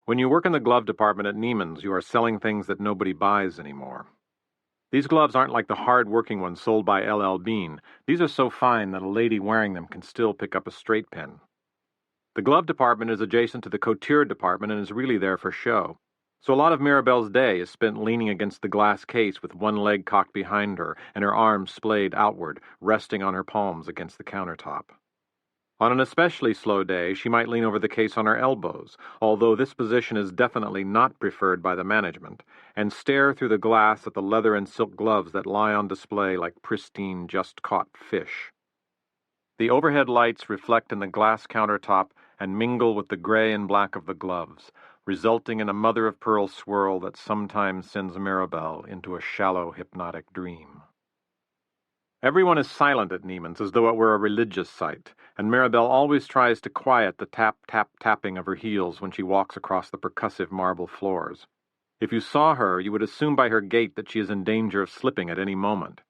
When you work in the glove department at Neiman's, you are selling things that nobody buys anymore. These gloves aren't like the hard-working ones sold by L.L. Bean. These are so fine that a lady wearing them can still pick up a straight pin. The glove department is adjacent to the couture department and is really there for show. So a lot of Mirabelle's day is spent leaning against the glass case with one leg cocked behind her and her arms splayed outward, resting on her palms against the countertop. On an especially slow day, she might lean over the case on her elbows, although this position is definitely not preferred by the management, and stare through the glass at the leather and silk gloves that lie on display like pristine, just-caught fish. The overhead lights reflect in the glass countertop and mingle with the gray and black of the gloves, resulting in a mother-of-pearl swirl that sometimes sends Mirabelle into a shallow, hypnotic dream. Everyone is silent at Neiman's as though it were a religious site, and Mirabelle always tries to quiet the tap-tap-tapping of her heels when she walks across the percussive marble floors. If you saw her, you would assume by her gait that she is in danger of slipping at any moment.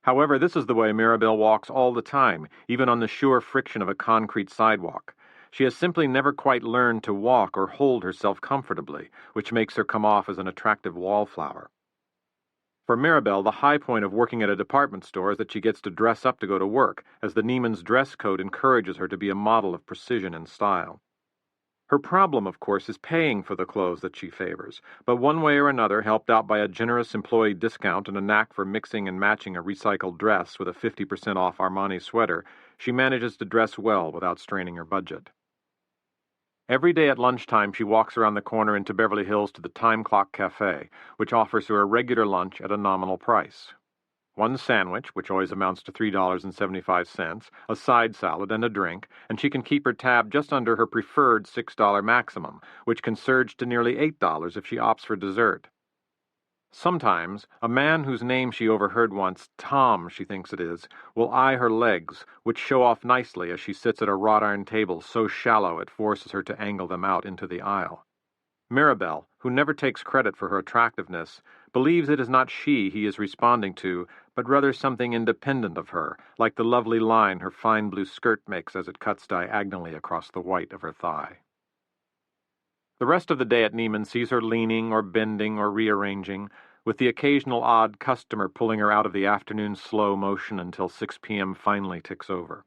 However, this is the way Mirabelle walks all the time, even on the sure friction of a concrete sidewalk. She has simply never quite learned to walk or hold herself comfortably, which makes her come off as an attractive wallflower. For Mirabelle, the high point of working at a department store is that she gets to dress up to go to work, as the Neiman's dress code encourages her to be a model of precision and style. Her problem, of course, is paying for the clothes that she favors, but one way or another, helped out by a generous employee discount and a knack for mixing and matching a recycled dress with a 50% off Armani sweater, she manages to dress well without straining her budget. Every day at lunchtime, she walks around the corner into Beverly Hills to the Time Clock Cafe, which offers her a regular lunch at a nominal price. One sandwich, which always amounts to $3.75, a side salad, and a drink, and she can keep her tab just under her preferred $6 maximum, which can surge to nearly $8 if she opts for dessert. Sometimes, a man whose name she overheard once, Tom, she thinks it is, will eye her legs, which show off nicely as she sits at a wrought iron table so shallow it forces her to angle them out into the aisle. Mirabelle, who never takes credit for her attractiveness, believes it is not she he is responding to, but rather something independent of her, like the lovely line her fine blue skirt makes as it cuts diagonally across the white of her thigh. The rest of the day at Neiman sees her leaning or bending or rearranging, with the occasional odd customer pulling her out of the afternoon slow motion until 6 p.m. finally ticks over.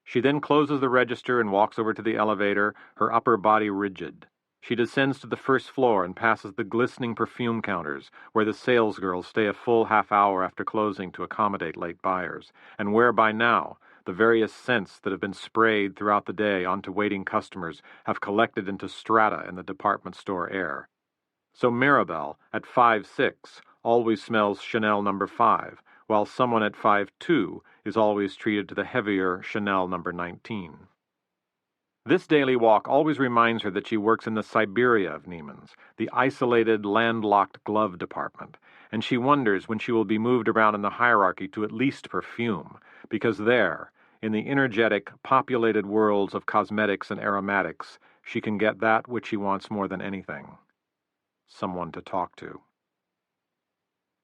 She then closes the register and walks over to the elevator, her upper body rigid. She descends to the first floor and passes the glistening perfume counters, where the salesgirls stay a full half hour after closing to accommodate late buyers, and where by now the various scents that have been sprayed throughout the day onto waiting customers have collected into strata in the department store air. So Mirabelle, at 5'6", always smells Chanel No. 5, while someone at 5'2" is always treated to the heavier Chanel No. 19. This daily walk always reminds her that she works in the Siberia of Neiman's, the isolated, landlocked glove department, and she wonders when she will be moved around in the hierarchy to at least perfume, because there, in the energetic, populated worlds of cosmetics and aromatics, she can get that which she wants more than anything: someone to talk to.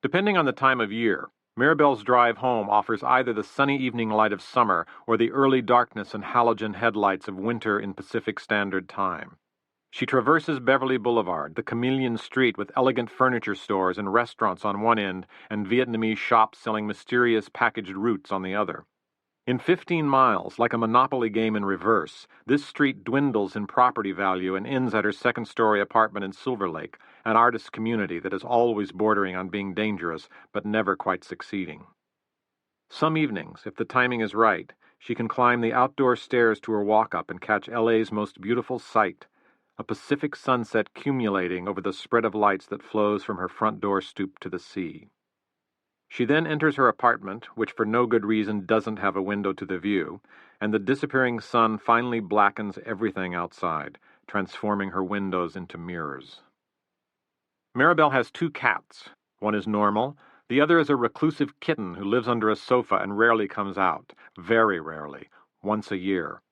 Depending on the time of year, Mirabelle's drive home offers either the sunny evening light of summer or the early darkness and halogen headlights of winter in Pacific Standard Time. She traverses Beverly Boulevard, the chameleon street with elegant furniture stores and restaurants on one end and Vietnamese shops selling mysterious packaged roots on the other. In 15 miles, like a Monopoly game in reverse, this street dwindles in property value and ends at her second-story apartment in Silver Lake, an artist community that is always bordering on being dangerous but never quite succeeding. Some evenings, if the timing is right, she can climb the outdoor stairs to her walk-up and catch LA's most beautiful sight, a Pacific sunset cumulating over the spread of lights that flows from her front door stoop to the sea. She then enters her apartment, which for no good reason doesn't have a window to the view, and the disappearing sun finally blackens everything outside, transforming her windows into mirrors. Mirabelle has 2 cats. One is normal, the other is a reclusive kitten who lives under a sofa and rarely comes out, very rarely, once a year.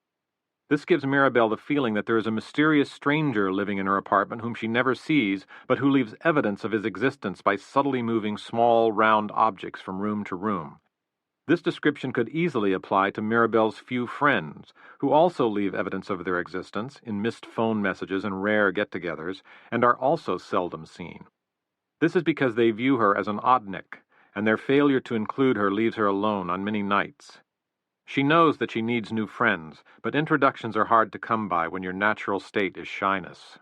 This gives Mirabelle the feeling that there is a mysterious stranger living in her apartment whom she never sees, but who leaves evidence of his existence by subtly moving small, round objects from room to room. This description could easily apply to Mirabelle's few friends, who also leave evidence of their existence in missed phone messages and rare get-togethers, and are also seldom seen. This is because they view her as an oddnick, and their failure to include her leaves her alone on many nights. She knows that she needs new friends, but introductions are hard to come by when your natural state is shyness.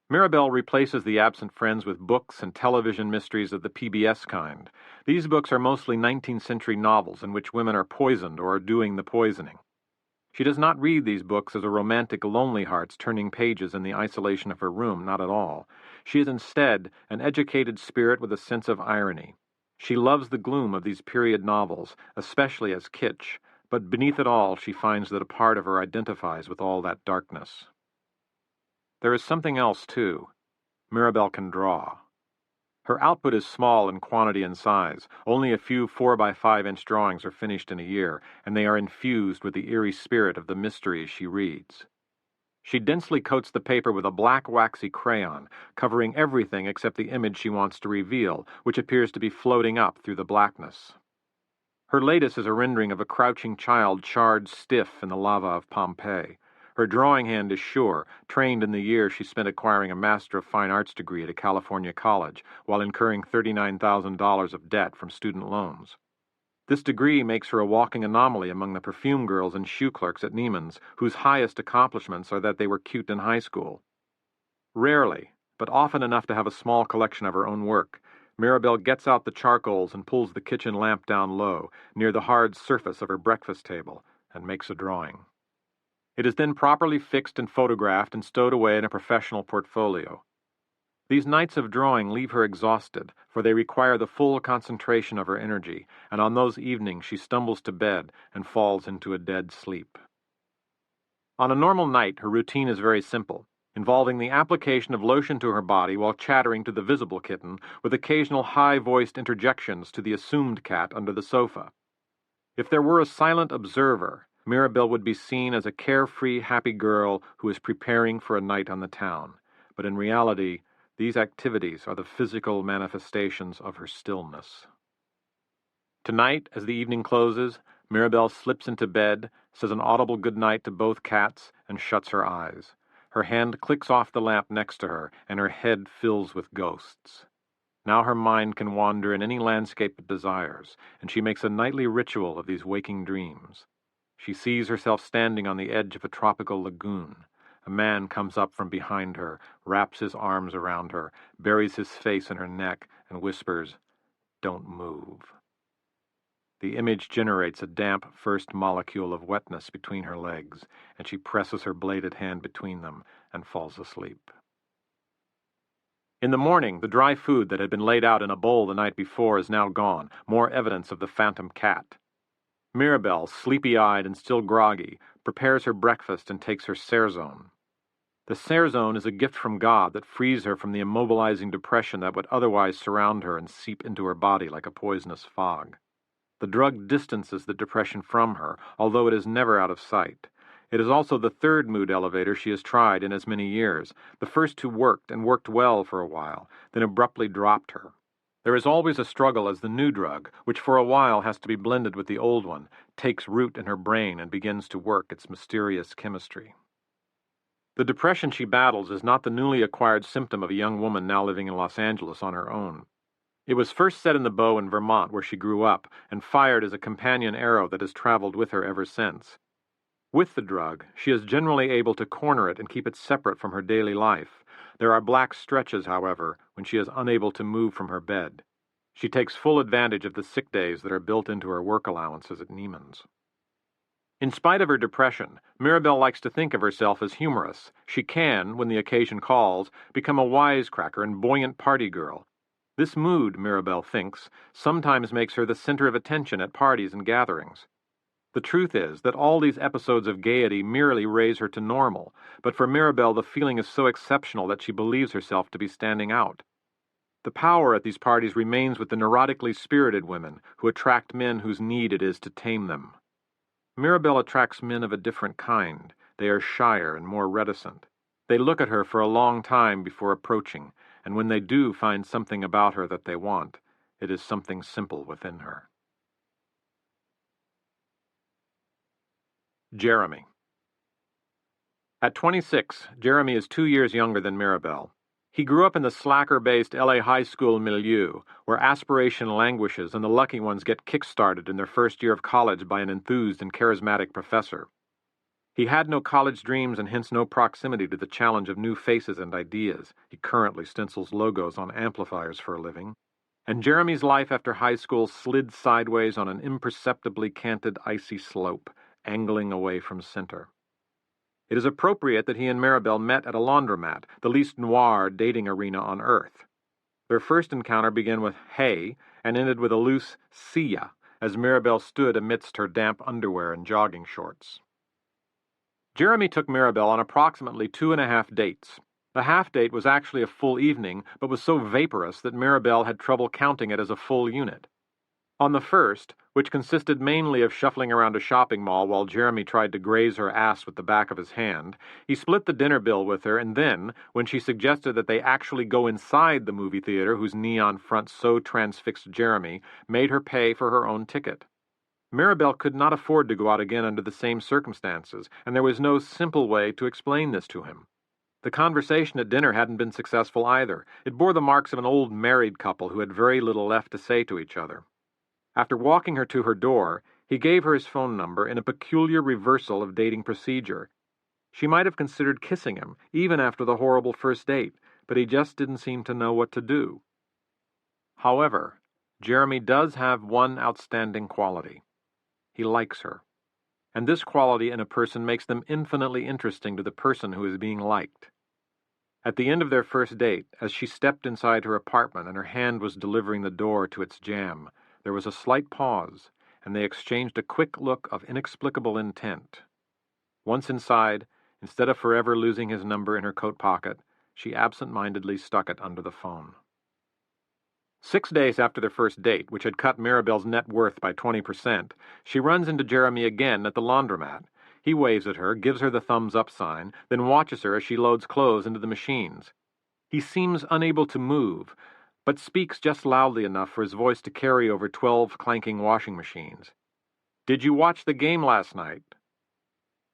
Mirabelle replaces the absent friends with books and television mysteries of the PBS kind. These books are mostly 19th century novels in which women are poisoned or are doing the poisoning. She does not read these books as a romantic lonely hearts turning pages in the isolation of her room, not at all. She is instead an educated spirit with a sense of irony. She loves the gloom of these period novels, especially as kitsch, but beneath it all she finds that a part of her identifies with all that darkness. There is something else, too. Mirabelle can draw. Her output is small in quantity and size. Only a few 4x5-inch drawings are finished in a year, and they are infused with the eerie spirit of the mysteries she reads. She densely coats the paper with a black waxy crayon, covering everything except the image she wants to reveal, which appears to be floating up through the blackness. Her latest is a rendering of a crouching child charred stiff in the lava of Pompeii. Her drawing hand is sure, trained in the year she spent acquiring a Master of Fine Arts degree at a California college, while incurring $39,000 of debt from student loans. This degree makes her a walking anomaly among the perfume girls and shoe clerks at Neiman's, whose highest accomplishments are that they were cute in high school. Rarely, but often enough to have a small collection of her own work, Mirabelle gets out the charcoals and pulls the kitchen lamp down low, near the hard surface of her breakfast table, and makes a drawing. It is then properly fixed and photographed and stowed away in a professional portfolio. These nights of drawing leave her exhausted, for they require the full concentration of her energy, and on those evenings she stumbles to bed and falls into a dead sleep. On a normal night, her routine is very simple, involving the application of lotion to her body while chattering to the visible kitten, with occasional high-voiced interjections to the assumed cat under the sofa. If there were a silent observer, Mirabelle would be seen as a carefree, happy girl who is preparing for a night on the town. But in reality, these activities are the physical manifestations of her stillness. Tonight, as the evening closes, Mirabelle slips into bed, says an audible good night to both cats, and shuts her eyes. Her hand clicks off the lamp next to her, and her head fills with ghosts. Now her mind can wander in any landscape it desires, and she makes a nightly ritual of these waking dreams. She sees herself standing on the edge of a tropical lagoon. A man comes up from behind her, wraps his arms around her, buries his face in her neck, and whispers, "Don't move." The image generates a damp first molecule of wetness between her legs, and she presses her bladed hand between them and falls asleep. In the morning, the dry food that had been laid out in a bowl the night before is now gone, more evidence of the phantom cat. Mirabelle, sleepy-eyed and still groggy, prepares her breakfast and takes her Serzone. The Serzone is a gift from God that frees her from the immobilizing depression that would otherwise surround her and seep into her body like a poisonous fog. The drug distances the depression from her, although it is never out of sight. It is also the third mood elevator she has tried in as many years. The first two worked, and worked well for a while, then abruptly dropped her. There is always a struggle as the new drug, which for a while has to be blended with the old one, takes root in her brain and begins to work its mysterious chemistry. The depression she battles is not the newly acquired symptom of a young woman now living in Los Angeles on her own. It was first set in the bow in Vermont, where she grew up, and fired as a companion arrow that has traveled with her ever since. With the drug, she is generally able to corner it and keep it separate from her daily life. There are black stretches, however, when she is unable to move from her bed. She takes full advantage of the sick days that are built into her work allowances at Neiman's. In spite of her depression, Mirabelle likes to think of herself as humorous. She can, when the occasion calls, become a wisecracker and buoyant party girl. This mood, Mirabelle thinks, sometimes makes her the center of attention at parties and gatherings. The truth is that all these episodes of gaiety merely raise her to normal, but for Mirabelle the feeling is so exceptional that she believes herself to be standing out. The power at these parties remains with the neurotically spirited women who attract men whose need it is to tame them. Mirabelle attracts men of a different kind. They are shyer and more reticent. They look at her for a long time before approaching, and when they do find something about her that they want, it is something simple within her. Jeremy. At 26, Jeremy is 2 years younger than Mirabelle. He grew up in the slacker-based LA high school milieu, where aspiration languishes and the lucky ones get kick-started in their first year of college by an enthused and charismatic professor. He had no college dreams and hence no proximity to the challenge of new faces and ideas. He currently stencils logos on amplifiers for a living. And Jeremy's life after high school slid sideways on an imperceptibly canted icy slope, angling away from center. It is appropriate that he and Mirabelle met at a laundromat, the least noir dating arena on Earth. Their first encounter began with "hey" and ended with a loose "see ya" as Mirabelle stood amidst her damp underwear and jogging shorts. Jeremy took Mirabelle on approximately 2.5 dates. The half date was actually a full evening, but was so vaporous that Mirabelle had trouble counting it as a full unit. On the first, which consisted mainly of shuffling around a shopping mall while Jeremy tried to graze her ass with the back of his hand, he split the dinner bill with her and then, when she suggested that they actually go inside the movie theater whose neon front so transfixed Jeremy, made her pay for her own ticket. Mirabelle could not afford to go out again under the same circumstances, and there was no simple way to explain this to him. The conversation at dinner hadn't been successful either. It bore the marks of an old married couple who had very little left to say to each other. After walking her to her door, he gave her his phone number in a peculiar reversal of dating procedure. She might have considered kissing him, even after the horrible first date, but he just didn't seem to know what to do. However, Jeremy does have one outstanding quality. He likes her. And this quality in a person makes them infinitely interesting to the person who is being liked. At the end of their first date, as she stepped inside her apartment and her hand was delivering the door to its jamb, there was a slight pause, and they exchanged a quick look of inexplicable intent. Once inside, instead of forever losing his number in her coat pocket, she absent-mindedly stuck it under the phone. 6 days after their first date, which had cut Mirabelle's net worth by 20%, she runs into Jeremy again at the laundromat. He waves at her, gives her the thumbs-up sign, then watches her as she loads clothes into the machines. He seems unable to move, but speaks just loudly enough for his voice to carry over 12 clanking washing machines. "Did you watch the game last night?"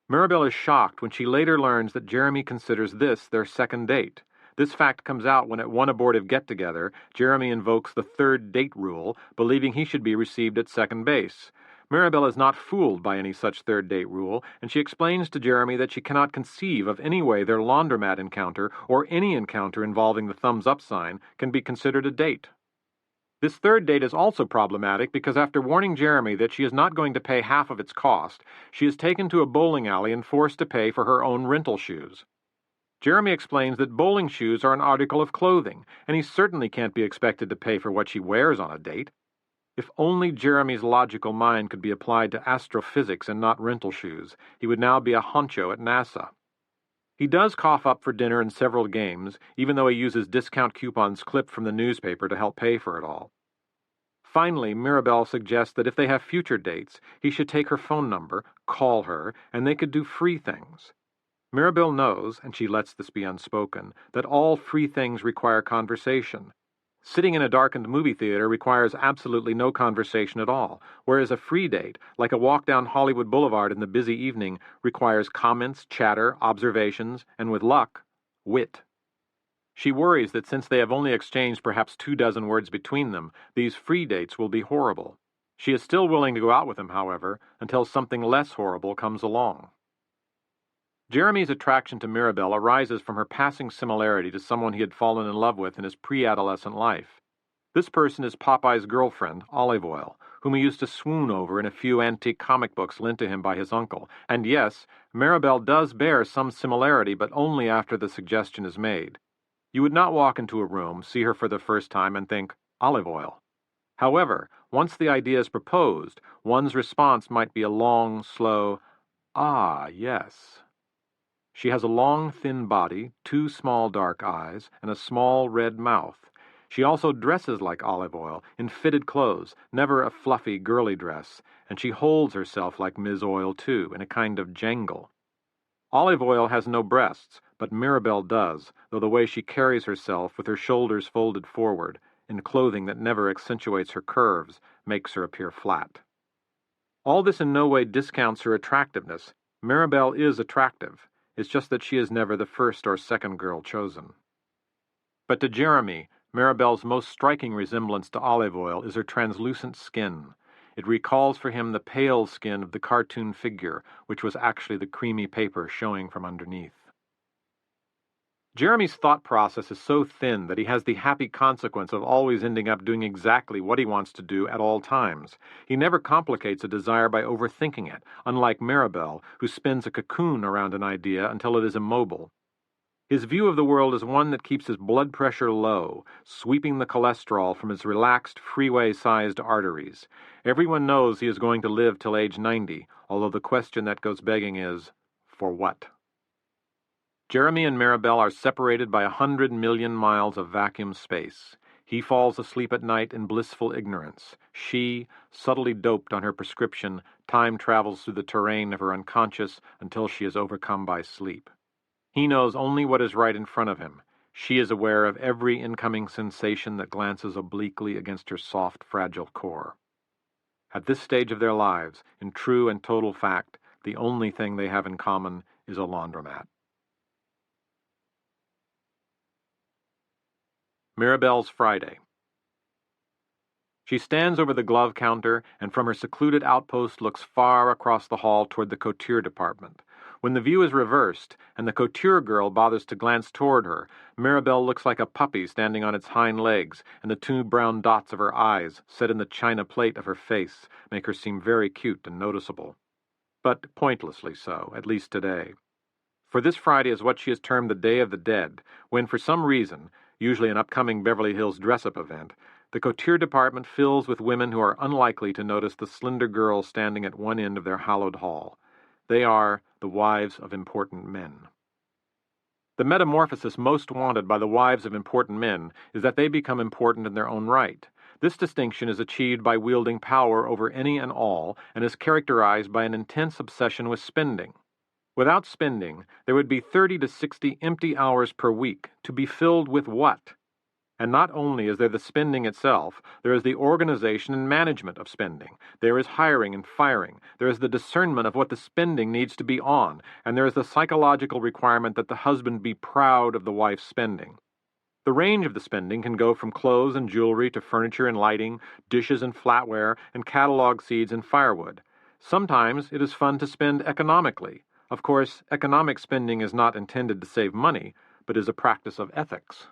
Mirabelle is shocked when she later learns that Jeremy considers this their second date. This fact comes out when at one abortive get-together, Jeremy invokes the third date rule, believing he should be received at second base. Mirabelle is not fooled by any such third date rule, and she explains to Jeremy that she cannot conceive of any way their laundromat encounter, or any encounter involving the thumbs-up sign, can be considered a date. This third date is also problematic because after warning Jeremy that she is not going to pay half of its cost, she is taken to a bowling alley and forced to pay for her own rental shoes. Jeremy explains that bowling shoes are an article of clothing, and he certainly can't be expected to pay for what she wears on a date. If only Jeremy's logical mind could be applied to astrophysics and not rental shoes, he would now be a honcho at NASA. He does cough up for dinner in several games, even though he uses discount coupons clipped from the newspaper to help pay for it all. Finally, Mirabelle suggests that if they have future dates, he should take her phone number, call her, and they could do free things. Mirabelle knows, and she lets this be unspoken, that all free things require conversation. Sitting in a darkened movie theater requires absolutely no conversation at all, whereas a free date, like a walk down Hollywood Boulevard in the busy evening, requires comments, chatter, observations, and with luck, wit. She worries that since they have only exchanged perhaps 24 words between them, these free dates will be horrible. She is still willing to go out with him, however, until something less horrible comes along. Jeremy's attraction to Mirabelle arises from her passing similarity to someone he had fallen in love with in his pre-adolescent life. This person is Popeye's girlfriend, Olive Oil, whom he used to swoon over in a few antique comic books lent to him by his uncle. And yes, Mirabelle does bear some similarity, but only after the suggestion is made. You would not walk into a room, see her for the first time, and think, Olive Oil. However, once the idea is proposed, one's response might be a long, slow, "Ah, yes." She has a long, thin body, 2 small dark eyes, and a small red mouth. She also dresses like Olive Oil, in fitted clothes, never a fluffy, girly dress, and she holds herself like Ms. Oil, too, in a kind of jangle. Olive Oil has no breasts, but Mirabelle does, though the way she carries herself, with her shoulders folded forward, in clothing that never accentuates her curves, makes her appear flat. All this in no way discounts her attractiveness. Mirabelle is attractive. It's just that she is never the first or second girl chosen. But to Jeremy, Mirabelle's most striking resemblance to Olive Oil is her translucent skin. It recalls for him the pale skin of the cartoon figure, which was actually the creamy paper showing from underneath. Jeremy's thought process is so thin that he has the happy consequence of always ending up doing exactly what he wants to do at all times. He never complicates a desire by overthinking it, unlike Mirabelle, who spins a cocoon around an idea until it is immobile. His view of the world is one that keeps his blood pressure low, sweeping the cholesterol from his relaxed, freeway-sized arteries. Everyone knows he is going to live till age 90, although the question that goes begging is, for what? Jeremy and Mirabelle are separated by 100 million miles of vacuum space. He falls asleep at night in blissful ignorance. She, subtly doped on her prescription, time travels through the terrain of her unconscious until she is overcome by sleep. He knows only what is right in front of him. She is aware of every incoming sensation that glances obliquely against her soft, fragile core. At this stage of their lives, in true and total fact, the only thing they have in common is a laundromat. Mirabelle's Friday. She stands over the glove counter and from her secluded outpost looks far across the hall toward the couture department. When the view is reversed and the couture girl bothers to glance toward her, Mirabelle looks like a puppy standing on its hind legs, and the two brown dots of her eyes, set in the china plate of her face, make her seem very cute and noticeable. But pointlessly so, at least today. For this Friday is what she has termed the Day of the Dead, when for some reason, usually an upcoming Beverly Hills dress-up event, the couture department fills with women who are unlikely to notice the slender girl standing at one end of their hallowed hall. They are the wives of important men. The metamorphosis most wanted by the wives of important men is that they become important in their own right. This distinction is achieved by wielding power over any and all, and is characterized by an intense obsession with spending. Without spending, there would be 30 to 60 empty hours per week, to be filled with what? And not only is there the spending itself, there is the organization and management of spending. There is hiring and firing. There is the discernment of what the spending needs to be on, and there is the psychological requirement that the husband be proud of the wife's spending. The range of the spending can go from clothes and jewelry to furniture and lighting, dishes and flatware, and catalog seeds and firewood. Sometimes it is fun to spend economically. Of course, economic spending is not intended to save money, but is a practice of ethics.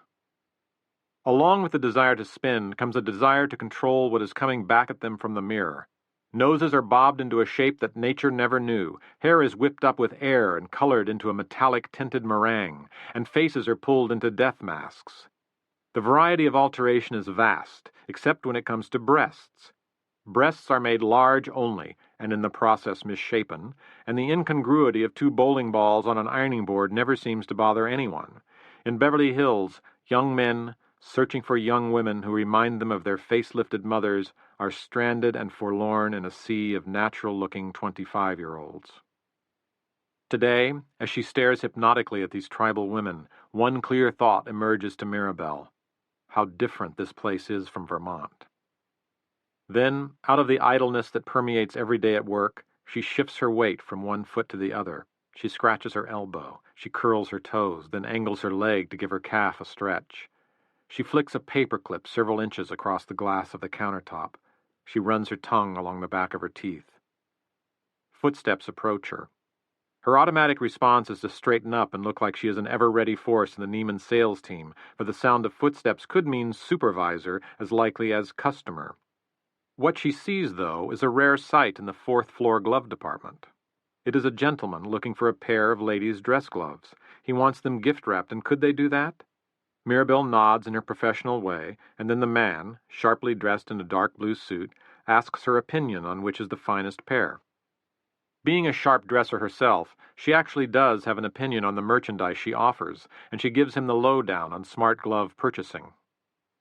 Along with the desire to spend comes a desire to control what is coming back at them from the mirror. Noses are bobbed into a shape that nature never knew, hair is whipped up with air and colored into a metallic tinted meringue, and faces are pulled into death masks. The variety of alteration is vast, except when it comes to breasts. Breasts are made large only, and in the process misshapen, and the incongruity of two bowling balls on an ironing board never seems to bother anyone. In Beverly Hills, young men, searching for young women who remind them of their face-lifted mothers, are stranded and forlorn in a sea of natural-looking 25-year-olds. Today, as she stares hypnotically at these tribal women, one clear thought emerges to Mirabelle. How different this place is from Vermont. Then, out of the idleness that permeates every day at work, she shifts her weight from one foot to the other. She scratches her elbow. She curls her toes, then angles her leg to give her calf a stretch. She flicks a paperclip several inches across the glass of the countertop. She runs her tongue along the back of her teeth. Footsteps approach her. Her automatic response is to straighten up and look like she is an ever-ready force in the Neiman sales team, for the sound of footsteps could mean supervisor as likely as customer. What she sees, though, is a rare sight in the fourth-floor glove department. It is a gentleman looking for a pair of ladies' dress gloves. He wants them gift-wrapped, and could they do that? Mirabelle nods in her professional way, and then the man, sharply dressed in a dark blue suit, asks her opinion on which is the finest pair. Being a sharp dresser herself, she actually does have an opinion on the merchandise she offers, and she gives him the lowdown on smart glove purchasing.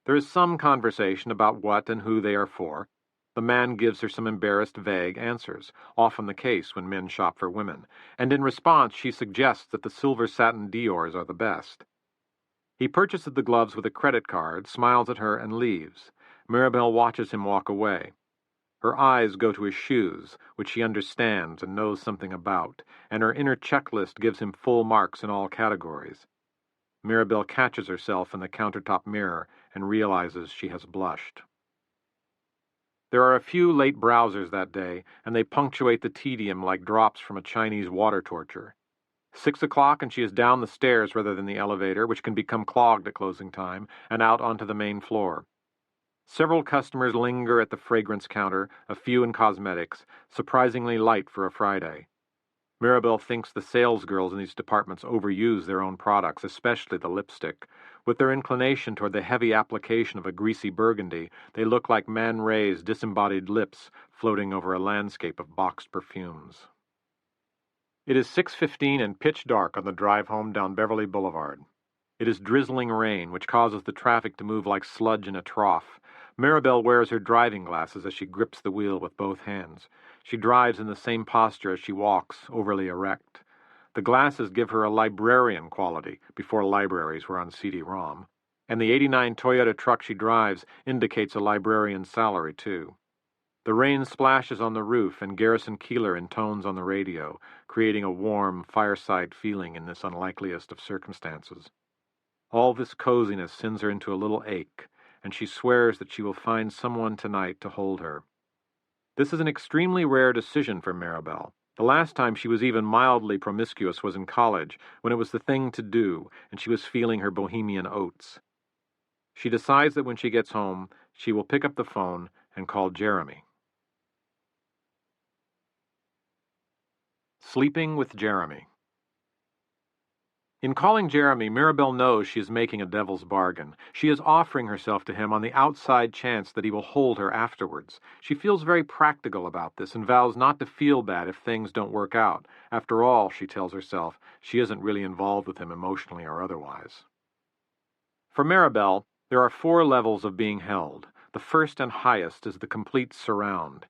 There is some conversation about what and who they are for. The man gives her some embarrassed, vague answers, often the case when men shop for women, and in response she suggests that the silver satin Diors are the best. He purchases the gloves with a credit card, smiles at her, and leaves. Mirabelle watches him walk away. Her eyes go to his shoes, which she understands and knows something about, and her inner checklist gives him full marks in all categories. Mirabelle catches herself in the countertop mirror and realizes she has blushed. There are a few late browsers that day, and they punctuate the tedium like drops from a Chinese water torture. 6 o'clock, and she is down the stairs rather than the elevator, which can become clogged at closing time, and out onto the main floor. Several customers linger at the fragrance counter, a few in cosmetics, surprisingly light for a Friday. Mirabelle thinks the salesgirls in these departments overuse their own products, especially the lipstick. With their inclination toward the heavy application of a greasy burgundy, they look like Man Ray's disembodied lips floating over a landscape of boxed perfumes. It is 6:15 and pitch dark on the drive home down Beverly Boulevard. It is drizzling rain, which causes the traffic to move like sludge in a trough. Mirabelle wears her driving glasses as she grips the wheel with both hands. She drives in the same posture as she walks, overly erect. The glasses give her a librarian quality, before libraries were on CD-ROM, and the '89 Toyota truck she drives indicates a librarian's salary, too. The rain splashes on the roof, and Garrison Keillor intones on the radio, creating a warm, fireside feeling in this unlikeliest of circumstances. All this coziness sends her into a little ache, and she swears that she will find someone tonight to hold her. This is an extremely rare decision for Mirabelle. The last time she was even mildly promiscuous was in college, when it was the thing to do, and she was feeling her bohemian oats. She decides that when she gets home, she will pick up the phone and call Jeremy. Sleeping with Jeremy. In calling Jeremy, Mirabelle knows she is making a devil's bargain. She is offering herself to him on the outside chance that he will hold her afterwards. She feels very practical about this and vows not to feel bad if things don't work out. After all, she tells herself, she isn't really involved with him emotionally or otherwise. For Mirabelle, there are 4 levels of being held. The first and highest is the complete surround.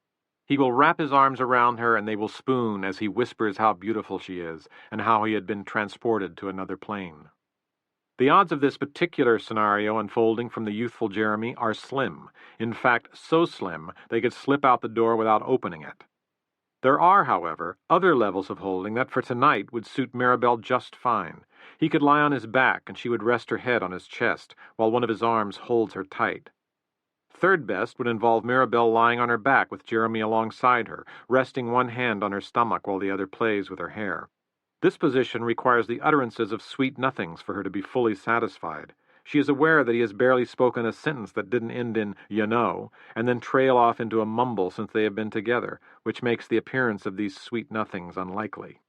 He will wrap his arms around her and they will spoon as he whispers how beautiful she is and how he had been transported to another plane. The odds of this particular scenario unfolding from the youthful Jeremy are slim. In fact, so slim they could slip out the door without opening it. There are, however, other levels of holding that for tonight would suit Mirabelle just fine. He could lie on his back and she would rest her head on his chest while one of his arms holds her tight. Third best would involve Mirabelle lying on her back with Jeremy alongside her, resting one hand on her stomach while the other plays with her hair. This position requires the utterances of sweet nothings for her to be fully satisfied. She is aware that he has barely spoken a sentence that didn't end in "you know," and then trail off into a mumble since they have been together, which makes the appearance of these sweet nothings unlikely.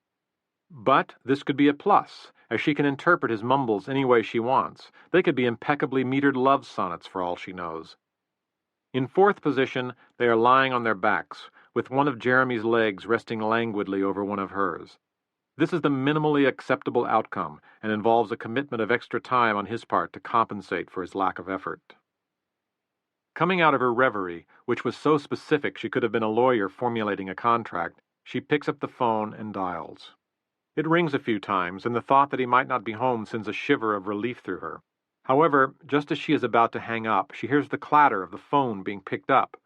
But this could be a plus, as she can interpret his mumbles any way she wants. They could be impeccably metered love sonnets for all she knows. In fourth position, they are lying on their backs, with one of Jeremy's legs resting languidly over one of hers. This is the minimally acceptable outcome, and involves a commitment of extra time on his part to compensate for his lack of effort. Coming out of her reverie, which was so specific she could have been a lawyer formulating a contract, she picks up the phone and dials. It rings a few times, and the thought that he might not be home sends a shiver of relief through her. However, just as she is about to hang up, she hears the clatter of the phone being picked up.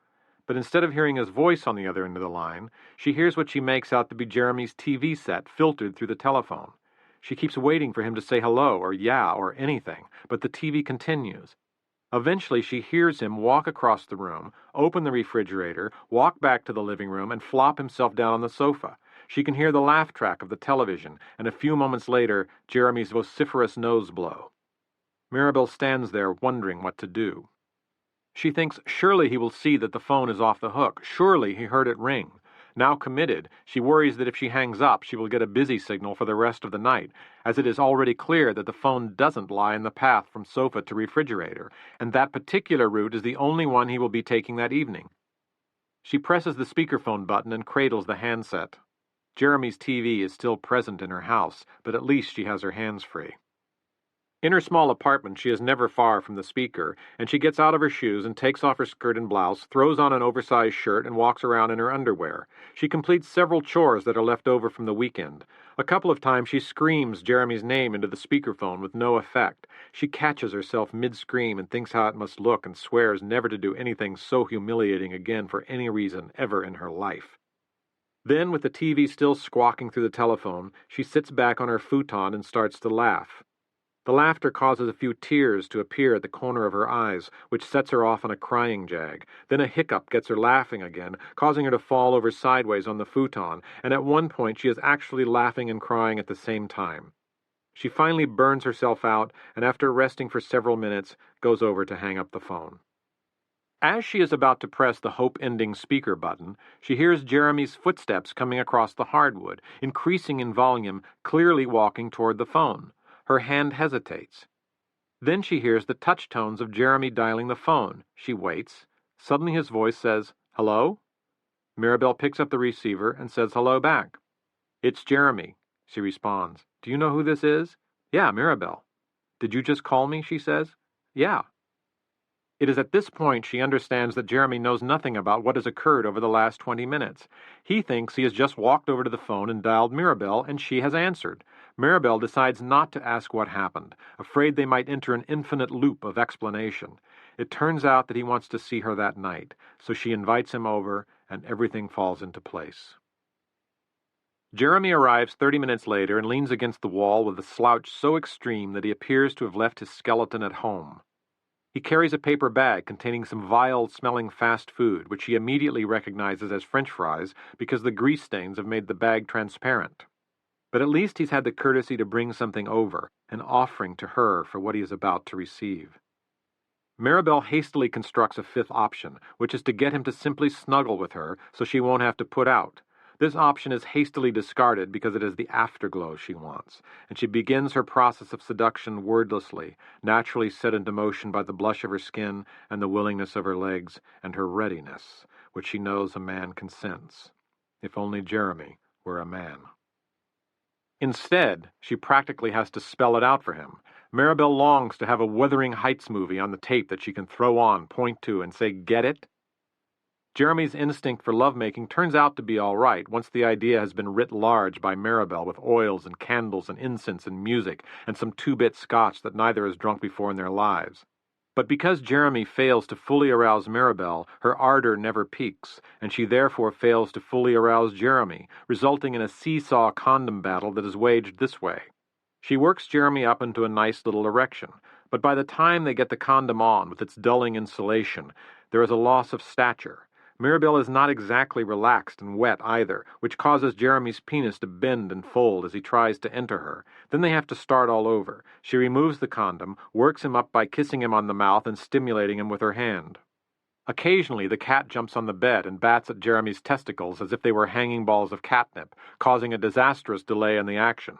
But instead of hearing his voice on the other end of the line, she hears what she makes out to be Jeremy's TV set filtered through the telephone. She keeps waiting for him to say hello or yeah or anything, but the TV continues. Eventually, she hears him walk across the room, open the refrigerator, walk back to the living room, and flop himself down on the sofa. She can hear the laugh track of the television, and a few moments later, Jeremy's vociferous nose blow. Mirabelle stands there wondering what to do. She thinks surely he will see that the phone is off the hook. Surely he heard it ring. Now committed, she worries that if she hangs up, she will get a busy signal for the rest of the night, as it is already clear that the phone doesn't lie in the path from sofa to refrigerator, and that particular route is the only one he will be taking that evening. She presses the speakerphone button and cradles the handset. Jeremy's TV is still present in her house, but at least she has her hands free. In her small apartment, she is never far from the speaker, and she gets out of her shoes and takes off her skirt and blouse, throws on an oversized shirt, and walks around in her underwear. She completes several chores that are left over from the weekend. A couple of times she screams Jeremy's name into the speakerphone with no effect. She catches herself mid-scream and thinks how it must look and swears never to do anything so humiliating again for any reason ever in her life. Then, with the TV still squawking through the telephone, she sits back on her futon and starts to laugh. The laughter causes a few tears to appear at the corner of her eyes, which sets her off on a crying jag. Then a hiccup gets her laughing again, causing her to fall over sideways on the futon, and at one point she is actually laughing and crying at the same time. She finally burns herself out, and after resting for several minutes, goes over to hang up the phone. As she is about to press the hope-ending speaker button, she hears Jeremy's footsteps coming across the hardwood, increasing in volume, clearly walking toward the phone. Her hand hesitates. Then she hears the touch tones of Jeremy dialing the phone. She waits. Suddenly his voice says, "Hello?" Mirabelle picks up the receiver and says hello back. "It's Jeremy," she responds. "Do you know who this is?" "Yeah, Mirabelle." "Did you just call me?" she says. "Yeah." It is at this point she understands that Jeremy knows nothing about what has occurred over the last 20 minutes. He thinks he has just walked over to the phone and dialed Mirabelle, and she has answered. Mirabelle decides not to ask what happened, afraid they might enter an infinite loop of explanation. It turns out that he wants to see her that night, so she invites him over, and everything falls into place. Jeremy arrives 30 minutes later and leans against the wall with a slouch so extreme that he appears to have left his skeleton at home. He carries a paper bag containing some vile-smelling fast food, which he immediately recognizes as French fries because the grease stains have made the bag transparent. But at least he's had the courtesy to bring something over, an offering to her for what he is about to receive. Mirabelle hastily constructs a fifth option, which is to get him to simply snuggle with her so she won't have to put out. This option is hastily discarded because it is the afterglow she wants, and she begins her process of seduction wordlessly, naturally set into motion by the blush of her skin and the willingness of her legs and her readiness, which she knows a man can sense. If only Jeremy were a man. Instead, she practically has to spell it out for him. Mirabelle longs to have a Wuthering Heights movie on the tape that she can throw on, point to, and say, "Get it?" Jeremy's instinct for lovemaking turns out to be all right once the idea has been writ large by Mirabelle with oils and candles and incense and music and some two-bit scotch that neither has drunk before in their lives. But because Jeremy fails to fully arouse Mirabelle, her ardor never peaks, and she therefore fails to fully arouse Jeremy, resulting in a seesaw condom battle that is waged this way. She works Jeremy up into a nice little erection, but by the time they get the condom on with its dulling insulation, there is a loss of stature. Mirabelle is not exactly relaxed and wet either, which causes Jeremy's penis to bend and fold as he tries to enter her. Then they have to start all over. She removes the condom, works him up by kissing him on the mouth and stimulating him with her hand. Occasionally, the cat jumps on the bed and bats at Jeremy's testicles as if they were hanging balls of catnip, causing a disastrous delay in the action.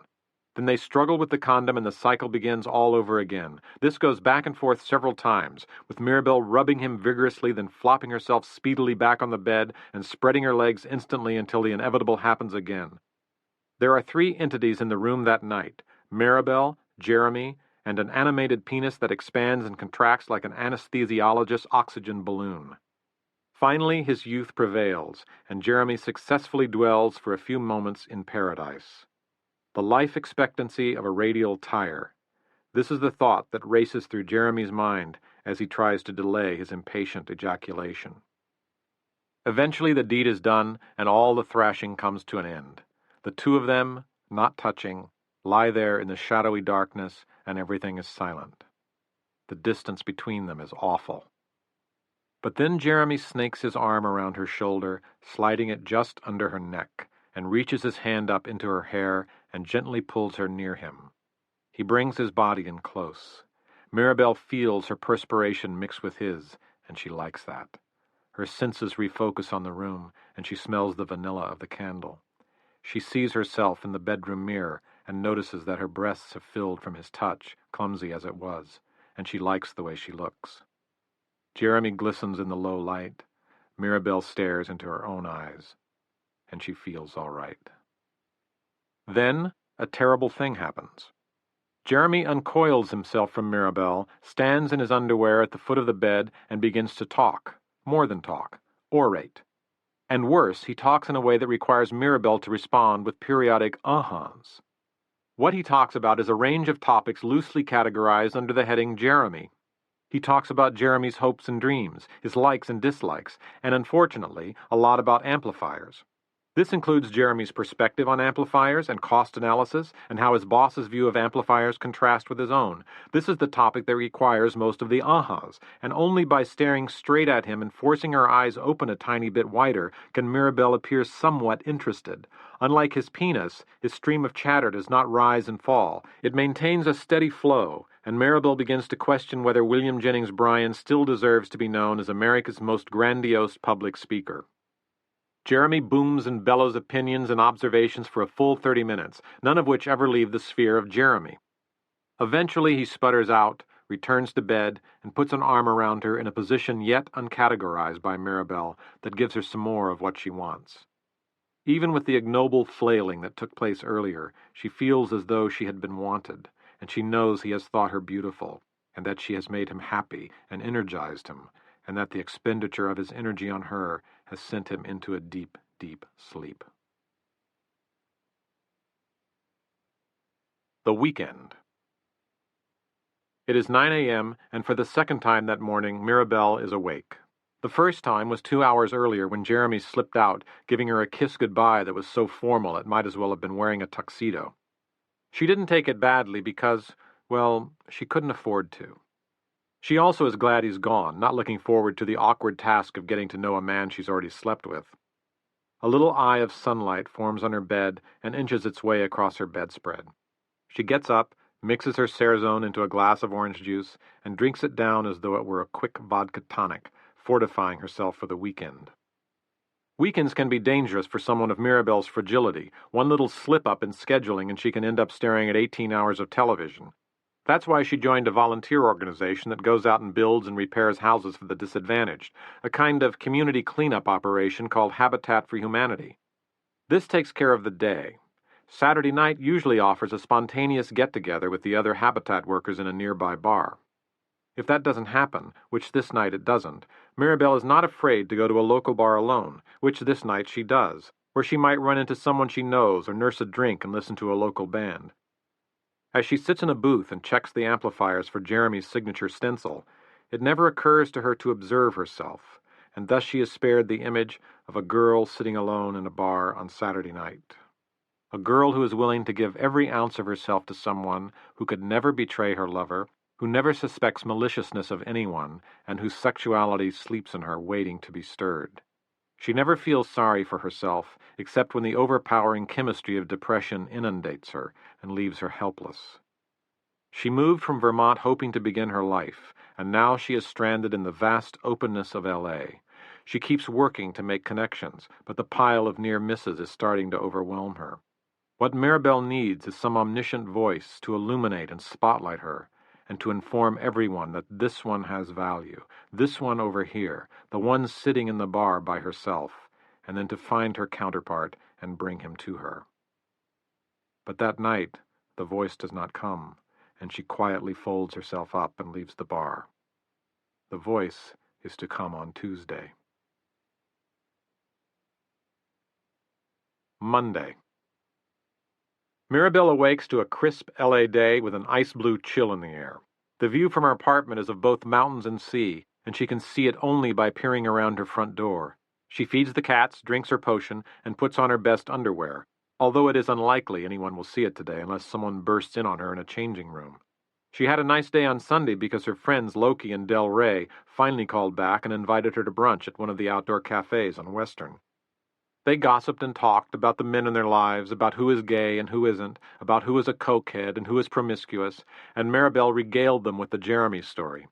Then they struggle with the condom and the cycle begins all over again. This goes back and forth several times, with Mirabelle rubbing him vigorously, then flopping herself speedily back on the bed and spreading her legs instantly until the inevitable happens again. There are 3 entities in the room that night: Mirabelle, Jeremy, and an animated penis that expands and contracts like an anesthesiologist's oxygen balloon. Finally, his youth prevails, and Jeremy successfully dwells for a few moments in paradise. The life expectancy of a radial tire. This is the thought that races through Jeremy's mind as he tries to delay his impatient ejaculation. Eventually the deed is done, and all the thrashing comes to an end. The two of them, not touching, lie there in the shadowy darkness, and everything is silent. The distance between them is awful. But then Jeremy snakes his arm around her shoulder, sliding it just under her neck, and reaches his hand up into her hair and gently pulls her near him. He brings his body in close. Mirabelle feels her perspiration mix with his, and she likes that. Her senses refocus on the room, and she smells the vanilla of the candle. She sees herself in the bedroom mirror and notices that her breasts have filled from his touch, clumsy as it was, and she likes the way she looks. Jeremy glistens in the low light. Mirabelle stares into her own eyes, and she feels all right. Then a terrible thing happens. Jeremy uncoils himself from Mirabelle, stands in his underwear at the foot of the bed, and begins to talk. More than talk. Orate. And worse, he talks in a way that requires Mirabelle to respond with periodic uh-huhs. What he talks about is a range of topics loosely categorized under the heading Jeremy. He talks about Jeremy's hopes and dreams, his likes and dislikes, and unfortunately, a lot about amplifiers. This includes Jeremy's perspective on amplifiers and cost analysis, and how his boss's view of amplifiers contrast with his own. This is the topic that requires most of the ahas, and only by staring straight at him and forcing her eyes open a tiny bit wider can Mirabelle appear somewhat interested. Unlike his penis, his stream of chatter does not rise and fall. It maintains a steady flow, and Mirabelle begins to question whether William Jennings Bryan still deserves to be known as America's most grandiose public speaker. Jeremy booms and bellows opinions and observations for a full 30 minutes, none of which ever leave the sphere of Jeremy. Eventually he sputters out, returns to bed, and puts an arm around her in a position yet uncategorized by Mirabelle that gives her some more of what she wants. Even with the ignoble flailing that took place earlier, she feels as though she had been wanted, and she knows he has thought her beautiful, and that she has made him happy and energized him, and that the expenditure of his energy on her has sent him into a deep, deep sleep. The weekend. It is 9 a.m., and for the second time that morning, Mirabelle is awake. The first time was 2 hours earlier when Jeremy slipped out, giving her a kiss goodbye that was so formal it might as well have been wearing a tuxedo. She didn't take it badly because, well, she couldn't afford to. She also is glad he's gone, not looking forward to the awkward task of getting to know a man she's already slept with. A little eye of sunlight forms on her bed and inches its way across her bedspread. She gets up, mixes her Sarazone into a glass of orange juice, and drinks it down as though it were a quick vodka tonic, fortifying herself for the weekend. Weekends can be dangerous for someone of Mirabelle's fragility. One little slip-up in scheduling and she can end up staring at 18 hours of television. That's why she joined a volunteer organization that goes out and builds and repairs houses for the disadvantaged, a kind of community cleanup operation called Habitat for Humanity. This takes care of the day. Saturday night usually offers a spontaneous get-together with the other Habitat workers in a nearby bar. If that doesn't happen, which this night it doesn't, Mirabelle is not afraid to go to a local bar alone, which this night she does, where she might run into someone she knows or nurse a drink and listen to a local band. As she sits in a booth and checks the amplifiers for Jeremy's signature stencil, it never occurs to her to observe herself, and thus she is spared the image of a girl sitting alone in a bar on Saturday night. A girl who is willing to give every ounce of herself to someone who could never betray her lover, who never suspects maliciousness of anyone, and whose sexuality sleeps in her waiting to be stirred. She never feels sorry for herself, except when the overpowering chemistry of depression inundates her and leaves her helpless. She moved from Vermont hoping to begin her life, and now she is stranded in the vast openness of L.A. She keeps working to make connections, but the pile of near misses is starting to overwhelm her. What Mirabelle needs is some omniscient voice to illuminate and spotlight her, and to inform everyone that this one has value, this one over here, the one sitting in the bar by herself, and then to find her counterpart and bring him to her. But that night, the voice does not come, and she quietly folds herself up and leaves the bar. The voice is to come on Tuesday. Monday. Mirabelle awakes to a crisp L.A. day with an ice-blue chill in the air. The view from her apartment is of both mountains and sea, and she can see it only by peering around her front door. She feeds the cats, drinks her potion, and puts on her best underwear, although it is unlikely anyone will see it today unless someone bursts in on her in a changing room. She had a nice day on Sunday because her friends Loki and Del Rey finally called back and invited her to brunch at one of the outdoor cafes on Western. They gossiped and talked about the men in their lives, about who is gay and who isn't, about who is a cokehead and who is promiscuous, and Mirabelle regaled them with the Jeremy story.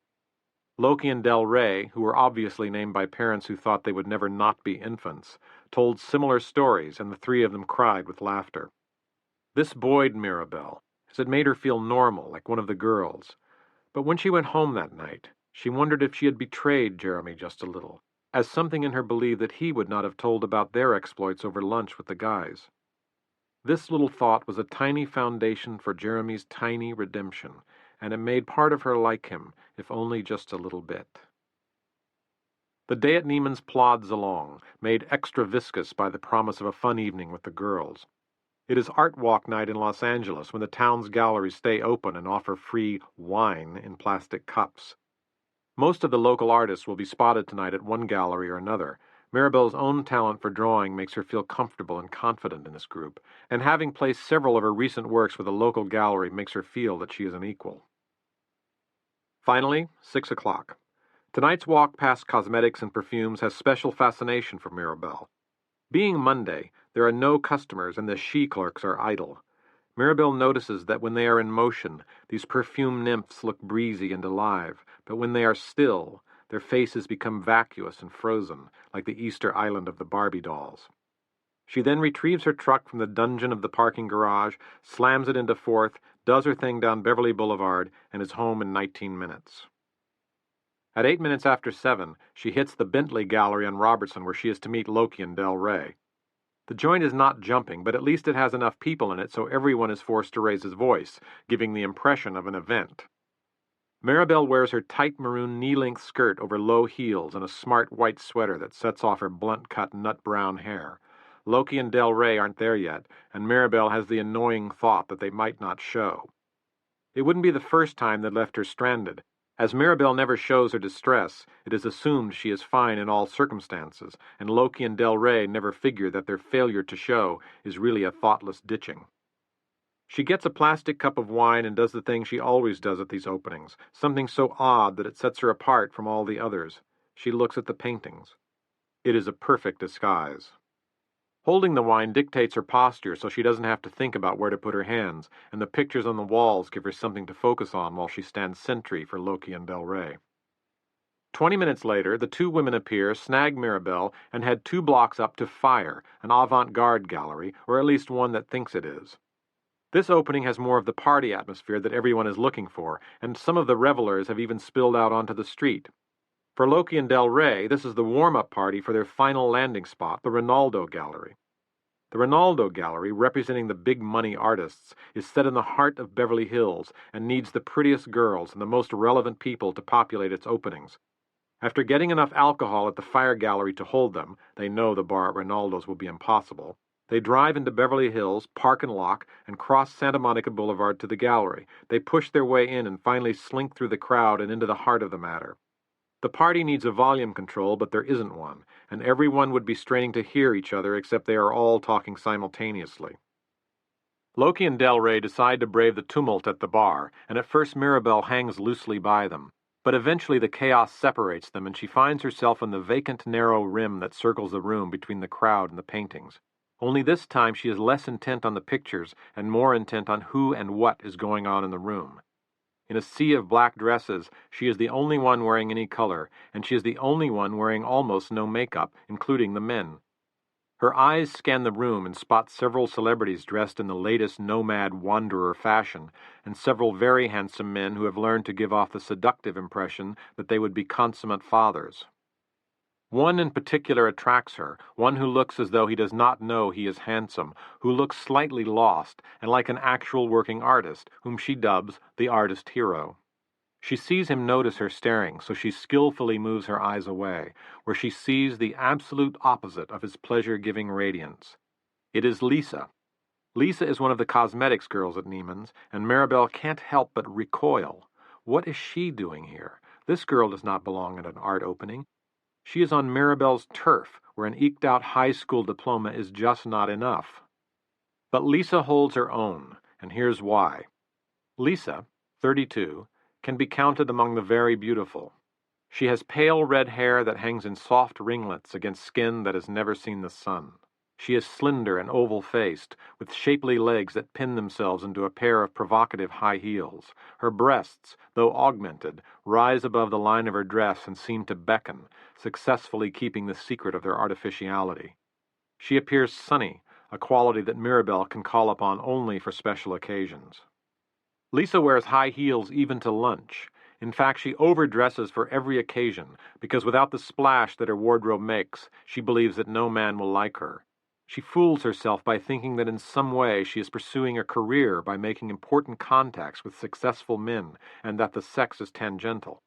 Loki and Del Rey, who were obviously named by parents who thought they would never not be infants, told similar stories, and the three of them cried with laughter. This buoyed Mirabelle, as it made her feel normal, like one of the girls. But when she went home that night, she wondered if she had betrayed Jeremy just a little, as something in her believed that he would not have told about their exploits over lunch with the guys. This little thought was a tiny foundation for Jeremy's tiny redemption, and it made part of her like him, if only just a little bit. The day at Neiman's plods along, made extra viscous by the promise of a fun evening with the girls. It is Art Walk night in Los Angeles when the town's galleries stay open and offer free wine in plastic cups. Most of the local artists will be spotted tonight at one gallery or another. Mirabelle's own talent for drawing makes her feel comfortable and confident in this group, and having placed several of her recent works with a local gallery makes her feel that she is an equal. Finally, 6 o'clock. Tonight's walk past cosmetics and perfumes has special fascination for Mirabelle. Being Monday, there are no customers and the she-clerks are idle. Mirabelle notices that when they are in motion, these perfume nymphs look breezy and alive, but when they are still, their faces become vacuous and frozen, like the Easter island of the Barbie dolls. She then retrieves her truck from the dungeon of the parking garage, slams it into fourth, does her thing down Beverly Boulevard, and is home in 19 minutes. At 8 minutes after 7, she hits the Bentley Gallery on Robertson where she is to meet Loki and Del Rey. The joint is not jumping, but at least it has enough people in it so everyone is forced to raise his voice, giving the impression of an event. Mirabelle wears her tight maroon knee-length skirt over low heels and a smart white sweater that sets off her blunt-cut nut-brown hair. Loki and Del Rey aren't there yet, and Mirabelle has the annoying thought that they might not show. It wouldn't be the first time they'd left her stranded. As Mirabelle never shows her distress, it is assumed she is fine in all circumstances, and Loki and Del Rey never figure that their failure to show is really a thoughtless ditching. She gets a plastic cup of wine and does the thing she always does at these openings, something so odd that it sets her apart from all the others. She looks at the paintings. It is a perfect disguise. Holding the wine dictates her posture so she doesn't have to think about where to put her hands, and the pictures on the walls give her something to focus on while she stands sentry for Loki and Del Rey. 20 minutes later, the two women appear, snag Mirabelle, and head 2 blocks up to Fire, an avant-garde gallery, or at least one that thinks it is. This opening has more of the party atmosphere that everyone is looking for, and some of the revelers have even spilled out onto the street. For Loki and Del Rey, this is the warm-up party for their final landing spot, the Ronaldo Gallery. The Ronaldo Gallery, representing the big-money artists, is set in the heart of Beverly Hills and needs the prettiest girls and the most relevant people to populate its openings. After getting enough alcohol at the Fire Gallery to hold them, they know the bar at Ronaldo's will be impossible. They drive into Beverly Hills, park and lock, and cross Santa Monica Boulevard to the gallery. They push their way in and finally slink through the crowd and into the heart of the matter. The party needs a volume control, but there isn't one, and everyone would be straining to hear each other except they are all talking simultaneously. Loki and Del Rey decide to brave the tumult at the bar, and at first Mirabelle hangs loosely by them. But eventually the chaos separates them, and she finds herself in the vacant, narrow rim that circles the room between the crowd and the paintings. Only this time she is less intent on the pictures and more intent on who and what is going on in the room. In a sea of black dresses, she is the only one wearing any color, and she is the only one wearing almost no makeup, including the men. Her eyes scan the room and spot several celebrities dressed in the latest nomad wanderer fashion, and several very handsome men who have learned to give off the seductive impression that they would be consummate fathers. One in particular attracts her, one who looks as though he does not know he is handsome, who looks slightly lost, and like an actual working artist, whom she dubs the artist hero. She sees him notice her staring, so she skillfully moves her eyes away, where she sees the absolute opposite of his pleasure-giving radiance. It is Lisa. Lisa is one of the cosmetics girls at Neiman's, and Mirabelle can't help but recoil. What is she doing here? This girl does not belong at an art opening. She is on Mirabelle's turf, where an eked-out high school diploma is just not enough. But Lisa holds her own, and here's why. Lisa, 32, can be counted among the very beautiful. She has pale red hair that hangs in soft ringlets against skin that has never seen the sun. She is slender and oval-faced, with shapely legs that pin themselves into a pair of provocative high heels. Her breasts, though augmented, rise above the line of her dress and seem to beckon, successfully keeping the secret of their artificiality. She appears sunny, a quality that Mirabelle can call upon only for special occasions. Lisa wears high heels even to lunch. In fact, she overdresses for every occasion, because without the splash that her wardrobe makes, she believes that no man will like her. She fools herself by thinking that in some way she is pursuing a career by making important contacts with successful men, and that the sex is tangential.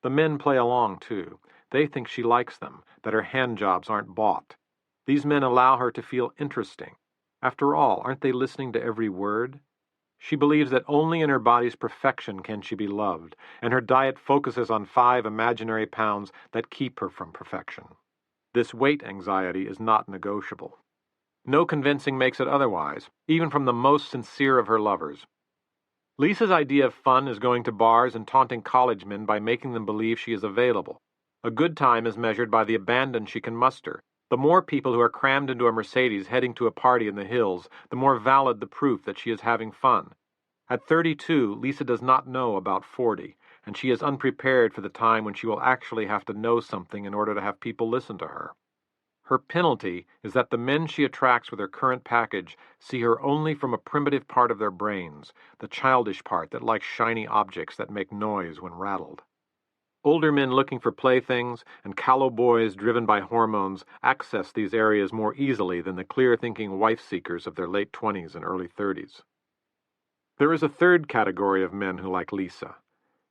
The men play along, too. They think she likes them, that her handjobs aren't bought. These men allow her to feel interesting. After all, aren't they listening to every word? She believes that only in her body's perfection can she be loved, and her diet focuses on 5 imaginary pounds that keep her from perfection. This weight anxiety is not negotiable. No convincing makes it otherwise, even from the most sincere of her lovers. Lisa's idea of fun is going to bars and taunting college men by making them believe she is available. A good time is measured by the abandon she can muster. The more people who are crammed into a Mercedes heading to a party in the hills, the more valid the proof that she is having fun. At 32, Lisa does not know about 40, and she is unprepared for the time when she will actually have to know something in order to have people listen to her. Her penalty is that the men she attracts with her current package see her only from a primitive part of their brains, the childish part that likes shiny objects that make noise when rattled. Older men looking for playthings and callow boys driven by hormones access these areas more easily than the clear-thinking wife-seekers of their late 20s and early 30s. There is a third category of men who like Lisa.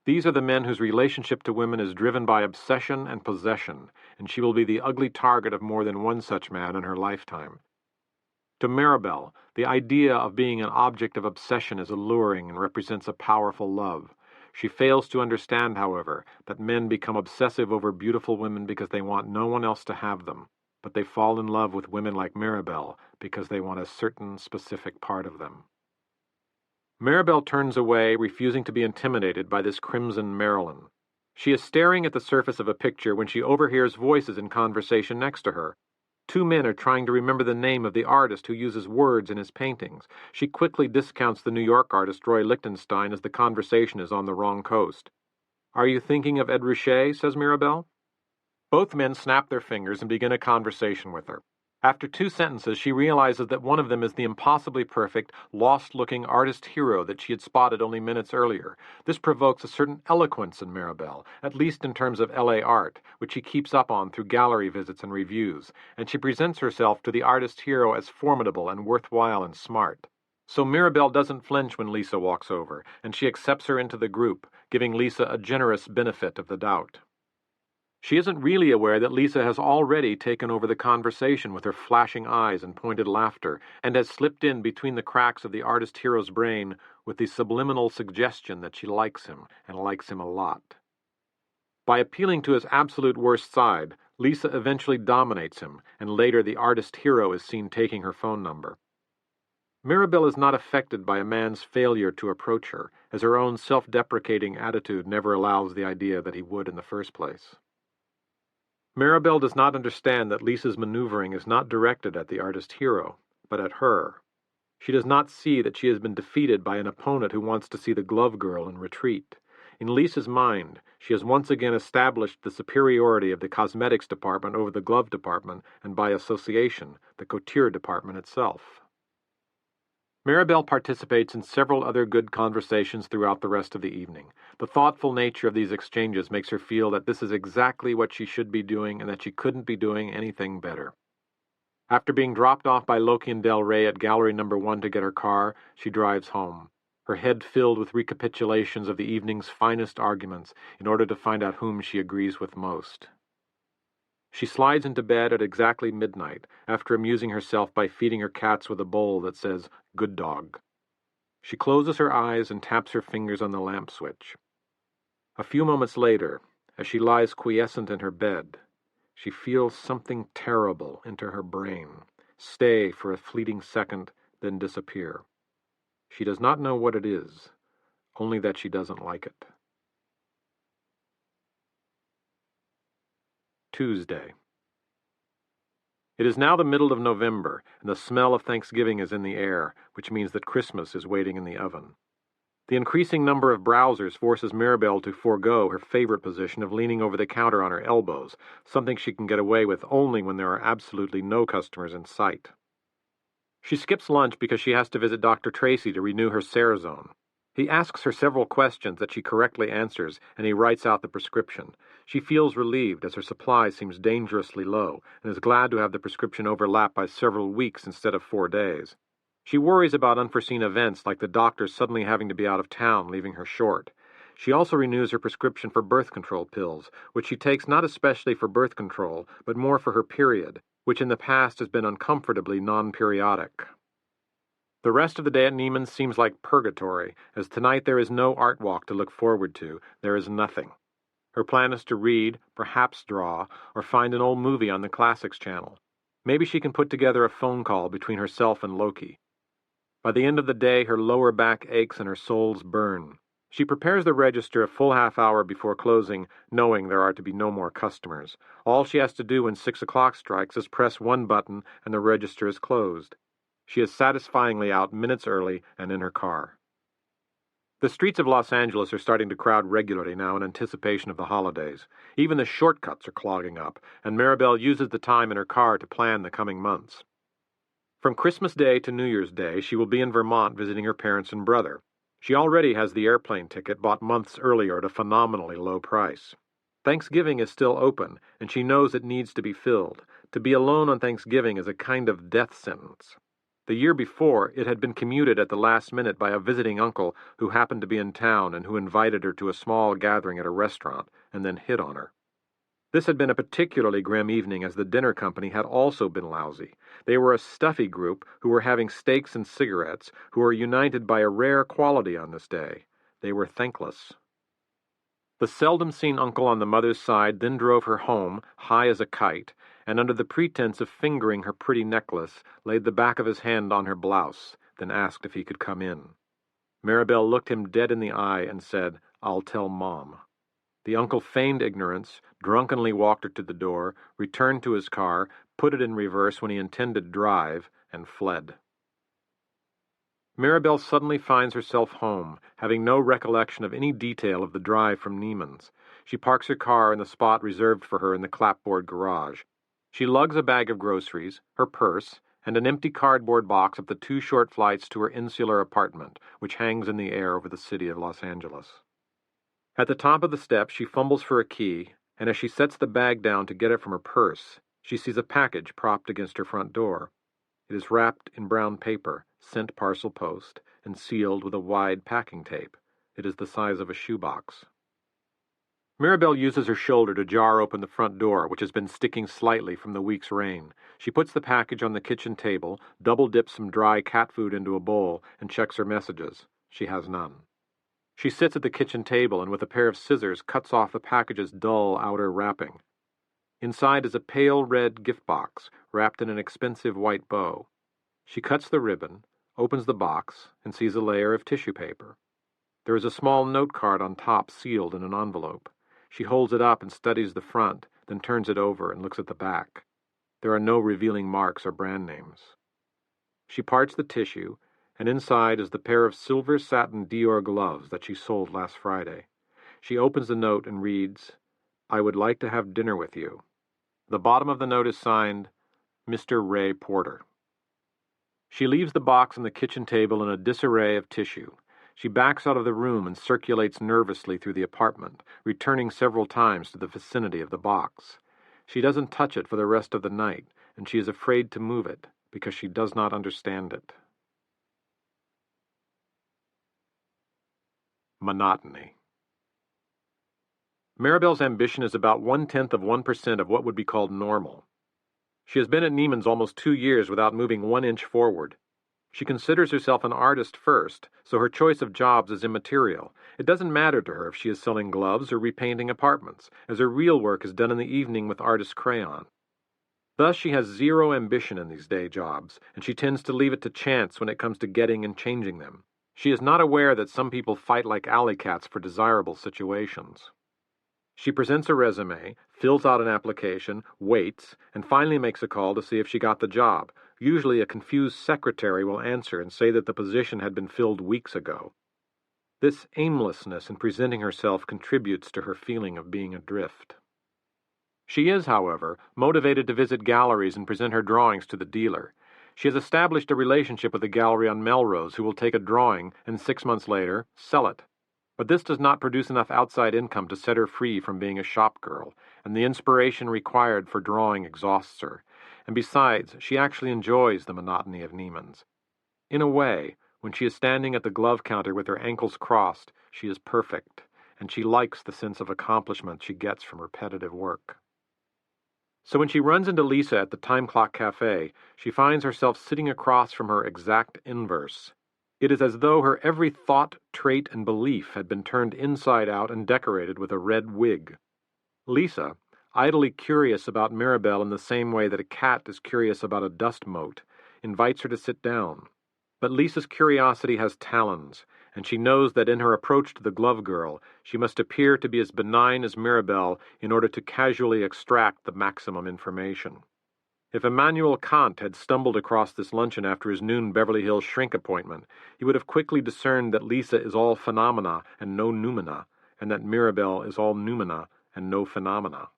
These are the men whose relationship to women is driven by obsession and possession, and she will be the ugly target of more than one such man in her lifetime. To Mirabelle, the idea of being an object of obsession is alluring and represents a powerful love. She fails to understand, however, that men become obsessive over beautiful women because they want no one else to have them, but they fall in love with women like Mirabelle because they want a certain specific part of them. Mirabelle turns away, refusing to be intimidated by this crimson Marilyn. She is staring at the surface of a picture when she overhears voices in conversation next to her. 2 men are trying to remember the name of the artist who uses words in his paintings. She quickly discounts the New York artist Roy Lichtenstein as the conversation is on the wrong coast. "Are you thinking of Ed Ruscha?" says Mirabelle. Both men snap their fingers and begin a conversation with her. After 2 sentences, she realizes that one of them is the impossibly perfect, lost-looking artist hero that she had spotted only minutes earlier. This provokes a certain eloquence in Mirabelle, at least in terms of LA art, which she keeps up on through gallery visits and reviews, and she presents herself to the artist hero as formidable and worthwhile and smart. So Mirabelle doesn't flinch when Lisa walks over, and she accepts her into the group, giving Lisa a generous benefit of the doubt. She isn't really aware that Lisa has already taken over the conversation with her flashing eyes and pointed laughter, and has slipped in between the cracks of the artist hero's brain with the subliminal suggestion that she likes him, and likes him a lot. By appealing to his absolute worst side, Lisa eventually dominates him, and later the artist hero is seen taking her phone number. Mirabelle is not affected by a man's failure to approach her, as her own self-deprecating attitude never allows the idea that he would in the first place. Mirabelle does not understand that Lisa's maneuvering is not directed at the artist hero, but at her. She does not see that she has been defeated by an opponent who wants to see the glove girl in retreat. In Lisa's mind, she has once again established the superiority of the cosmetics department over the glove department, and by association, the couture department itself. Mirabelle participates in several other good conversations throughout the rest of the evening. The thoughtful nature of these exchanges makes her feel that this is exactly what she should be doing and that she couldn't be doing anything better. After being dropped off by Loki and Del Rey at Gallery No. 1 to get her car, she drives home, her head filled with recapitulations of the evening's finest arguments in order to find out whom she agrees with most. She slides into bed at exactly midnight, after amusing herself by feeding her cats with a bowl that says, "Good dog." She closes her eyes and taps her fingers on the lamp switch. A few moments later, as she lies quiescent in her bed, she feels something terrible enter her brain, stay for a fleeting second, then disappear. She does not know what it is, only that she doesn't like it. Tuesday. It is now the middle of November, and the smell of Thanksgiving is in the air, which means that Christmas is waiting in the oven. The increasing number of browsers forces Mirabelle to forego her favorite position of leaning over the counter on her elbows, something she can get away with only when there are absolutely no customers in sight. She skips lunch because she has to visit Dr. Tracy to renew her Cerazone. He asks her several questions that she correctly answers, and he writes out the prescription. She feels relieved as her supply seems dangerously low, and is glad to have the prescription overlap by several weeks instead of 4 days. She worries about unforeseen events like the doctor suddenly having to be out of town, leaving her short. She also renews her prescription for birth control pills, which she takes not especially for birth control, but more for her period, which in the past has been uncomfortably non-periodic. The rest of the day at Neiman's seems like purgatory, as tonight there is no art walk to look forward to. There is nothing. Her plan is to read, perhaps draw, or find an old movie on the Classics channel. Maybe she can put together a phone call between herself and Loki. By the end of the day, her lower back aches and her soles burn. She prepares the register a full half hour before closing, knowing there are to be no more customers. All she has to do when 6 o'clock strikes is press one button and the register is closed. She is satisfyingly out minutes early and in her car. The streets of Los Angeles are starting to crowd regularly now in anticipation of the holidays. Even the shortcuts are clogging up, and Mirabelle uses the time in her car to plan the coming months. From Christmas Day to New Year's Day, she will be in Vermont visiting her parents and brother. She already has the airplane ticket bought months earlier at a phenomenally low price. Thanksgiving is still open, and she knows it needs to be filled. To be alone on Thanksgiving is a kind of death sentence. The year before, it had been commuted at the last minute by a visiting uncle who happened to be in town and who invited her to a small gathering at a restaurant and then hit on her. This had been a particularly grim evening, as the dinner company had also been lousy. They were a stuffy group who were having steaks and cigarettes, who were united by a rare quality on this day. They were thankless. The seldom-seen uncle on the mother's side then drove her home, high as a kite, and under the pretense of fingering her pretty necklace, laid the back of his hand on her blouse, then asked if he could come in. Mirabelle looked him dead in the eye and said, "I'll tell Mom." The uncle feigned ignorance, drunkenly walked her to the door, returned to his car, put it in reverse when he intended to drive, and fled. Mirabelle suddenly finds herself home, having no recollection of any detail of the drive from Neiman's. She parks her car in the spot reserved for her in the clapboard garage. She lugs a bag of groceries, her purse, and an empty cardboard box up the 2 short flights to her insular apartment, which hangs in the air over the city of Los Angeles. At the top of the steps, she fumbles for a key, and as she sets the bag down to get it from her purse, she sees a package propped against her front door. It is wrapped in brown paper, sent parcel post, and sealed with a wide packing tape. It is the size of a shoebox. Mirabelle uses her shoulder to jar open the front door, which has been sticking slightly from the week's rain. She puts the package on the kitchen table, double-dips some dry cat food into a bowl, and checks her messages. She has none. She sits at the kitchen table and with a pair of scissors cuts off the package's dull outer wrapping. Inside is a pale red gift box, wrapped in an expensive white bow. She cuts the ribbon, opens the box, and sees a layer of tissue paper. There is a small note card on top sealed in an envelope. She holds it up and studies the front, then turns it over and looks at the back. There are no revealing marks or brand names. She parts the tissue, and inside is the pair of silver satin Dior gloves that she sold last Friday. She opens the note and reads, "I would like to have dinner with you." The bottom of the note is signed, Mr. Ray Porter. She leaves the box on the kitchen table in a disarray of tissue. She backs out of the room and circulates nervously through the apartment, returning several times to the vicinity of the box. She doesn't touch it for the rest of the night, and she is afraid to move it because she does not understand it. Monotony. Mirabelle's ambition is about 0.1% of what would be called normal. She has been at Neiman's almost 2 years without moving 1 inch forward. She considers herself an artist first, so her choice of jobs is immaterial. It doesn't matter to her if she is selling gloves or repainting apartments, as her real work is done in the evening with artist crayon. Thus she has zero ambition in these day jobs, and she tends to leave it to chance when it comes to getting and changing them. She is not aware that some people fight like alley cats for desirable situations. She presents a resume, fills out an application, waits, and finally makes a call to see if she got the job. Usually a confused secretary will answer and say that the position had been filled weeks ago. This aimlessness in presenting herself contributes to her feeling of being adrift. She is, however, motivated to visit galleries and present her drawings to the dealer. She has established a relationship with a gallery on Melrose who will take a drawing and 6 months later sell it. But this does not produce enough outside income to set her free from being a shop girl, and the inspiration required for drawing exhausts her. And besides, she actually enjoys the monotony of Neiman's. In a way, when she is standing at the glove counter with her ankles crossed, she is perfect, and she likes the sense of accomplishment she gets from repetitive work. So when she runs into Lisa at the Time Clock Cafe, she finds herself sitting across from her exact inverse. It is as though her every thought, trait, and belief had been turned inside out and decorated with a red wig. Lisa, idly curious about Mirabelle in the same way that a cat is curious about a dust mote, invites her to sit down. But Lisa's curiosity has talons, and she knows that in her approach to the glove girl, she must appear to be as benign as Mirabelle in order to casually extract the maximum information. If Immanuel Kant had stumbled across this luncheon after his noon Beverly Hills shrink appointment, he would have quickly discerned that Lisa is all phenomena and no noumena, and that Mirabelle is all noumena and no phenomena.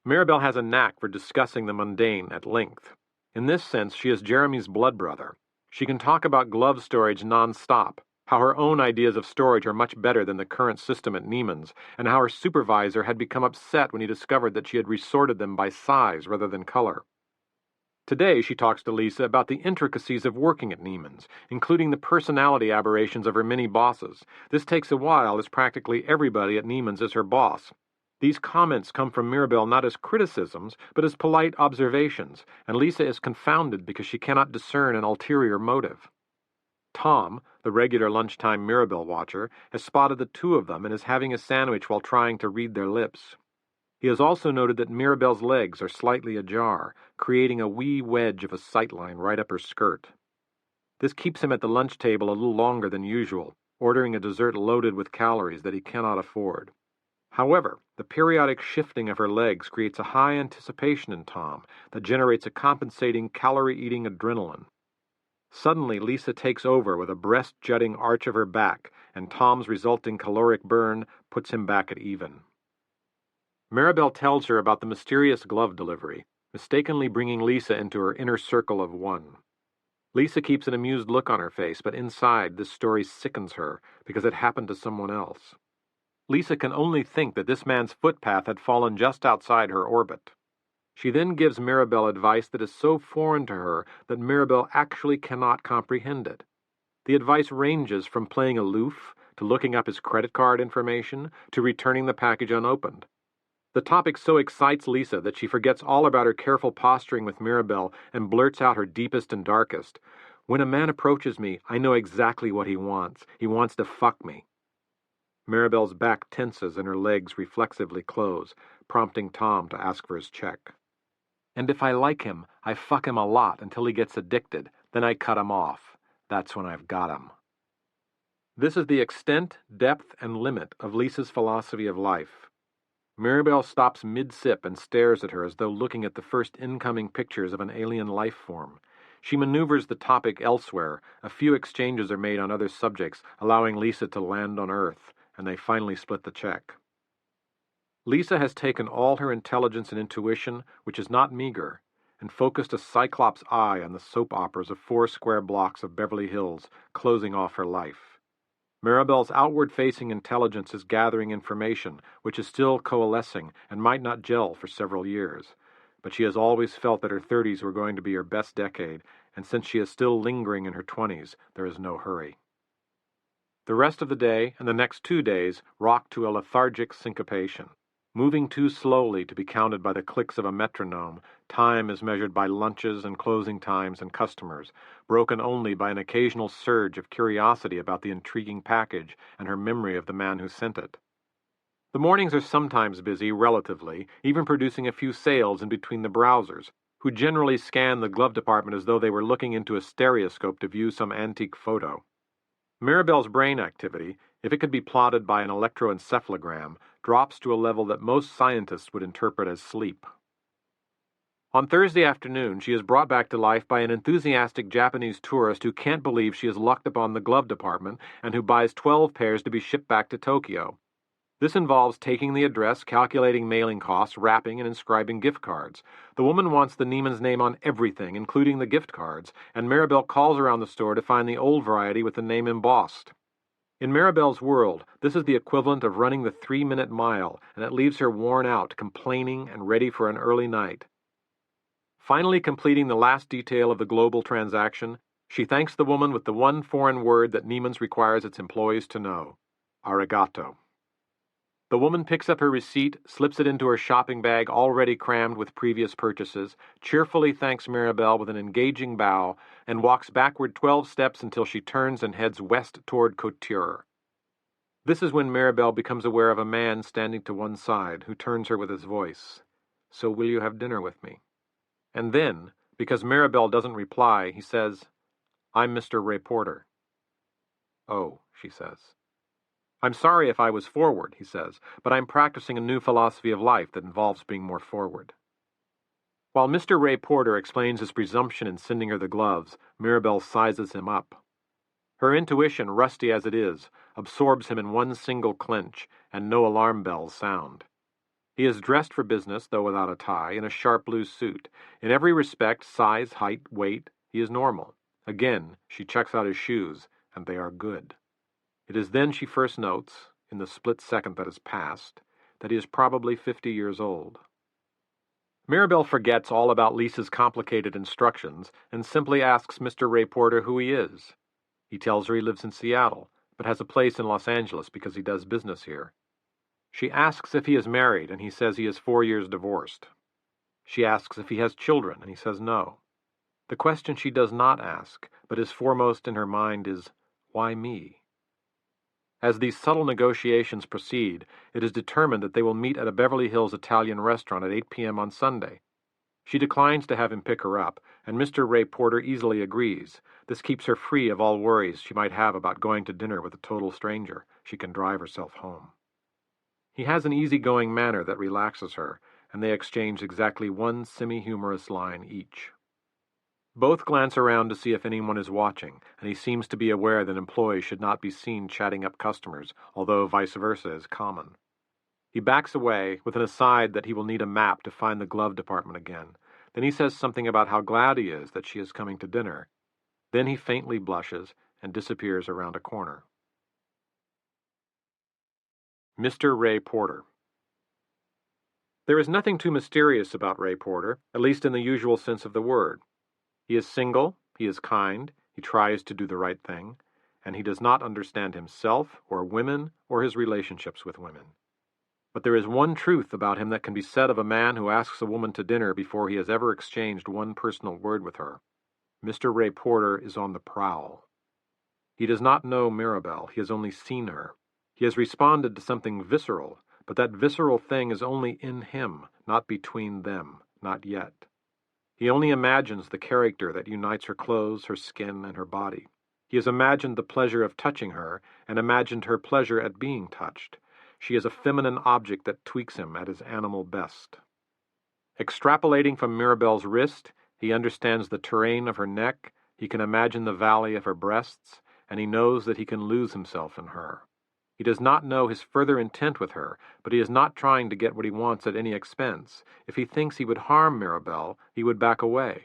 Mirabelle has a knack for discussing the mundane at length. In this sense, she is Jeremy's blood brother. She can talk about glove storage non-stop, how her own ideas of storage are much better than the current system at Neiman's, and how her supervisor had become upset when he discovered that she had resorted them by size rather than color. Today she talks to Lisa about the intricacies of working at Neiman's, including the personality aberrations of her many bosses. This takes a while, as practically everybody at Neiman's is her boss. These comments come from Mirabelle not as criticisms, but as polite observations, and Lisa is confounded because she cannot discern an ulterior motive. Tom, the regular lunchtime Mirabelle watcher, has spotted the two of them and is having a sandwich while trying to read their lips. He has also noted that Mirabelle's legs are slightly ajar, creating a wee wedge of a sightline right up her skirt. This keeps him at the lunch table a little longer than usual, ordering a dessert loaded with calories that he cannot afford. However, the periodic shifting of her legs creates a high anticipation in Tom that generates a compensating calorie-eating adrenaline. Suddenly, Lisa takes over with a breast-jutting arch of her back, and Tom's resulting caloric burn puts him back at even. Mirabelle tells her about the mysterious glove delivery, mistakenly bringing Lisa into her inner circle of one. Lisa keeps an amused look on her face, but inside this story sickens her because it happened to someone else. Lisa can only think that this man's footpath had fallen just outside her orbit. She then gives Mirabelle advice that is so foreign to her that Mirabelle actually cannot comprehend it. The advice ranges from playing aloof, to looking up his credit card information, to returning the package unopened. The topic so excites Lisa that she forgets all about her careful posturing with Mirabelle and blurts out her deepest and darkest. "When a man approaches me, I know exactly what he wants. He wants to fuck me." Mirabelle's back tenses and her legs reflexively close, prompting Tom to ask for his check. "And if I like him, I fuck him a lot until he gets addicted. Then I cut him off. That's when I've got him." This is the extent, depth, and limit of Lisa's philosophy of life. Mirabelle stops mid-sip and stares at her as though looking at the first incoming pictures of an alien life form. She maneuvers the topic elsewhere. A few exchanges are made on other subjects, allowing Lisa to land on Earth, and they finally split the check. Lisa has taken all her intelligence and intuition, which is not meager, and focused a cyclops eye on the soap operas of 4 square blocks of Beverly Hills, closing off her life. Mirabelle's outward-facing intelligence is gathering information, which is still coalescing and might not gel for several years. But she has always felt that her 30s were going to be her best decade, and since she is still lingering in her 20s, there is no hurry. The rest of the day and the next 2 days rock to a lethargic syncopation. Moving too slowly to be counted by the clicks of a metronome, time is measured by lunches and closing times and customers, broken only by an occasional surge of curiosity about the intriguing package and her memory of the man who sent it. The mornings are sometimes busy, relatively, even producing a few sales in between the browsers, who generally scan the glove department as though they were looking into a stereoscope to view some antique photo. Mirabelle's brain activity, if it could be plotted by an electroencephalogram, drops to a level that most scientists would interpret as sleep. On Thursday afternoon, she is brought back to life by an enthusiastic Japanese tourist who can't believe she has lucked upon the glove department and who buys 12 pairs to be shipped back to Tokyo. This involves taking the address, calculating mailing costs, wrapping, and inscribing gift cards. The woman wants the Neiman's name on everything, including the gift cards, and Mirabelle calls around the store to find the old variety with the name embossed. In Mirabelle's world, this is the equivalent of running the 3-minute mile, and it leaves her worn out, complaining, and ready for an early night. Finally completing the last detail of the global transaction, she thanks the woman with the one foreign word that Neiman's requires its employees to know: arigato. The woman picks up her receipt, slips it into her shopping bag already crammed with previous purchases, cheerfully thanks Mirabelle with an engaging bow, and walks backward 12 steps until she turns and heads west toward Couture. This is when Mirabelle becomes aware of a man standing to one side who turns her with his voice. "So will you have dinner with me?" And then, because Mirabelle doesn't reply, he says, "I'm Mr. Ray Porter." "Oh," she says. "I'm sorry if I was forward," he says, "but I'm practicing a new philosophy of life that involves being more forward." While Mr. Ray Porter explains his presumption in sending her the gloves, Mirabelle sizes him up. Her intuition, rusty as it is, absorbs him in one single clinch, and no alarm bells sound. He is dressed for business, though without a tie, in a sharp blue suit. In every respect, size, height, weight, he is normal. Again, she checks out his shoes, and they are good. It is then she first notes, in the split second that has passed, that he is probably 50 years old. Mirabelle forgets all about Lisa's complicated instructions and simply asks Mr. Ray Porter who he is. He tells her he lives in Seattle, but has a place in Los Angeles because he does business here. She asks if he is married, and he says he is 4 years divorced. She asks if he has children, and he says no. The question she does not ask, but is foremost in her mind, is, why me? As these subtle negotiations proceed, it is determined that they will meet at a Beverly Hills Italian restaurant at 8 p.m. on Sunday. She declines to have him pick her up, and Mr. Ray Porter easily agrees. This keeps her free of all worries she might have about going to dinner with a total stranger. She can drive herself home. He has an easygoing manner that relaxes her, and they exchange exactly one semi-humorous line each. Both glance around to see if anyone is watching, and he seems to be aware that employees should not be seen chatting up customers, although vice versa is common. He backs away, with an aside that he will need a map to find the glove department again. Then he says something about how glad he is that she is coming to dinner. Then he faintly blushes and disappears around a corner. Mr. Ray Porter. There is nothing too mysterious about Ray Porter, at least in the usual sense of the word. He is single, he is kind, he tries to do the right thing, and he does not understand himself or women or his relationships with women. But there is one truth about him that can be said of a man who asks a woman to dinner before he has ever exchanged one personal word with her. Mr. Ray Porter is on the prowl. He does not know Mirabelle, he has only seen her. He has responded to something visceral, but that visceral thing is only in him, not between them, not yet. He only imagines the character that unites her clothes, her skin, and her body. He has imagined the pleasure of touching her, and imagined her pleasure at being touched. She is a feminine object that tweaks him at his animal best. Extrapolating from Mirabelle's wrist, he understands the terrain of her neck, he can imagine the valley of her breasts, and he knows that he can lose himself in her. He does not know his further intent with her, but he is not trying to get what he wants at any expense. If he thinks he would harm Mirabelle, he would back away.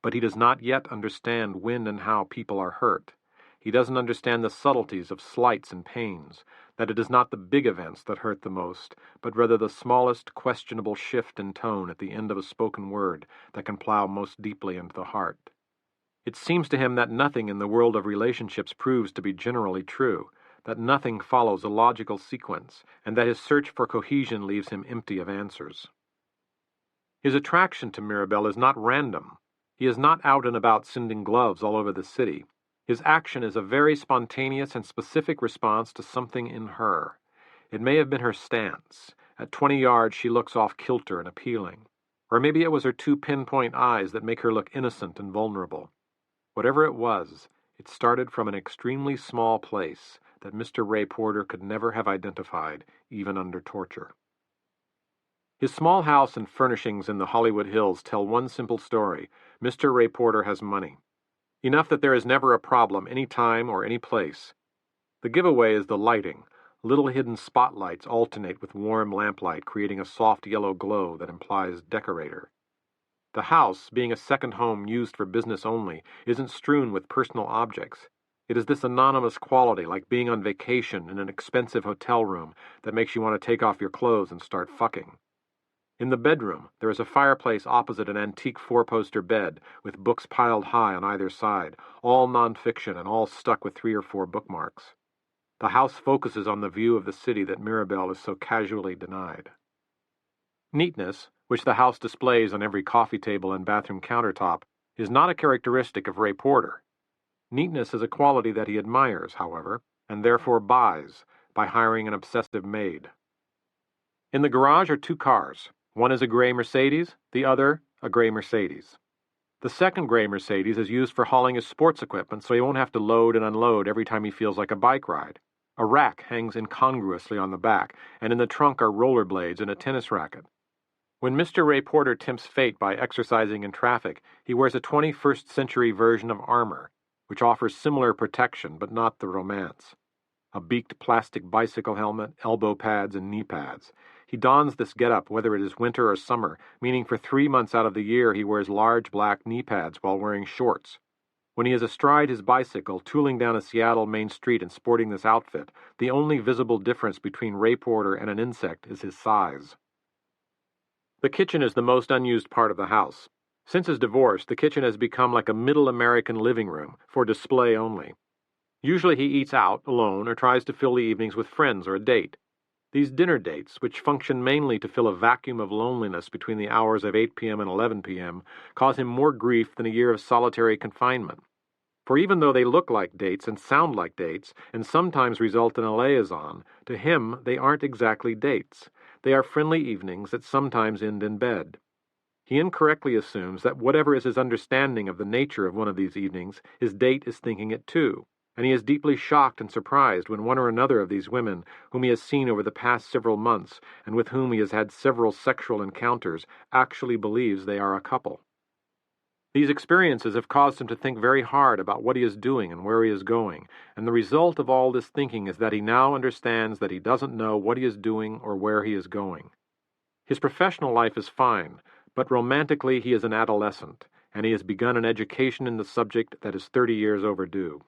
But he does not yet understand when and how people are hurt. He doesn't understand the subtleties of slights and pains, that it is not the big events that hurt the most, but rather the smallest questionable shift in tone at the end of a spoken word that can plow most deeply into the heart. It seems to him that nothing in the world of relationships proves to be generally true, that nothing follows a logical sequence, and that his search for cohesion leaves him empty of answers. His attraction to Mirabelle is not random. He is not out and about sending gloves all over the city. His action is a very spontaneous and specific response to something in her. It may have been her stance. At 20 yards she looks off kilter and appealing. Or maybe it was her two pinpoint eyes that make her look innocent and vulnerable. Whatever it was, it started from an extremely small place that Mr. Ray Porter could never have identified, even under torture. His small house and furnishings in the Hollywood Hills tell one simple story. Mr. Ray Porter has money. Enough that there is never a problem any time or any place. The giveaway is the lighting. Little hidden spotlights alternate with warm lamplight, creating a soft yellow glow that implies decorator. The house, being a second home used for business only, isn't strewn with personal objects. It is this anonymous quality, like being on vacation in an expensive hotel room, that makes you want to take off your clothes and start fucking. In the bedroom, there is a fireplace opposite an antique four-poster bed, with books piled high on either side, all nonfiction and all stuck with 3 or 4 bookmarks. The house focuses on the view of the city that Mirabelle is so casually denied. Neatness, which the house displays on every coffee table and bathroom countertop, is not a characteristic of Ray Porter. Neatness is a quality that he admires, however, and therefore buys by hiring an obsessive maid. In the garage are two cars. One is a gray Mercedes, the other a gray Mercedes. The second gray Mercedes is used for hauling his sports equipment so he won't have to load and unload every time he feels like a bike ride. A rack hangs incongruously on the back, and in the trunk are rollerblades and a tennis racket. When Mr. Ray Porter tempts fate by exercising in traffic, he wears a 21st century version of armor, which offers similar protection but not the romance. A beaked plastic bicycle helmet, elbow pads, and knee pads. He dons this getup whether it is winter or summer, meaning for 3 months out of the year he wears large black knee pads while wearing shorts. When he is astride his bicycle, tooling down a Seattle main street and sporting this outfit, the only visible difference between Ray Porter and an insect is his size. The kitchen is the most unused part of the house. Since his divorce, the kitchen has become like a middle American living room, for display only. Usually he eats out, alone, or tries to fill the evenings with friends or a date. These dinner dates, which function mainly to fill a vacuum of loneliness between the hours of 8 p.m. and 11 p.m., cause him more grief than a year of solitary confinement. For even though they look like dates and sound like dates, and sometimes result in a liaison, to him they aren't exactly dates. They are friendly evenings that sometimes end in bed. He incorrectly assumes that whatever is his understanding of the nature of one of these evenings, his date is thinking it too, and he is deeply shocked and surprised when one or another of these women, whom he has seen over the past several months, and with whom he has had several sexual encounters, actually believes they are a couple. These experiences have caused him to think very hard about what he is doing and where he is going, and the result of all this thinking is that he now understands that he doesn't know what he is doing or where he is going. His professional life is fine, but romantically he is an adolescent, and he has begun an education in the subject that is 30 years overdue.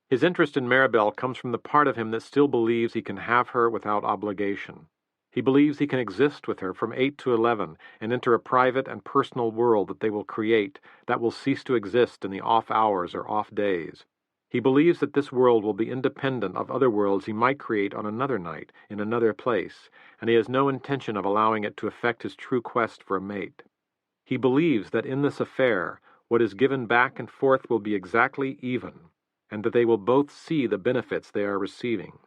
His interest in Mirabelle comes from the part of him that still believes he can have her without obligation. He believes he can exist with her from 8 to 11 and enter a private and personal world that they will create that will cease to exist in the off hours or off days. He believes that this world will be independent of other worlds he might create on another night, in another place, and he has no intention of allowing it to affect his true quest for a mate. He believes that in this affair, what is given back and forth will be exactly even, and that they will both see the benefits they are receiving.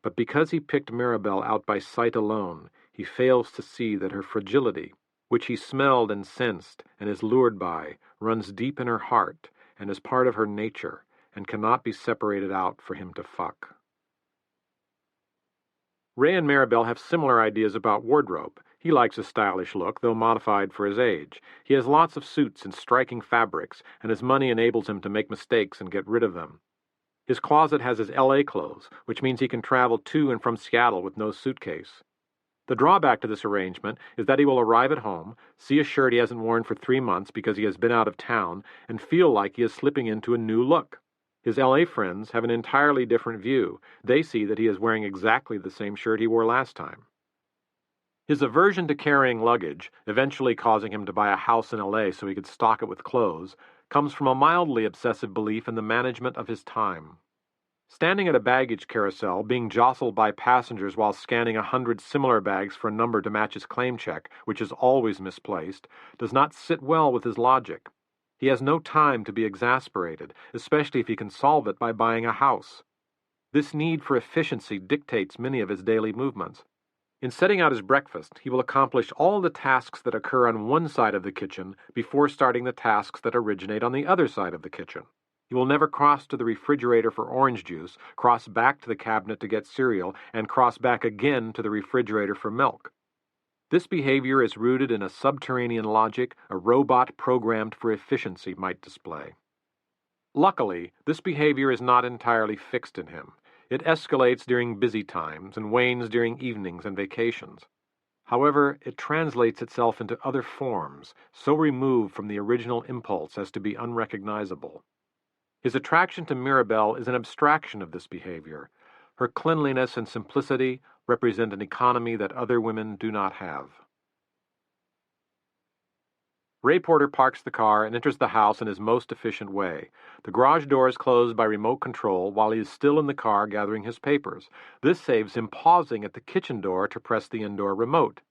But because he picked Mirabelle out by sight alone, he fails to see that her fragility, which he smelled and sensed and is lured by, runs deep in her heart and is part of her nature, and cannot be separated out for him to fuck. Ray and Mirabelle have similar ideas about wardrobe. He likes a stylish look, though modified for his age. He has lots of suits in striking fabrics, and his money enables him to make mistakes and get rid of them. His closet has his L.A. clothes, which means he can travel to and from Seattle with no suitcase. The drawback to this arrangement is that he will arrive at home, see a shirt he hasn't worn for 3 months because he has been out of town, and feel like he is slipping into a new look. His L.A. friends have an entirely different view. They see that he is wearing exactly the same shirt he wore last time. His aversion to carrying luggage, eventually causing him to buy a house in L.A. so he could stock it with clothes, comes from a mildly obsessive belief in the management of his time. Standing at a baggage carousel, being jostled by passengers while scanning 100 similar bags for a number to match his claim check, which is always misplaced, does not sit well with his logic. He has no time to be exasperated, especially if he can solve it by buying a house. This need for efficiency dictates many of his daily movements. In setting out his breakfast, he will accomplish all the tasks that occur on one side of the kitchen before starting the tasks that originate on the other side of the kitchen. He will never cross to the refrigerator for orange juice, cross back to the cabinet to get cereal, and cross back again to the refrigerator for milk. This behavior is rooted in a subterranean logic a robot programmed for efficiency might display. Luckily, this behavior is not entirely fixed in him. It escalates during busy times and wanes during evenings and vacations. However, it translates itself into other forms, so removed from the original impulse as to be unrecognizable. His attraction to Mirabelle is an abstraction of this behavior. Her cleanliness and simplicity represent an economy that other women do not have. Ray Porter parks the car and enters the house in his most efficient way. The garage door is closed by remote control while he is still in the car gathering his papers. This saves him pausing at the kitchen door to press the indoor remote.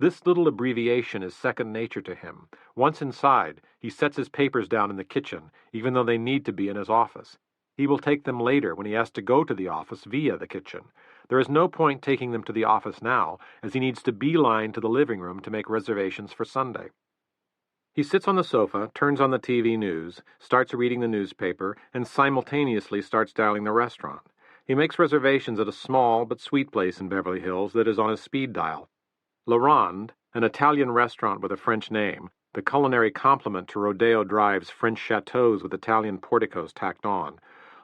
This little abbreviation is second nature to him. Once inside, he sets his papers down in the kitchen, even though they need to be in his office. He will take them later when he has to go to the office via the kitchen. There is no point taking them to the office now, as he needs to beeline to the living room to make reservations for Sunday. He sits on the sofa, turns on the TV news, starts reading the newspaper, and simultaneously starts dialing the restaurant. He makes reservations at a small but sweet place in Beverly Hills that is on his speed dial. La Ronde, an Italian restaurant with a French name, the culinary complement to Rodeo Drive's French chateaus with Italian porticos tacked on,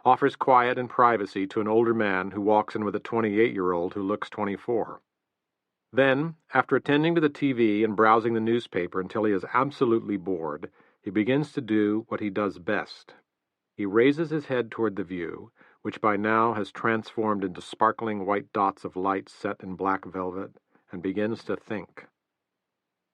offers quiet and privacy to an older man who walks in with a 28-year-old who looks 24. Then, after attending to the TV and browsing the newspaper until he is absolutely bored, he begins to do what he does best. He raises his head toward the view, which by now has transformed into sparkling white dots of light set in black velvet, and begins to think.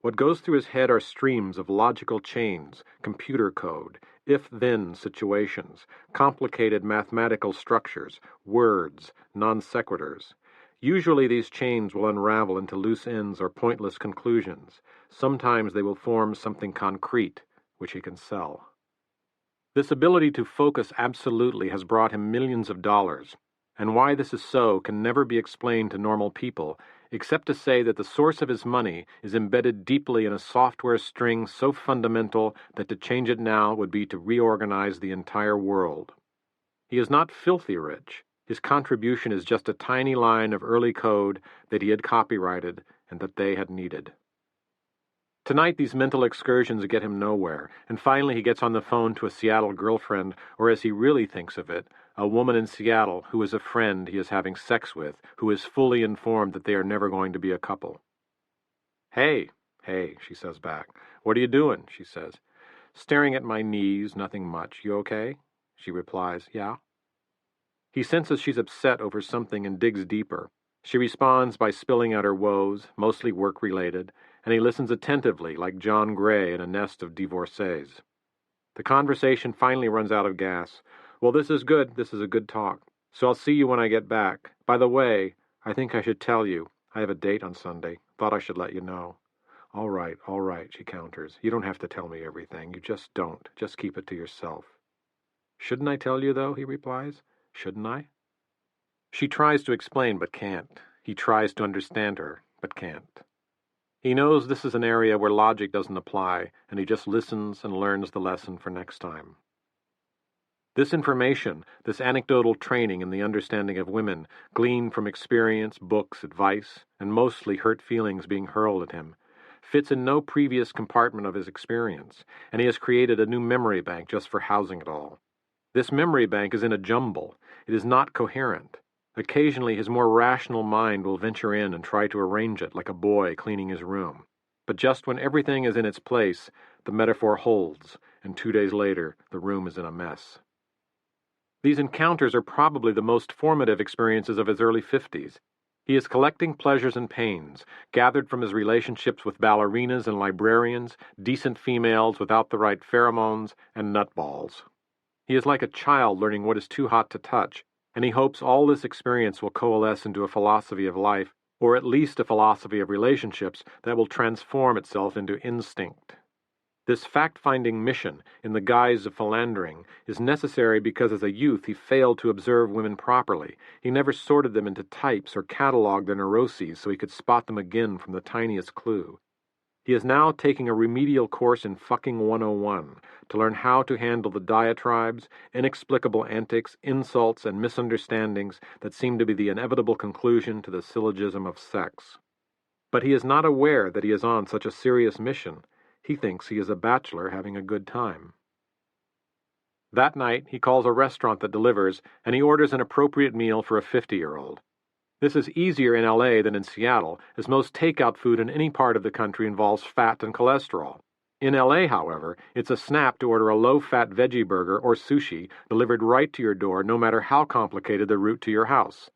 What goes through his head are streams of logical chains, computer code, if-then situations, complicated mathematical structures, words, non sequiturs. Usually these chains will unravel into loose ends or pointless conclusions. Sometimes they will form something concrete, which he can sell. This ability to focus absolutely has brought him millions of dollars, and why this is so can never be explained to normal people, except to say that the source of his money is embedded deeply in a software string so fundamental that to change it now would be to reorganize the entire world. He is not filthy rich. His contribution is just a tiny line of early code that he had copyrighted and that they had needed. Tonight these mental excursions get him nowhere, and finally he gets on the phone to a Seattle girlfriend, or as he really thinks of it, a woman in Seattle who is a friend he is having sex with, who is fully informed that they are never going to be a couple. Hey, she says back. What are you doing? She says. Staring at my knees, nothing much. You okay? She replies, yeah. He senses she's upset over something and digs deeper. She responds by spilling out her woes, mostly work-related, and he listens attentively like John Gray in a nest of divorcees. The conversation finally runs out of gas. Well, this is good. This is a good talk. So I'll see you when I get back. By the way, I think I should tell you. I have a date on Sunday. Thought I should let you know. All right, she counters. You don't have to tell me everything. You just don't. Just keep it to yourself. Shouldn't I tell you, though? He replies. Shouldn't I? She tries to explain, but can't. He tries to understand her, but can't. He knows this is an area where logic doesn't apply, and he just listens and learns the lesson for next time. This information, this anecdotal training in the understanding of women, gleaned from experience, books, advice, and mostly hurt feelings being hurled at him, fits in no previous compartment of his experience, and he has created a new memory bank just for housing it all. This memory bank is in a jumble. It is not coherent. Occasionally his more rational mind will venture in and try to arrange it like a boy cleaning his room. But just when everything is in its place, the metaphor holds, and 2 days later the room is in a mess. These encounters are probably the most formative experiences of his early 50s. He is collecting pleasures and pains, gathered from his relationships with ballerinas and librarians, decent females without the right pheromones, and nutballs. He is like a child learning what is too hot to touch, and he hopes all this experience will coalesce into a philosophy of life, or at least a philosophy of relationships that will transform itself into instinct. This fact-finding mission, in the guise of philandering, is necessary because as a youth he failed to observe women properly. He never sorted them into types or cataloged their neuroses so he could spot them again from the tiniest clue. He is now taking a remedial course in fucking 101 to learn how to handle the diatribes, inexplicable antics, insults, and misunderstandings that seem to be the inevitable conclusion to the syllogism of sex. But he is not aware that he is on such a serious mission. He thinks he is a bachelor having a good time. That night, he calls a restaurant that delivers, and he orders an appropriate meal for a 50-year-old. This is easier in L.A. than in Seattle, as most takeout food in any part of the country involves fat and cholesterol. In L.A., however, it's a snap to order a low-fat veggie burger or sushi delivered right to your door no matter how complicated the route to your house.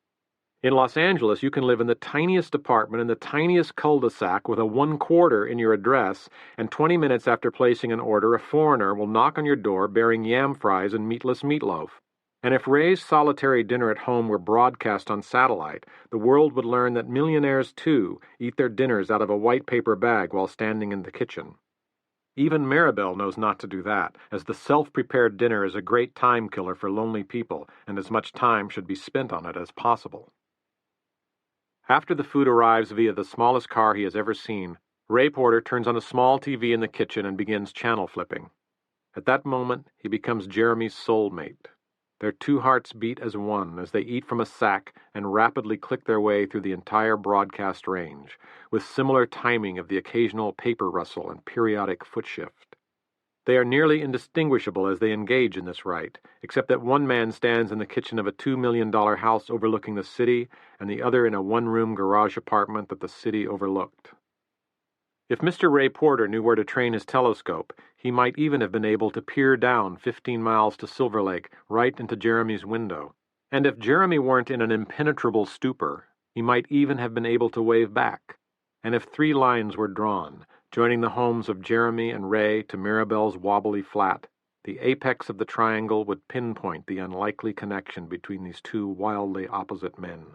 In Los Angeles, you can live in the tiniest apartment in the tiniest cul-de-sac with a 1/4 in your address, and 20 minutes after placing an order, a foreigner will knock on your door bearing yam fries and meatless meatloaf. And if Ray's solitary dinner at home were broadcast on satellite, the world would learn that millionaires, too, eat their dinners out of a white paper bag while standing in the kitchen. Even Mirabelle knows not to do that, as the self-prepared dinner is a great time killer for lonely people, and as much time should be spent on it as possible. After the food arrives via the smallest car he has ever seen, Ray Porter turns on a small TV in the kitchen and begins channel flipping. At that moment, he becomes Jeremy's soulmate. Their two hearts beat as one as they eat from a sack and rapidly click their way through the entire broadcast range, with similar timing of the occasional paper rustle and periodic foot shift. They are nearly indistinguishable as they engage in this rite, except that one man stands in the kitchen of a $2 million house overlooking the city, and the other in a one-room garage apartment that the city overlooked. If Mr. Ray Porter knew where to train his telescope, he might even have been able to peer down 15 miles to Silver Lake right into Jeremy's window. And if Jeremy weren't in an impenetrable stupor, he might even have been able to wave back. And if 3 lines were drawn, joining the homes of Jeremy and Ray to Mirabelle's wobbly flat, the apex of the triangle would pinpoint the unlikely connection between these two wildly opposite men.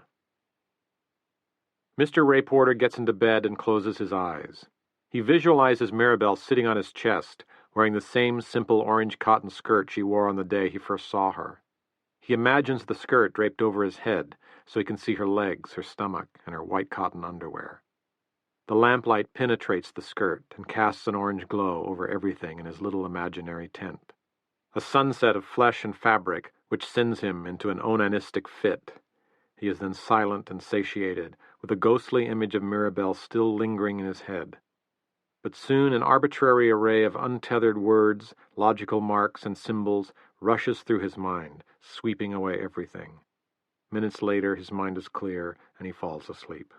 Mr. Ray Porter gets into bed and closes his eyes. He visualizes Mirabelle sitting on his chest, wearing the same simple orange cotton skirt she wore on the day he first saw her. He imagines the skirt draped over his head, so he can see her legs, her stomach, and her white cotton underwear. The lamplight penetrates the skirt and casts an orange glow over everything in his little imaginary tent. A sunset of flesh and fabric which sends him into an onanistic fit. He is then silent and satiated, with a ghostly image of Mirabelle still lingering in his head. But soon an arbitrary array of untethered words, logical marks, and symbols rushes through his mind, sweeping away everything. Minutes later, his mind is clear, and he falls asleep.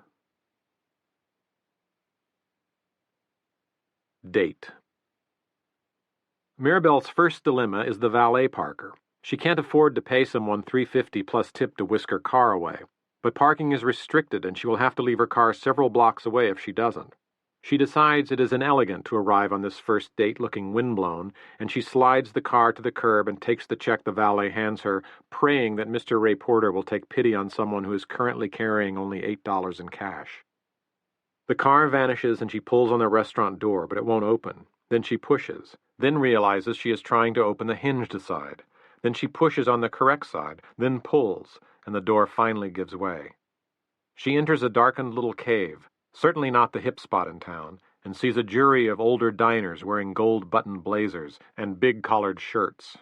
Date. Mirabelle's first dilemma is the valet parker. She can't afford to pay someone $3.50 plus tip to whisk her car away, but parking is restricted and she will have to leave her car several blocks away if she doesn't. She decides it is inelegant to arrive on this first date looking windblown, and she slides the car to the curb and takes the check the valet hands her, praying that Mr. Ray Porter will take pity on someone who is currently carrying only $8 in cash. The car vanishes and she pulls on the restaurant door, but it won't open. Then she pushes, then realizes she is trying to open the hinged side. Then she pushes on the correct side, then pulls, and the door finally gives way. She enters a darkened little cave, certainly not the hip spot in town, and sees a jury of older diners wearing gold-buttoned blazers and big-collared shirts.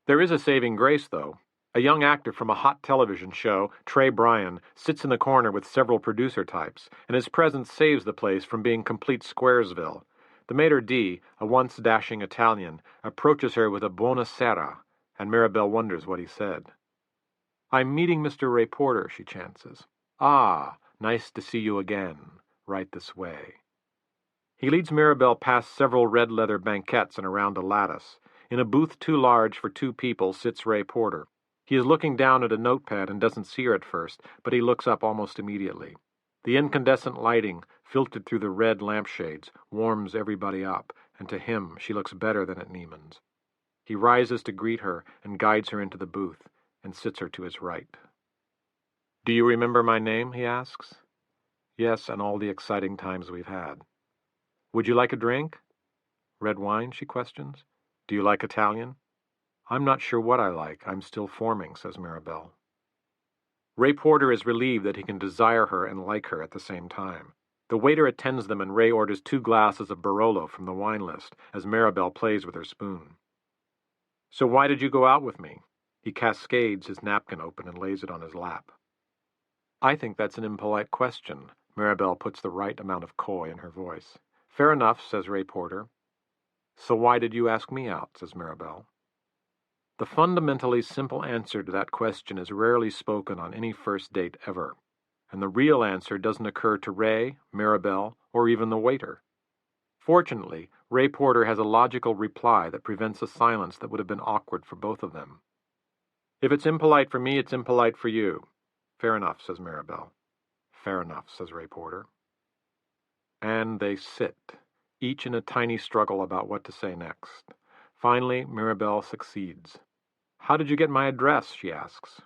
There is a saving grace, though. A young actor from a hot television show, Trey Bryan, sits in the corner with several producer types, and his presence saves the place from being complete Squaresville. The maitre d', a once dashing Italian, approaches her with a buonasera, and Mirabelle wonders what he said. "I'm meeting Mr. Ray Porter," she chances. "Ah, nice to see you again. Right this way." He leads Mirabelle past several red leather banquettes and around a lattice. In a booth too large for 2 people sits Ray Porter. He is looking down at a notepad and doesn't see her at first, but he looks up almost immediately. The incandescent lighting, filtered through the red lampshades, warms everybody up, and to him she looks better than at Neiman's. He rises to greet her and guides her into the booth, and sits her to his right. "Do you remember my name?" he asks. "Yes, and all the exciting times we've had." "Would you like a drink?" "Red wine?" she questions. "Do you like Italian?" "I'm not sure what I like. I'm still forming," says Mirabelle. Ray Porter is relieved that he can desire her and like her at the same time. The waiter attends them and Ray orders 2 glasses of Barolo from the wine list as Mirabelle plays with her spoon. "So why did you go out with me?" He cascades his napkin open and lays it on his lap. "I think that's an impolite question." Mirabelle puts the right amount of coy in her voice. "Fair enough," says Ray Porter. "So why did you ask me out?" says Mirabelle. The fundamentally simple answer to that question is rarely spoken on any first date ever, and the real answer doesn't occur to Ray, Mirabelle, or even the waiter. Fortunately, Ray Porter has a logical reply that prevents a silence that would have been awkward for both of them. "If it's impolite for me, it's impolite for you." Fair enough, says Mirabelle. Fair enough, says Ray Porter. And they sit, each in a tiny struggle about what to say next. Finally, Mirabelle succeeds. How did you get my address? She asks.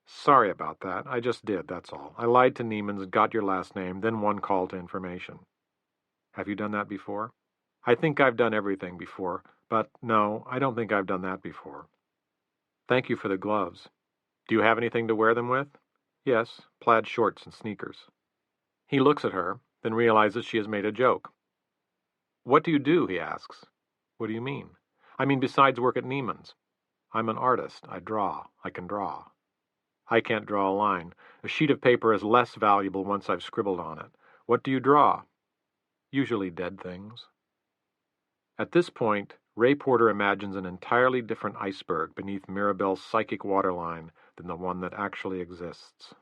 Sorry about that. I just did, that's all. I lied to Neiman's and got your last name, then one call to information. Have you done that before? I think I've done everything before, but no, I don't think I've done that before. Thank you for the gloves. Do you have anything to wear them with? Yes, plaid shorts and sneakers. He looks at her, then realizes she has made a joke. What do you do? He asks. What do you mean? I mean besides work at Neiman's. I'm an artist. I draw. I can draw. I can't draw a line. A sheet of paper is less valuable once I've scribbled on it. What do you draw? Usually dead things. At this point, Ray Porter imagines an entirely different iceberg beneath Mirabelle's psychic waterline than the one that actually exists.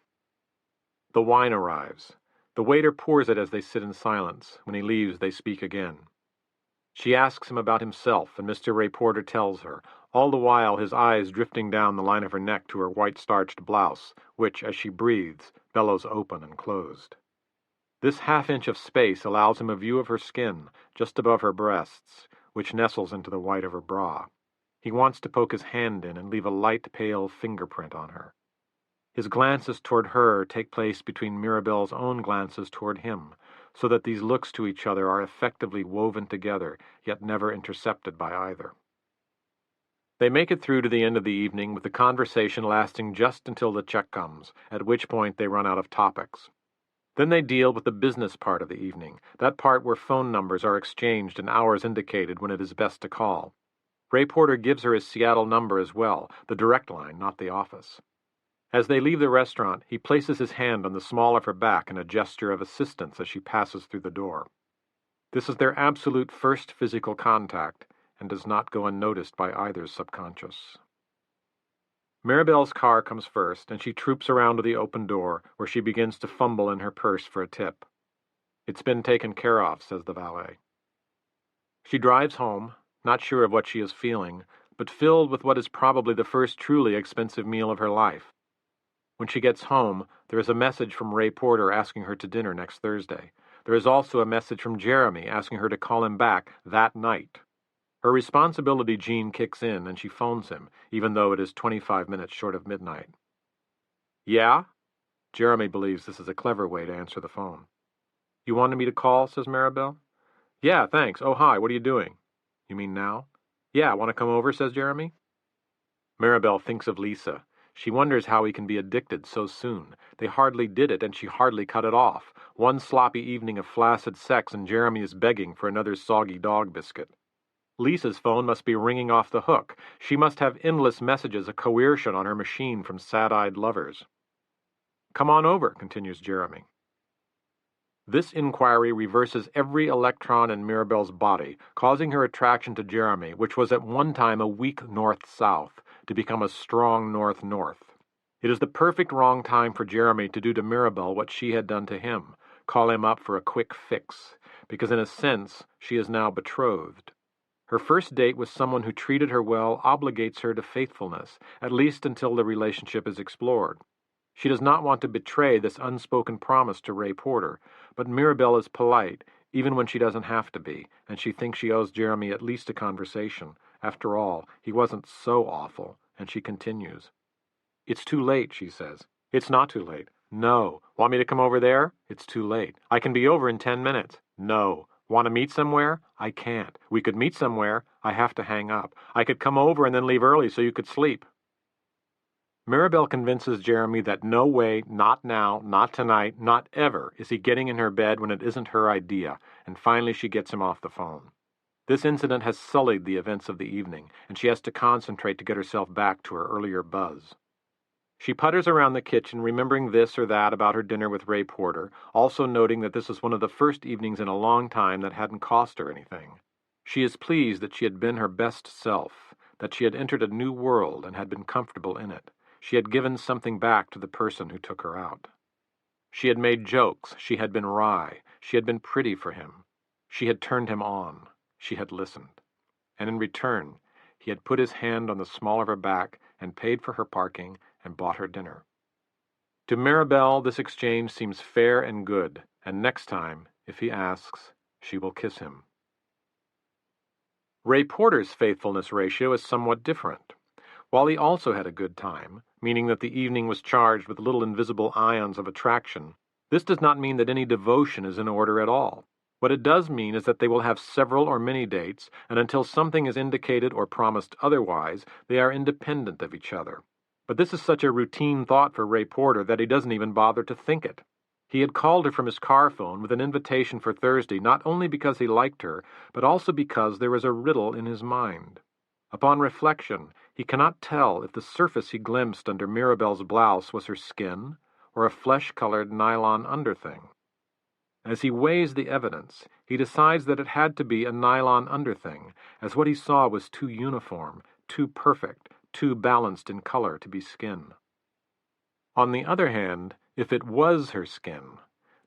The wine arrives. The waiter pours it as they sit in silence. When he leaves, they speak again. She asks him about himself, and Mr. Ray Porter tells her, all the while his eyes drifting down the line of her neck to her white-starched blouse, which, as she breathes, bellows open and closed. This half-inch of space allows him a view of her skin, just above her breasts, which nestles into the white of her bra. He wants to poke his hand in and leave a light, pale fingerprint on her. His glances toward her take place between Mirabelle's own glances toward him, so that these looks to each other are effectively woven together, yet never intercepted by either. They make it through to the end of the evening with the conversation lasting just until the check comes, at which point they run out of topics. Then they deal with the business part of the evening, that part where phone numbers are exchanged and hours indicated when it is best to call. Ray Porter gives her his Seattle number as well, the direct line, not the office. As they leave the restaurant, he places his hand on the small of her back in a gesture of assistance as she passes through the door. This is their absolute first physical contact, and does not go unnoticed by either's subconscious. Mirabelle's car comes first, and she troops around to the open door, where she begins to fumble in her purse for a tip. It's been taken care of, says the valet. She drives home, not sure of what she is feeling, but filled with what is probably the first truly expensive meal of her life. When she gets home, there is a message from Ray Porter asking her to dinner next Thursday. There is also a message from Jeremy asking her to call him back that night. Her responsibility gene kicks in, and she phones him, even though it is 25 minutes short of midnight. Yeah? Jeremy believes this is a clever way to answer the phone. You wanted me to call, says Mirabelle. Yeah, thanks. Oh, hi, what are you doing? You mean now? Yeah, want to come over, says Jeremy. Mirabelle thinks of Lisa. She wonders how he can be addicted so soon. They hardly did it, and she hardly cut it off. One sloppy evening of flaccid sex, and Jeremy is begging for another soggy dog biscuit. Lisa's phone must be ringing off the hook. She must have endless messages of coercion on her machine from sad-eyed lovers. Come on over, continues Jeremy. This inquiry reverses every electron in Mirabelle's body, causing her attraction to Jeremy, which was at one time a weak north-south, to become a strong north-north. It is the perfect wrong time for Jeremy to do to Mirabelle what she had done to him, call him up for a quick fix, because in a sense she is now betrothed. Her first date with someone who treated her well obligates her to faithfulness, at least until the relationship is explored. She does not want to betray this unspoken promise to Ray Porter, but Mirabelle is polite, even when she doesn't have to be, and she thinks she owes Jeremy at least a conversation. After all, he wasn't so awful, and she continues. It's too late, she says. It's not too late. No. Want me to come over there? It's too late. I can be over in 10 minutes. No. Want to meet somewhere? I can't. We could meet somewhere. I have to hang up. I could come over and then leave early so you could sleep. Mirabelle convinces Jeremy that no way, not now, not tonight, not ever, is he getting in her bed when it isn't her idea, and finally she gets him off the phone. This incident has sullied the events of the evening, and she has to concentrate to get herself back to her earlier buzz. She putters around the kitchen, remembering this or that about her dinner with Ray Porter, also noting that this was one of the first evenings in a long time that hadn't cost her anything. She is pleased that she had been her best self, that she had entered a new world and had been comfortable in it. She had given something back to the person who took her out. She had made jokes, she had been wry, she had been pretty for him. She had turned him on, she had listened. And in return, he had put his hand on the small of her back and paid for her parking and bought her dinner. To Mirabelle, this exchange seems fair and good, and next time, if he asks, she will kiss him. Ray Porter's faithfulness ratio is somewhat different. While he also had a good time, meaning that the evening was charged with little invisible ions of attraction, this does not mean that any devotion is in order at all. What it does mean is that they will have several or many dates, and until something is indicated or promised otherwise, they are independent of each other. But this is such a routine thought for Ray Porter that he doesn't even bother to think it. He had called her from his car phone with an invitation for Thursday not only because he liked her, but also because there was a riddle in his mind. Upon reflection, he cannot tell if the surface he glimpsed under Mirabelle's blouse was her skin or a flesh-colored nylon underthing. As he weighs the evidence, he decides that it had to be a nylon underthing, as what he saw was too uniform, too perfect, too balanced in color to be skin. On the other hand, if it was her skin,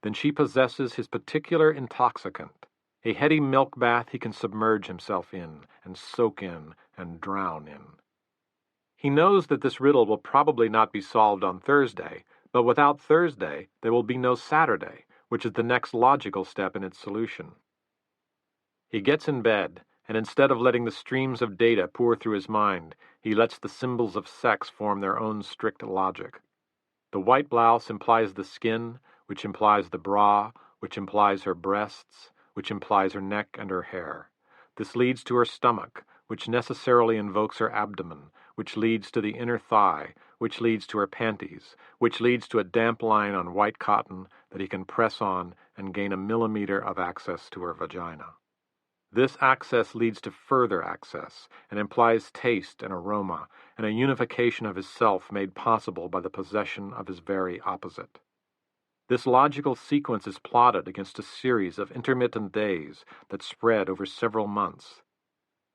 then she possesses his particular intoxicant, a heady milk bath he can submerge himself in, and soak in, and drown in. He knows that this riddle will probably not be solved on Thursday, but without Thursday, there will be no Saturday, which is the next logical step in its solution. He gets in bed, and instead of letting the streams of data pour through his mind, he lets the symbols of sex form their own strict logic. The white blouse implies the skin, which implies the bra, which implies her breasts, which implies her neck and her hair. This leads to her stomach, which necessarily invokes her abdomen, which leads to the inner thigh, which leads to her panties, which leads to a damp line on white cotton that he can press on and gain a millimeter of access to her vagina. This access leads to further access, and implies taste and aroma, and a unification of his self made possible by the possession of his very opposite. This logical sequence is plotted against a series of intermittent days that spread over several months.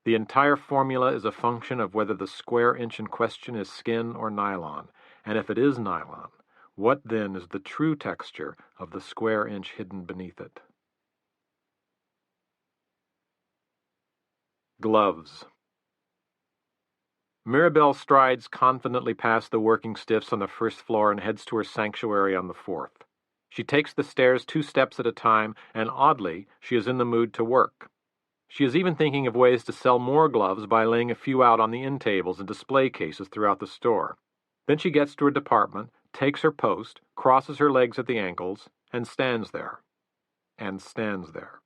The entire formula is a function of whether the square inch in question is skin or nylon, and if it is nylon, what then is the true texture of the square inch hidden beneath it? Gloves. Mirabelle strides confidently past the working stiffs on the first floor and heads to her sanctuary on the fourth. She takes the stairs 2 steps at a time, and oddly, she is in the mood to work. She is even thinking of ways to sell more gloves by laying a few out on the end tables and display cases throughout the store. Then she gets to her department, takes her post, crosses her legs at the ankles, and stands there. And stands there.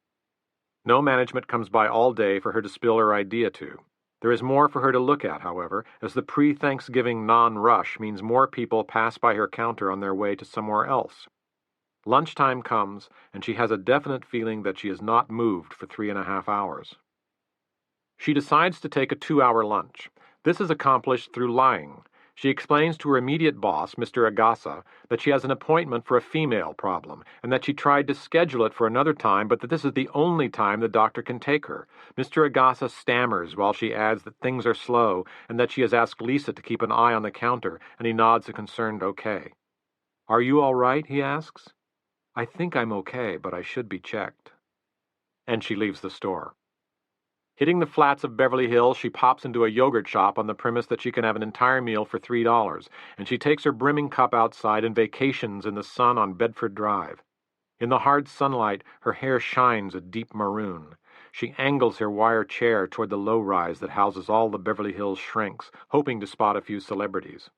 No management comes by all day for her to spill her idea to. There is more for her to look at, however, as the pre-Thanksgiving non-rush means more people pass by her counter on their way to somewhere else. Lunchtime comes, and she has a definite feeling that she is not moved for 3.5 hours. She decides to take a 2-hour lunch. This is accomplished through lying. She explains to her immediate boss, Mr. Agassa, that she has an appointment for a female problem, and that she tried to schedule it for another time, but that this is the only time the doctor can take her. Mr. Agassa stammers while she adds that things are slow, and that she has asked Lisa to keep an eye on the counter, and he nods a concerned okay. "Are you all right?" he asks. "I think I'm okay, but I should be checked." And she leaves the store. Hitting the flats of Beverly Hills, she pops into a yogurt shop on the premise that she can have an entire meal for $3, and she takes her brimming cup outside and vacations in the sun on Bedford Drive. In the hard sunlight, her hair shines a deep maroon. She angles her wire chair toward the low-rise that houses all the Beverly Hills shrinks, hoping to spot a few celebrities.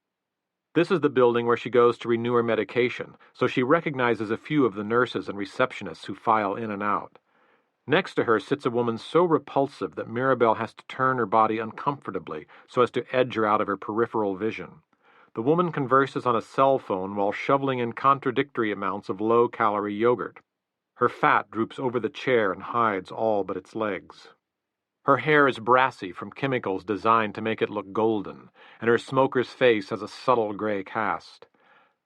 This is the building where she goes to renew her medication, so she recognizes a few of the nurses and receptionists who file in and out. Next to her sits a woman so repulsive that Mirabelle has to turn her body uncomfortably so as to edge her out of her peripheral vision. The woman converses on a cell phone while shoveling in contradictory amounts of low-calorie yogurt. Her fat droops over the chair and hides all but its legs. Her hair is brassy from chemicals designed to make it look golden, and her smoker's face has a subtle gray cast.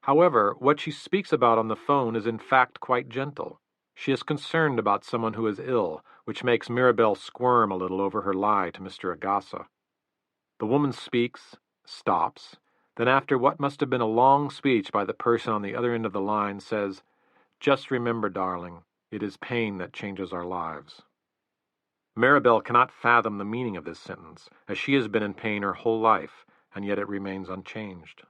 However, what she speaks about on the phone is in fact quite gentle. She is concerned about someone who is ill, which makes Mirabelle squirm a little over her lie to Mr. Agassa. The woman speaks, stops, then after what must have been a long speech by the person on the other end of the line says, "Just remember, darling, it is pain that changes our lives." Mirabelle cannot fathom the meaning of this sentence, as she has been in pain her whole life, and yet it remains unchanged.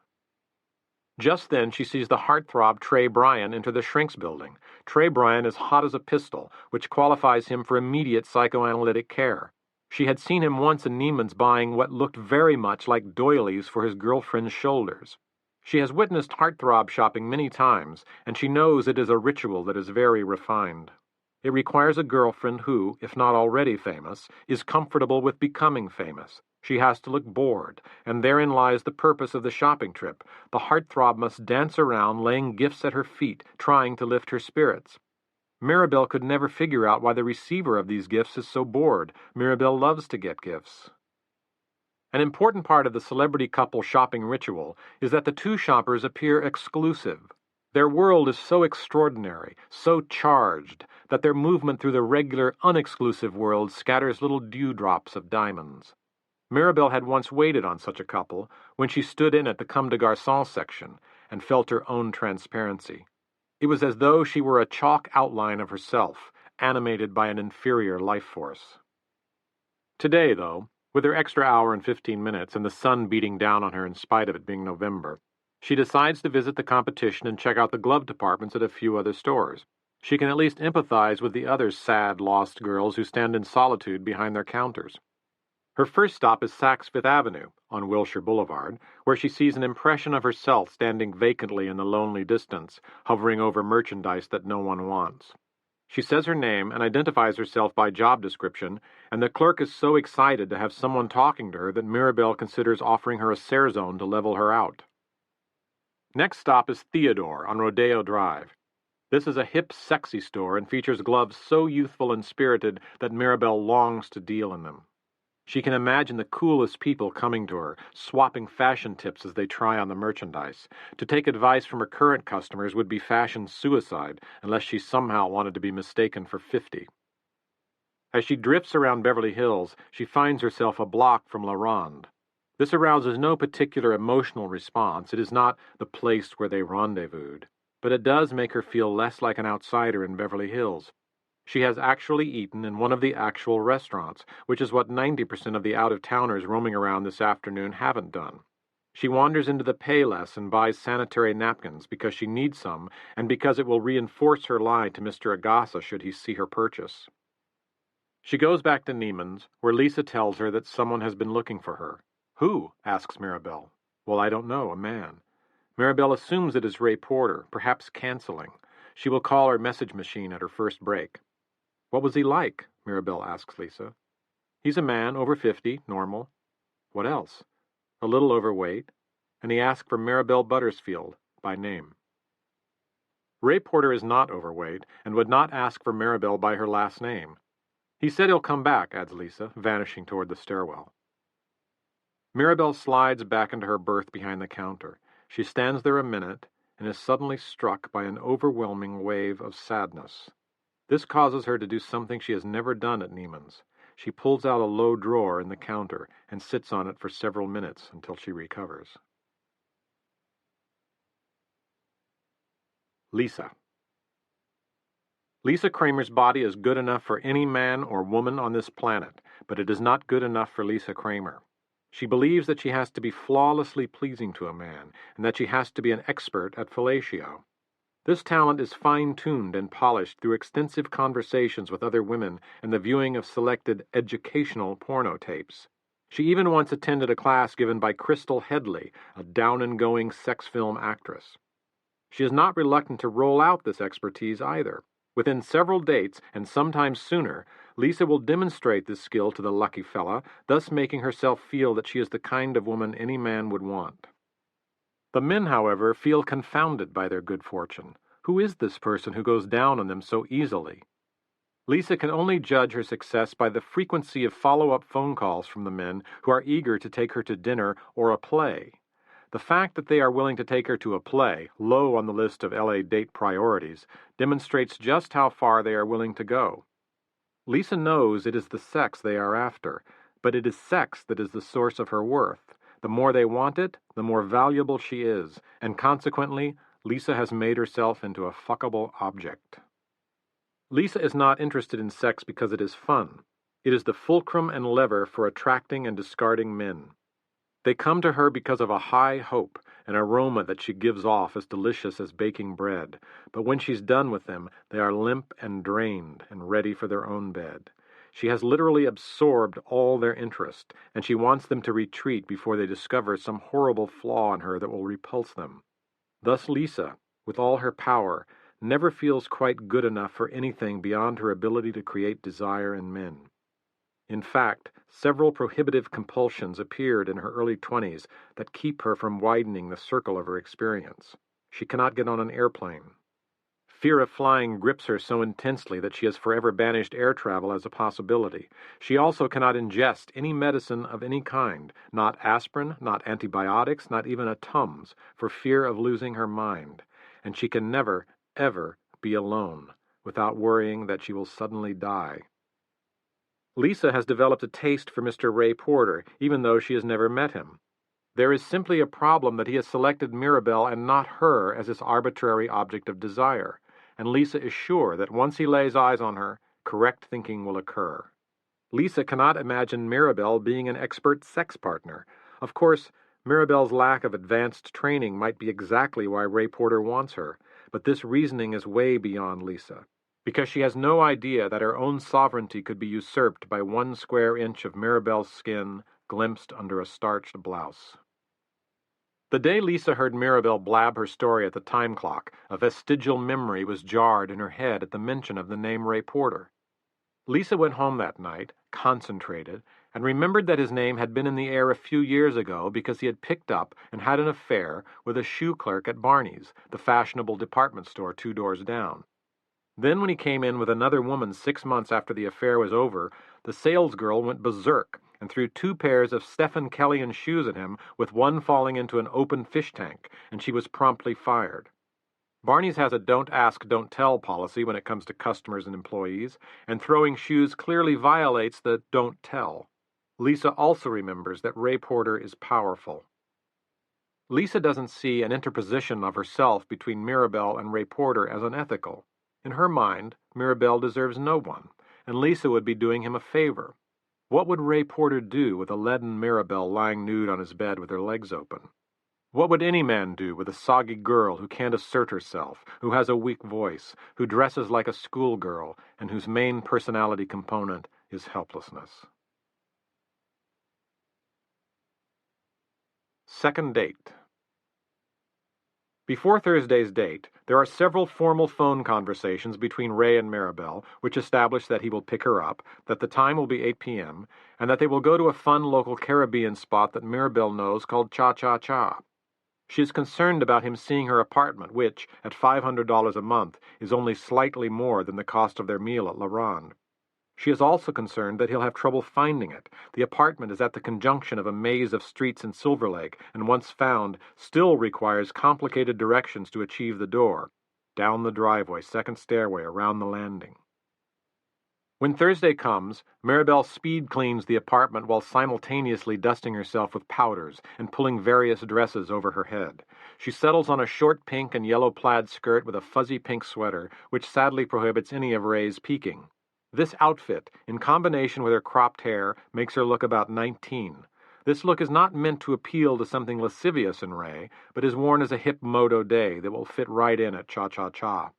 Just then she sees the heartthrob Trey Bryan enter the shrinks building. Trey Bryan is hot as a pistol, which qualifies him for immediate psychoanalytic care. She had seen him once in Neiman's buying what looked very much like doilies for his girlfriend's shoulders. She has witnessed heartthrob shopping many times, and she knows it is a ritual that is very refined. It requires a girlfriend who, if not already famous, is comfortable with becoming famous. She has to look bored, and therein lies the purpose of the shopping trip. The heartthrob must dance around, laying gifts at her feet, trying to lift her spirits. Mirabelle could never figure out why the receiver of these gifts is so bored. Mirabelle loves to get gifts. An important part of the celebrity couple shopping ritual is that the two shoppers appear exclusive. Their world is so extraordinary, so charged, that their movement through the regular, unexclusive world scatters little dewdrops of diamonds. Mirabelle had once waited on such a couple when she stood in at the Comme des Garçons section and felt her own transparency. It was as though she were a chalk outline of herself, animated by an inferior life force. Today, though, with her extra hour and 15 minutes and the sun beating down on her in spite of it being November, she decides to visit the competition and check out the glove departments at a few other stores. She can at least empathize with the other sad, lost girls who stand in solitude behind their counters. Her first stop is Saks Fifth Avenue, on Wilshire Boulevard, where she sees an impression of herself standing vacantly in the lonely distance, hovering over merchandise that no one wants. She says her name and identifies herself by job description, and the clerk is so excited to have someone talking to her that Mirabelle considers offering her a Sare Zone to level her out. Next stop is Theodore on Rodeo Drive. This is a hip, sexy store and features gloves so youthful and spirited that Mirabelle longs to deal in them. She can imagine the coolest people coming to her, swapping fashion tips as they try on the merchandise. To take advice from her current customers would be fashion suicide, unless she somehow wanted to be mistaken for 50. As she drifts around Beverly Hills, she finds herself a block from La Ronde. This arouses no particular emotional response. It is not the place where they rendezvoused, but it does make her feel less like an outsider in Beverly Hills. She has actually eaten in one of the actual restaurants, which is what 90% of the out-of-towners roaming around this afternoon haven't done. She wanders into the Payless and buys sanitary napkins because she needs some and because it will reinforce her lie to Mr. Agassa should he see her purchase. She goes back to Neiman's, where Lisa tells her that someone has been looking for her. Who? Asks Mirabelle. Well, I don't know, a man. Mirabelle assumes it is Ray Porter, perhaps canceling. She will call her message machine at her first break. What was he like? Mirabelle asks Lisa. He's a man, over 50, normal. What else? A little overweight, and he asked for Mirabelle Buttersfield, by name. Ray Porter is not overweight, and would not ask for Mirabelle by her last name. He said he'll come back, adds Lisa, vanishing toward the stairwell. Mirabelle slides back into her berth behind the counter. She stands there a minute, and is suddenly struck by an overwhelming wave of sadness. This causes her to do something she has never done at Neiman's. She pulls out a low drawer in the counter and sits on it for several minutes until she recovers. Lisa. Lisa Kramer's body is good enough for any man or woman on this planet, but it is not good enough for Lisa Kramer. She believes that she has to be flawlessly pleasing to a man, and that she has to be an expert at fellatio. This talent is fine-tuned and polished through extensive conversations with other women and the viewing of selected educational porno tapes. She even once attended a class given by Crystal Headley, a down-and-going sex film actress. She is not reluctant to roll out this expertise either. Within several dates, and sometimes sooner, Lisa will demonstrate this skill to the lucky fella, thus making herself feel that she is the kind of woman any man would want. The men, however, feel confounded by their good fortune. Who is this person who goes down on them so easily? Lisa can only judge her success by the frequency of follow-up phone calls from the men who are eager to take her to dinner or a play. The fact that they are willing to take her to a play, low on the list of LA date priorities, demonstrates just how far they are willing to go. Lisa knows it is the sex they are after, but it is sex that is the source of her worth. The more they want it, the more valuable she is, and consequently, Lisa has made herself into a fuckable object. Lisa is not interested in sex because it is fun. It is the fulcrum and lever for attracting and discarding men. They come to her because of a high hope, an aroma that she gives off as delicious as baking bread, but when she's done with them, they are limp and drained and ready for their own bed. She has literally absorbed all their interest, and she wants them to retreat before they discover some horrible flaw in her that will repulse them. Thus Lisa, with all her power, never feels quite good enough for anything beyond her ability to create desire in men. In fact, several prohibitive compulsions appeared in her early 20s that keep her from widening the circle of her experience. She cannot get on an airplane. Fear of flying grips her so intensely that she has forever banished air travel as a possibility. She also cannot ingest any medicine of any kind, not aspirin, not antibiotics, not even a Tums, for fear of losing her mind. And she can never, ever be alone without worrying that she will suddenly die. Lisa has developed a taste for Mr. Ray Porter, even though she has never met him. There is simply a problem that he has selected Mirabelle and not her as his arbitrary object of desire, and Lisa is sure that once he lays eyes on her, correct thinking will occur. Lisa cannot imagine Mirabelle being an expert sex partner. Of course, Mirabelle's lack of advanced training might be exactly why Ray Porter wants her, but this reasoning is way beyond Lisa, because she has no idea that her own sovereignty could be usurped by 1 square inch of Mirabelle's skin glimpsed under a starched blouse. The day Lisa heard Mirabelle blab her story at the time clock, a vestigial memory was jarred in her head at the mention of the name Ray Porter. Lisa went home that night, concentrated, and remembered that his name had been in the air a few years ago because he had picked up and had an affair with a shoe clerk at Barney's, the fashionable department store 2 doors down. Then when he came in with another woman 6 months after the affair was over, the salesgirl went berserk and threw 2 pairs of Stephen Kellyan shoes at him, with one falling into an open fish tank, and she was promptly fired. Barney's has a don't ask, don't tell policy when it comes to customers and employees, and throwing shoes clearly violates the don't tell. Lisa also remembers that Ray Porter is powerful. Lisa doesn't see an interposition of herself between Mirabelle and Ray Porter as unethical. In her mind, Mirabelle deserves no one, and Lisa would be doing him a favor. What would Ray Porter do with a leaden Mirabelle lying nude on his bed with her legs open? What would any man do with a soggy girl who can't assert herself, who has a weak voice, who dresses like a schoolgirl, and whose main personality component is helplessness? Second date. Before Thursday's date, there are several formal phone conversations between Ray and Mirabelle, which establish that he will pick her up, that the time will be 8 p.m., and that they will go to a fun local Caribbean spot that Mirabelle knows called Cha-Cha-Cha. She is concerned about him seeing her apartment, which, at $500 a month, is only slightly more than the cost of their meal at La Ronde. She is also concerned that he'll have trouble finding it. The apartment is at the conjunction of a maze of streets in Silver Lake, and once found, still requires complicated directions to achieve the door. Down the driveway, second stairway, around the landing. When Thursday comes, Mirabelle speed cleans the apartment while simultaneously dusting herself with powders and pulling various dresses over her head. She settles on a short pink and yellow plaid skirt with a fuzzy pink sweater, which sadly prohibits any of Ray's peeking. This outfit, in combination with her cropped hair, makes her look about 19. This look is not meant to appeal to something lascivious in Ray, but is worn as a hip moto day that will fit right in at Cha-Cha-Cha.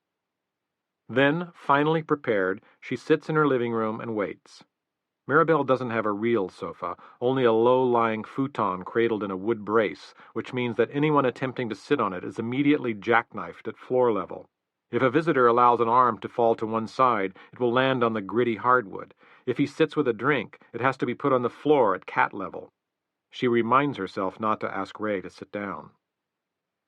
Then, finally prepared, she sits in her living room and waits. Mirabelle doesn't have a real sofa, only a low-lying futon cradled in a wood brace, which means that anyone attempting to sit on it is immediately jackknifed at floor level. If a visitor allows an arm to fall to one side, it will land on the gritty hardwood. If he sits with a drink, it has to be put on the floor at cat level. She reminds herself not to ask Ray to sit down.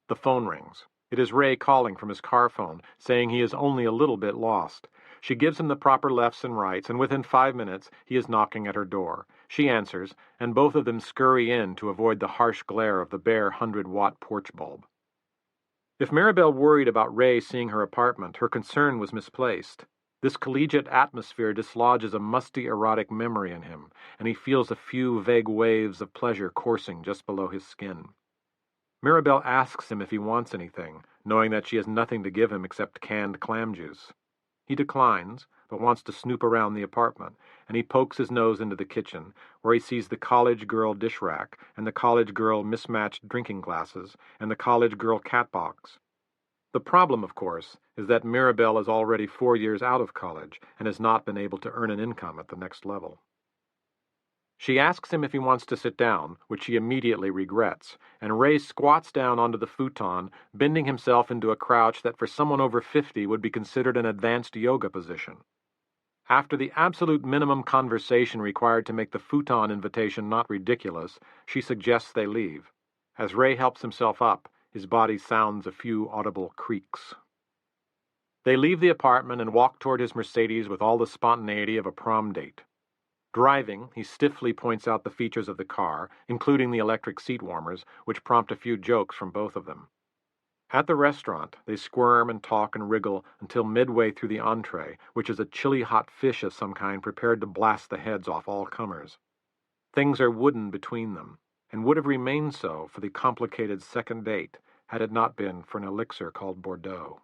The phone rings. It is Ray calling from his car phone, saying he is only a little bit lost. She gives him the proper lefts and rights, and within 5 minutes he is knocking at her door. She answers, and both of them scurry in to avoid the harsh glare of the bare 100-watt porch bulb. If Mirabelle worried about Ray seeing her apartment, her concern was misplaced. This collegiate atmosphere dislodges a musty erotic memory in him, and he feels a few vague waves of pleasure coursing just below his skin. Mirabelle asks him if he wants anything, knowing that she has nothing to give him except canned clam juice. He declines, but wants to snoop around the apartment, and he pokes his nose into the kitchen, where he sees the college girl dish rack, and the college girl mismatched drinking glasses, and the college girl cat box. The problem, of course, is that Mirabelle is already 4 years out of college and has not been able to earn an income at the next level. She asks him if he wants to sit down, which he immediately regrets, and Ray squats down onto the futon, bending himself into a crouch that for someone over 50 would be considered an advanced yoga position. After the absolute minimum conversation required to make the futon invitation not ridiculous, she suggests they leave. As Ray helps himself up, his body sounds a few audible creaks. They leave the apartment and walk toward his Mercedes with all the spontaneity of a prom date. Driving, he stiffly points out the features of the car, including the electric seat warmers, which prompt a few jokes from both of them. At the restaurant, they squirm and talk and wriggle until midway through the entree, which is a chilly hot fish of some kind prepared to blast the heads off all comers. Things are wooden between them, and would have remained so for the complicated second date had it not been for an elixir called Bordeaux.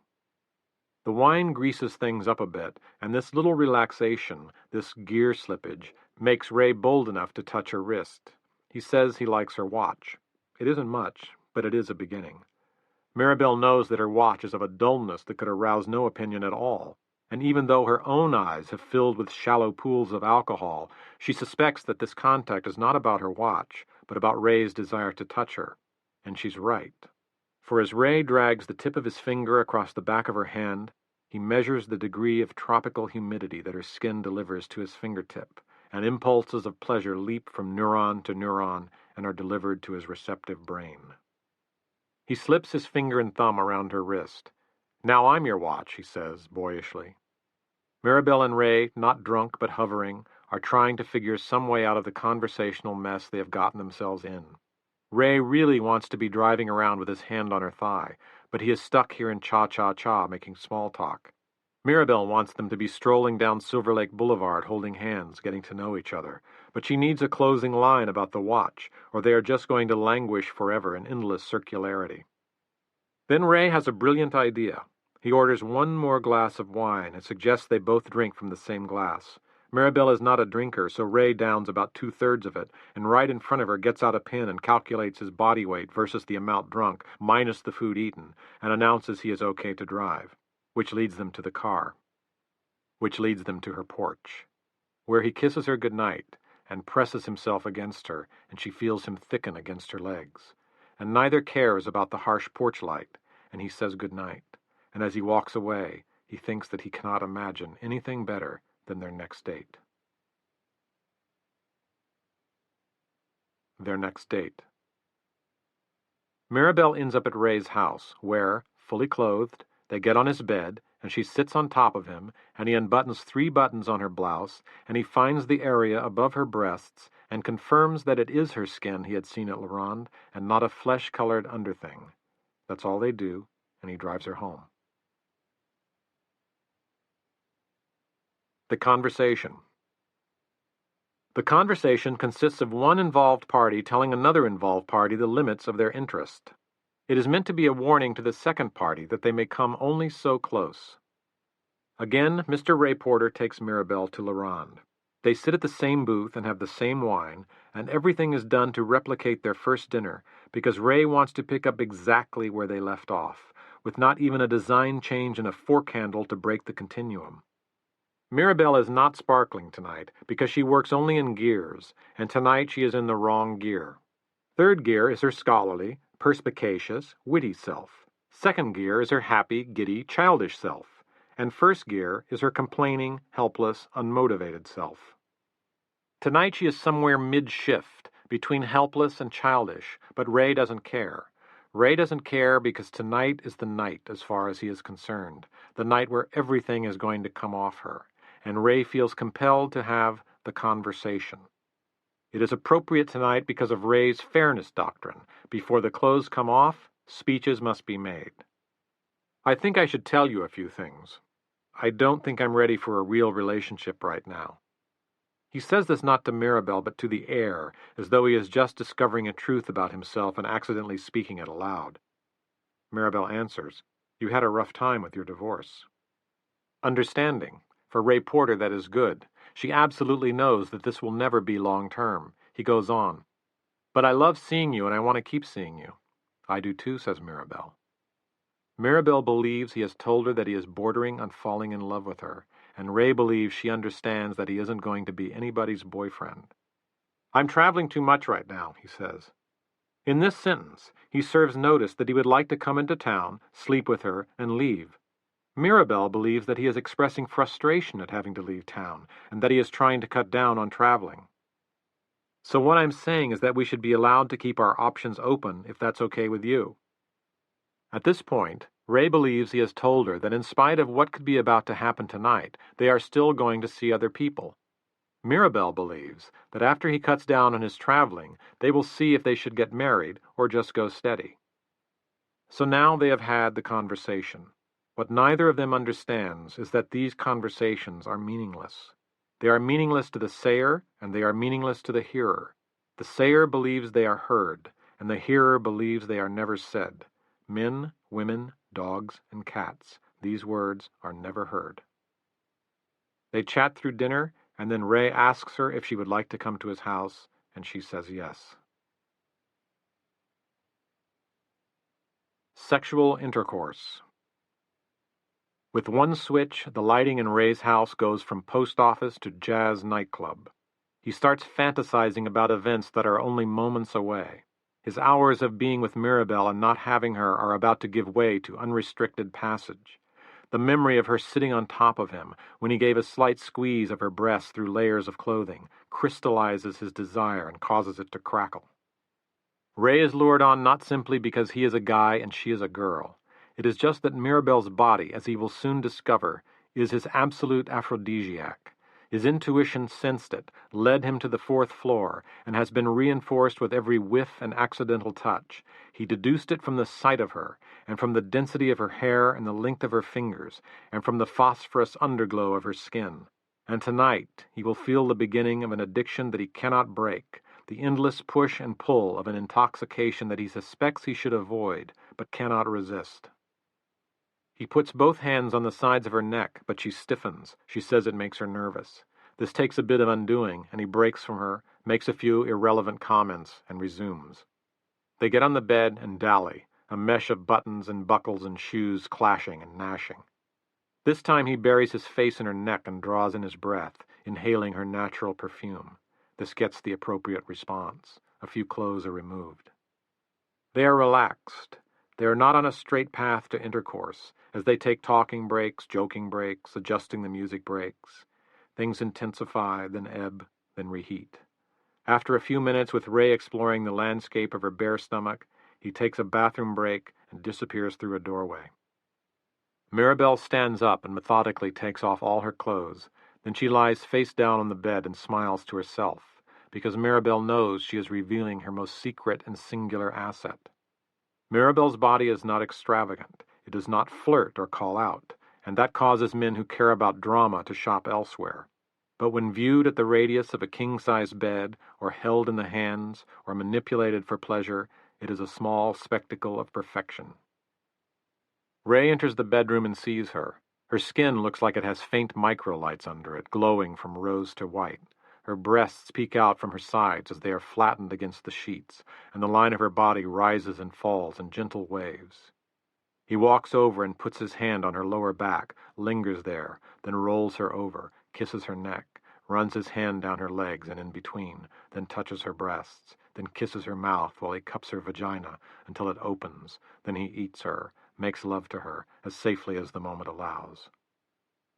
The wine greases things up a bit, and this little relaxation, this gear slippage, makes Ray bold enough to touch her wrist. He says he likes her watch. It isn't much, but it is a beginning. Mirabelle knows that her watch is of a dullness that could arouse no opinion at all, and even though her own eyes have filled with shallow pools of alcohol, she suspects that this contact is not about her watch, but about Ray's desire to touch her. And she's right. For as Ray drags the tip of his finger across the back of her hand, he measures the degree of tropical humidity that her skin delivers to his fingertip, and impulses of pleasure leap from neuron to neuron and are delivered to his receptive brain. He slips his finger and thumb around her wrist. "Now I'm your watch," he says, boyishly. Mirabelle and Ray, not drunk but hovering, are trying to figure some way out of the conversational mess they have gotten themselves in. Ray really wants to be driving around with his hand on her thigh, but he is stuck here in cha-cha-cha making small talk. Mirabelle wants them to be strolling down Silver Lake Boulevard holding hands, getting to know each other, but she needs a closing line about the watch, or they are just going to languish forever in endless circularity. Then Ray has a brilliant idea. He orders one more glass of wine and suggests they both drink from the same glass. Mirabelle is not a drinker, so Ray downs about 2/3 of it, and right in front of her gets out a pen and calculates his body weight versus the amount drunk, minus the food eaten, and announces he is okay to drive, which leads them to the car, which leads them to her porch, where he kisses her goodnight and presses himself against her, and she feels him thicken against her legs. And neither cares about the harsh porch light, and he says goodnight, and as he walks away, he thinks that he cannot imagine anything better than their next date. Their next date. Mirabelle ends up at Ray's house, where, fully clothed, they get on his bed, and she sits on top of him, and he unbuttons 3 buttons on her blouse, and he finds the area above her breasts, and confirms that it is her skin he had seen at La Ronde, and not a flesh-colored underthing. That's all they do, and he drives her home. The conversation. The conversation consists of one involved party telling another involved party the limits of their interest. It is meant to be a warning to the second party that they may come only so close. Again, Mr. Ray Porter takes Mirabelle to La Ronde. They sit at the same booth and have the same wine, and everything is done to replicate their first dinner, because Ray wants to pick up exactly where they left off, with not even a design change in a fork handle to break the continuum. Mirabelle is not sparkling tonight because she works only in gears, and tonight she is in the wrong gear. Third gear is her scholarly, perspicacious, witty self. Second gear is her happy, giddy, childish self. And first gear is her complaining, helpless, unmotivated self. Tonight she is somewhere mid-shift, between helpless and childish, but Ray doesn't care. Ray doesn't care because tonight is the night as far as he is concerned, the night where everything is going to come off her, and Ray feels compelled to have the conversation. It is appropriate tonight because of Ray's fairness doctrine. Before the clothes come off, speeches must be made. I think I should tell you a few things. I don't think I'm ready for a real relationship right now. He says this not to Mirabelle but to the air, as though he is just discovering a truth about himself and accidentally speaking it aloud. Mirabelle answers, "You had a rough time with your divorce." Understanding, For Ray Porter, that is good. She absolutely knows that this will never be long-term. He goes on. But I love seeing you, and I want to keep seeing you. I do too, says Mirabelle. Mirabelle believes he has told her that he is bordering on falling in love with her, and Ray believes she understands that he isn't going to be anybody's boyfriend. I'm traveling too much right now, he says. In this sentence, he serves notice that he would like to come into town, sleep with her, and leave. Mirabelle believes that he is expressing frustration at having to leave town, and that he is trying to cut down on traveling. So what I'm saying is that we should be allowed to keep our options open if that's okay with you. At this point, Ray believes he has told her that in spite of what could be about to happen tonight, they are still going to see other people. Mirabelle believes that after he cuts down on his traveling, they will see if they should get married or just go steady. So now they have had the conversation. What neither of them understands is that these conversations are meaningless. They are meaningless to the sayer, and they are meaningless to the hearer. The sayer believes they are heard, and the hearer believes they are never said. Men, women, dogs, and cats, these words are never heard. They chat through dinner, and then Ray asks her if she would like to come to his house, and she says yes. Sexual intercourse. With one switch, the lighting in Ray's house goes from post office to jazz nightclub. He starts fantasizing about events that are only moments away. His hours of being with Mirabelle and not having her are about to give way to unrestricted passage. The memory of her sitting on top of him when he gave a slight squeeze of her breasts through layers of clothing crystallizes his desire and causes it to crackle. Ray is lured on not simply because he is a guy and she is a girl. It is just that Mirabelle's body, as he will soon discover, is his absolute aphrodisiac. His intuition sensed it, led him to the fourth floor, and has been reinforced with every whiff and accidental touch. He deduced it from the sight of her, and from the density of her hair and the length of her fingers, and from the phosphorus underglow of her skin. And tonight he will feel the beginning of an addiction that he cannot break, the endless push and pull of an intoxication that he suspects he should avoid, but cannot resist. He puts both hands on the sides of her neck, but she stiffens. She says it makes her nervous. This takes a bit of undoing, and he breaks from her, makes a few irrelevant comments, and resumes. They get on the bed and dally, a mesh of buttons and buckles and shoes clashing and gnashing. This time he buries his face in her neck and draws in his breath, inhaling her natural perfume. This gets the appropriate response. A few clothes are removed. They are relaxed. They are not on a straight path to intercourse, as they take talking breaks, joking breaks, adjusting the music breaks. Things intensify, then ebb, then reheat. After a few minutes with Ray exploring the landscape of her bare stomach, he takes a bathroom break and disappears through a doorway. Mirabelle stands up and methodically takes off all her clothes. Then she lies face down on the bed and smiles to herself, because Mirabelle knows she is revealing her most secret and singular asset. Mirabelle's body is not extravagant. It does not flirt or call out, and that causes men who care about drama to shop elsewhere. But when viewed at the radius of a king-size bed, or held in the hands, or manipulated for pleasure, it is a small spectacle of perfection. Ray enters the bedroom and sees her. Her skin looks like it has faint microlights under it, glowing from rose to white. Her breasts peek out from her sides as they are flattened against the sheets, and the line of her body rises and falls in gentle waves. He walks over and puts his hand on her lower back, lingers there, then rolls her over, kisses her neck, runs his hand down her legs and in between, then touches her breasts, then kisses her mouth while he cups her vagina until it opens, then he eats her, makes love to her as safely as the moment allows.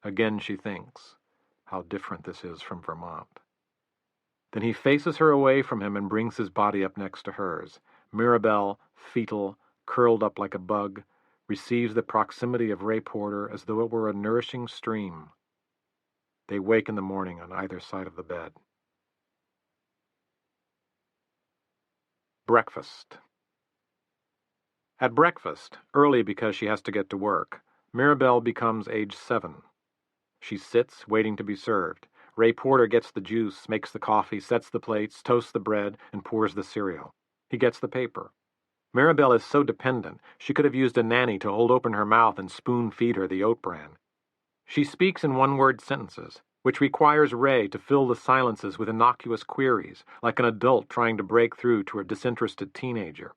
Again she thinks, how different this is from Vermont. Then he faces her away from him and brings his body up next to hers. Mirabelle, fetal, curled up like a bug, receives the proximity of Ray Porter as though it were a nourishing stream. They wake in the morning on either side of the bed. Breakfast. At breakfast, early because she has to get to work, Mirabelle becomes age 7. She sits, waiting to be served. Ray Porter gets the juice, makes the coffee, sets the plates, toasts the bread, and pours the cereal. He gets the paper. Mirabelle is so dependent, she could have used a nanny to hold open her mouth and spoon-feed her the oat bran. She speaks in one-word sentences, which requires Ray to fill the silences with innocuous queries, like an adult trying to break through to a disinterested teenager.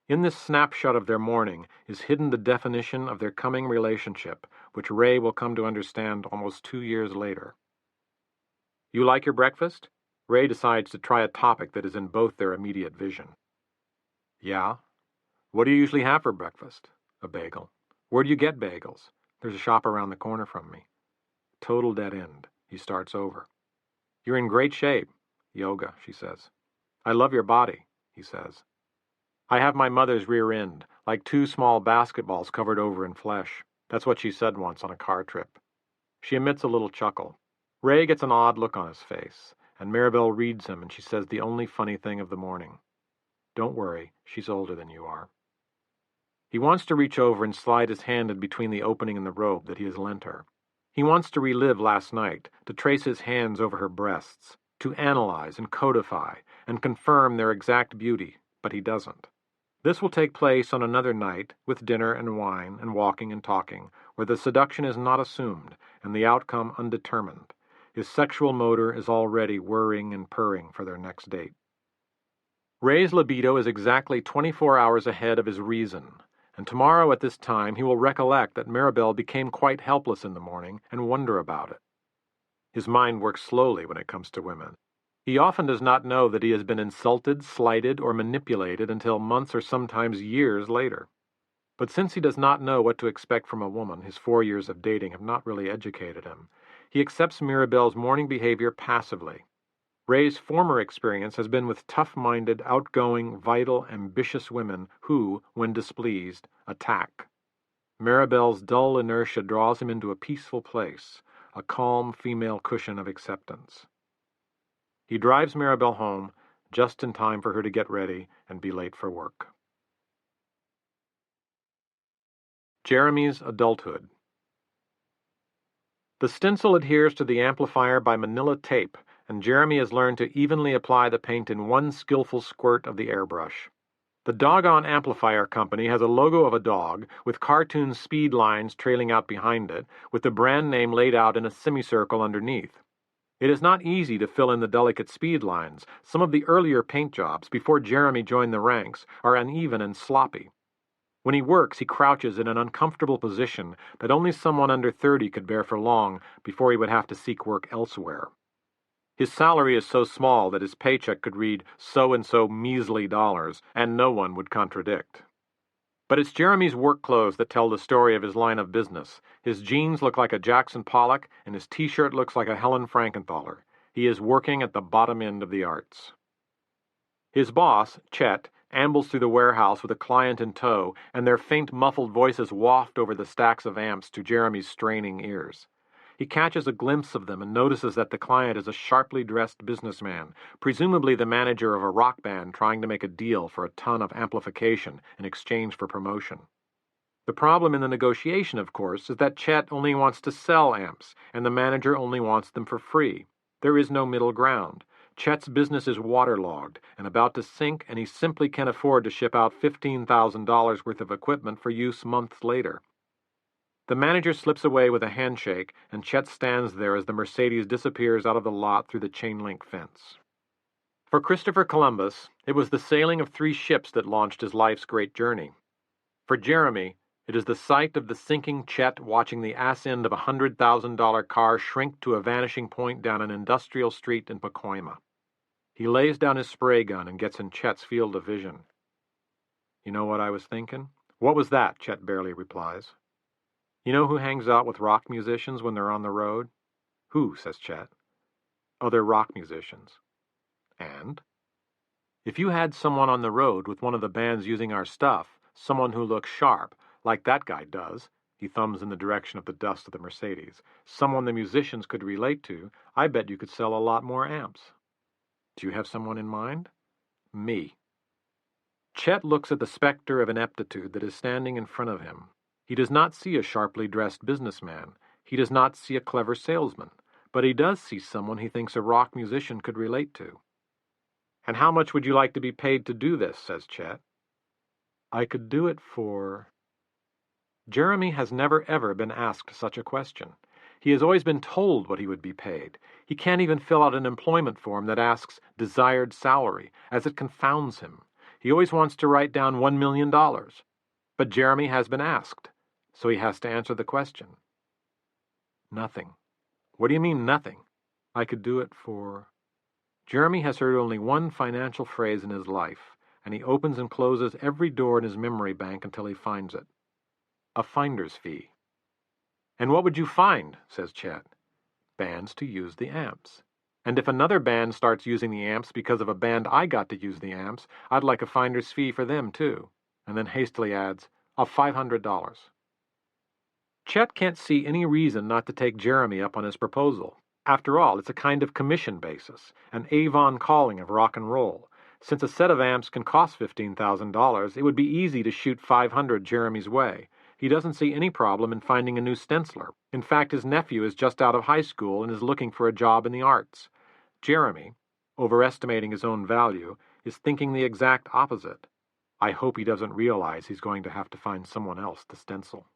In this snapshot of their morning is hidden the definition of their coming relationship, which Ray will come to understand almost 2 years later. You like your breakfast? Ray decides to try a topic that is in both their immediate vision. Yeah. What do you usually have for breakfast? A bagel. Where do you get bagels? There's a shop around the corner from me. Total dead end. He starts over. You're in great shape. Yoga, she says. I love your body, he says. I have my mother's rear end, like 2 small basketballs covered over in flesh. That's what she said once on a car trip. She emits a little chuckle. Ray gets an odd look on his face, and Mirabelle reads him, and she says the only funny thing of the morning. Don't worry, she's older than you are. He wants to reach over and slide his hand in between the opening in the robe that he has lent her. He wants to relive last night, to trace his hands over her breasts, to analyze and codify and confirm their exact beauty, but he doesn't. This will take place on another night, with dinner and wine and walking and talking, where the seduction is not assumed and the outcome undetermined. His sexual motor is already whirring and purring for their next date. Ray's libido is exactly 24 hours ahead of his reason, and tomorrow at this time he will recollect that Mirabelle became quite helpless in the morning and wonder about it. His mind works slowly when it comes to women. He often does not know that he has been insulted, slighted, or manipulated until months or sometimes years later. But since he does not know what to expect from a woman, his 4 years of dating have not really educated him. He accepts Mirabelle's morning behavior passively. Ray's former experience has been with tough-minded, outgoing, vital, ambitious women who, when displeased, attack. Mirabelle's dull inertia draws him into a peaceful place, a calm female cushion of acceptance. He drives Mirabelle home, just in time for her to get ready and be late for work. Jeremy's adulthood. The stencil adheres to the amplifier by manila tape, and Jeremy has learned to evenly apply the paint in one skillful squirt of the airbrush. The doggone amplifier company has a logo of a dog, with cartoon speed lines trailing out behind it, with the brand name laid out in a semicircle underneath. It is not easy to fill in the delicate speed lines. Some of the earlier paint jobs, before Jeremy joined the ranks, are uneven and sloppy. When he works, he crouches in an uncomfortable position that only someone under 30 could bear for long before he would have to seek work elsewhere. His salary is so small that his paycheck could read so-and-so measly dollars, and no one would contradict. But it's Jeremy's work clothes that tell the story of his line of business. His jeans look like a Jackson Pollock, and his T-shirt looks like a Helen Frankenthaler. He is working at the bottom end of the arts. His boss, Chet, ambles through the warehouse with a client in tow, and their faint muffled voices waft over the stacks of amps to Jeremy's straining ears. He catches a glimpse of them and notices that the client is a sharply dressed businessman, presumably the manager of a rock band trying to make a deal for a ton of amplification in exchange for promotion. The problem in the negotiation, of course, is that Chet only wants to sell amps, and the manager only wants them for free. There is no middle ground. Chet's business is waterlogged and about to sink, and he simply can't afford to ship out $15,000 worth of equipment for use months later. The manager slips away with a handshake, and Chet stands there as the Mercedes disappears out of the lot through the chain-link fence. For Christopher Columbus, it was the sailing of 3 ships that launched his life's great journey. For Jeremy, it is the sight of the sinking Chet watching the ass end of a $100,000 car shrink to a vanishing point down an industrial street in Pacoima. He lays down his spray gun and gets in Chet's field of vision. You know what I was thinking? What was that? Chet barely replies. You know who hangs out with rock musicians when they're on the road? Who, says Chet. Other rock musicians. And? If you had someone on the road with one of the bands using our stuff, someone who looks sharp, like that guy does, he thumbs in the direction of the dust of the Mercedes, someone the musicians could relate to, I bet you could sell a lot more amps. Do you have someone in mind? Me. Chet looks at the specter of ineptitude that is standing in front of him. He does not see a sharply dressed businessman. He does not see a clever salesman. But he does see someone he thinks a rock musician could relate to. And how much would you like to be paid to do this, says Chet. I could do it for... Jeremy has never ever been asked such a question. He has always been told what he would be paid. He can't even fill out an employment form that asks desired salary, as it confounds him. He always wants to write down $1 million. But Jeremy has been asked, so he has to answer the question. Nothing. What do you mean, nothing? I could do it for... Jeremy has heard only one financial phrase in his life, and he opens and closes every door in his memory bank until he finds it. A finder's fee. And what would you find, says Chet. Bands to use the amps. And if another band starts using the amps because of a band I got to use the amps, I'd like a finder's fee for them, too. And then hastily adds, of $500. Chet can't see any reason not to take Jeremy up on his proposal. After all, it's a kind of commission basis, an Avon calling of rock and roll. Since a set of amps can cost $15,000, it would be easy to shoot $500 Jeremy's way. He doesn't see any problem in finding a new stenciler. In fact, his nephew is just out of high school and is looking for a job in the arts. Jeremy, overestimating his own value, is thinking the exact opposite. I hope he doesn't realize he's going to have to find someone else to stencil.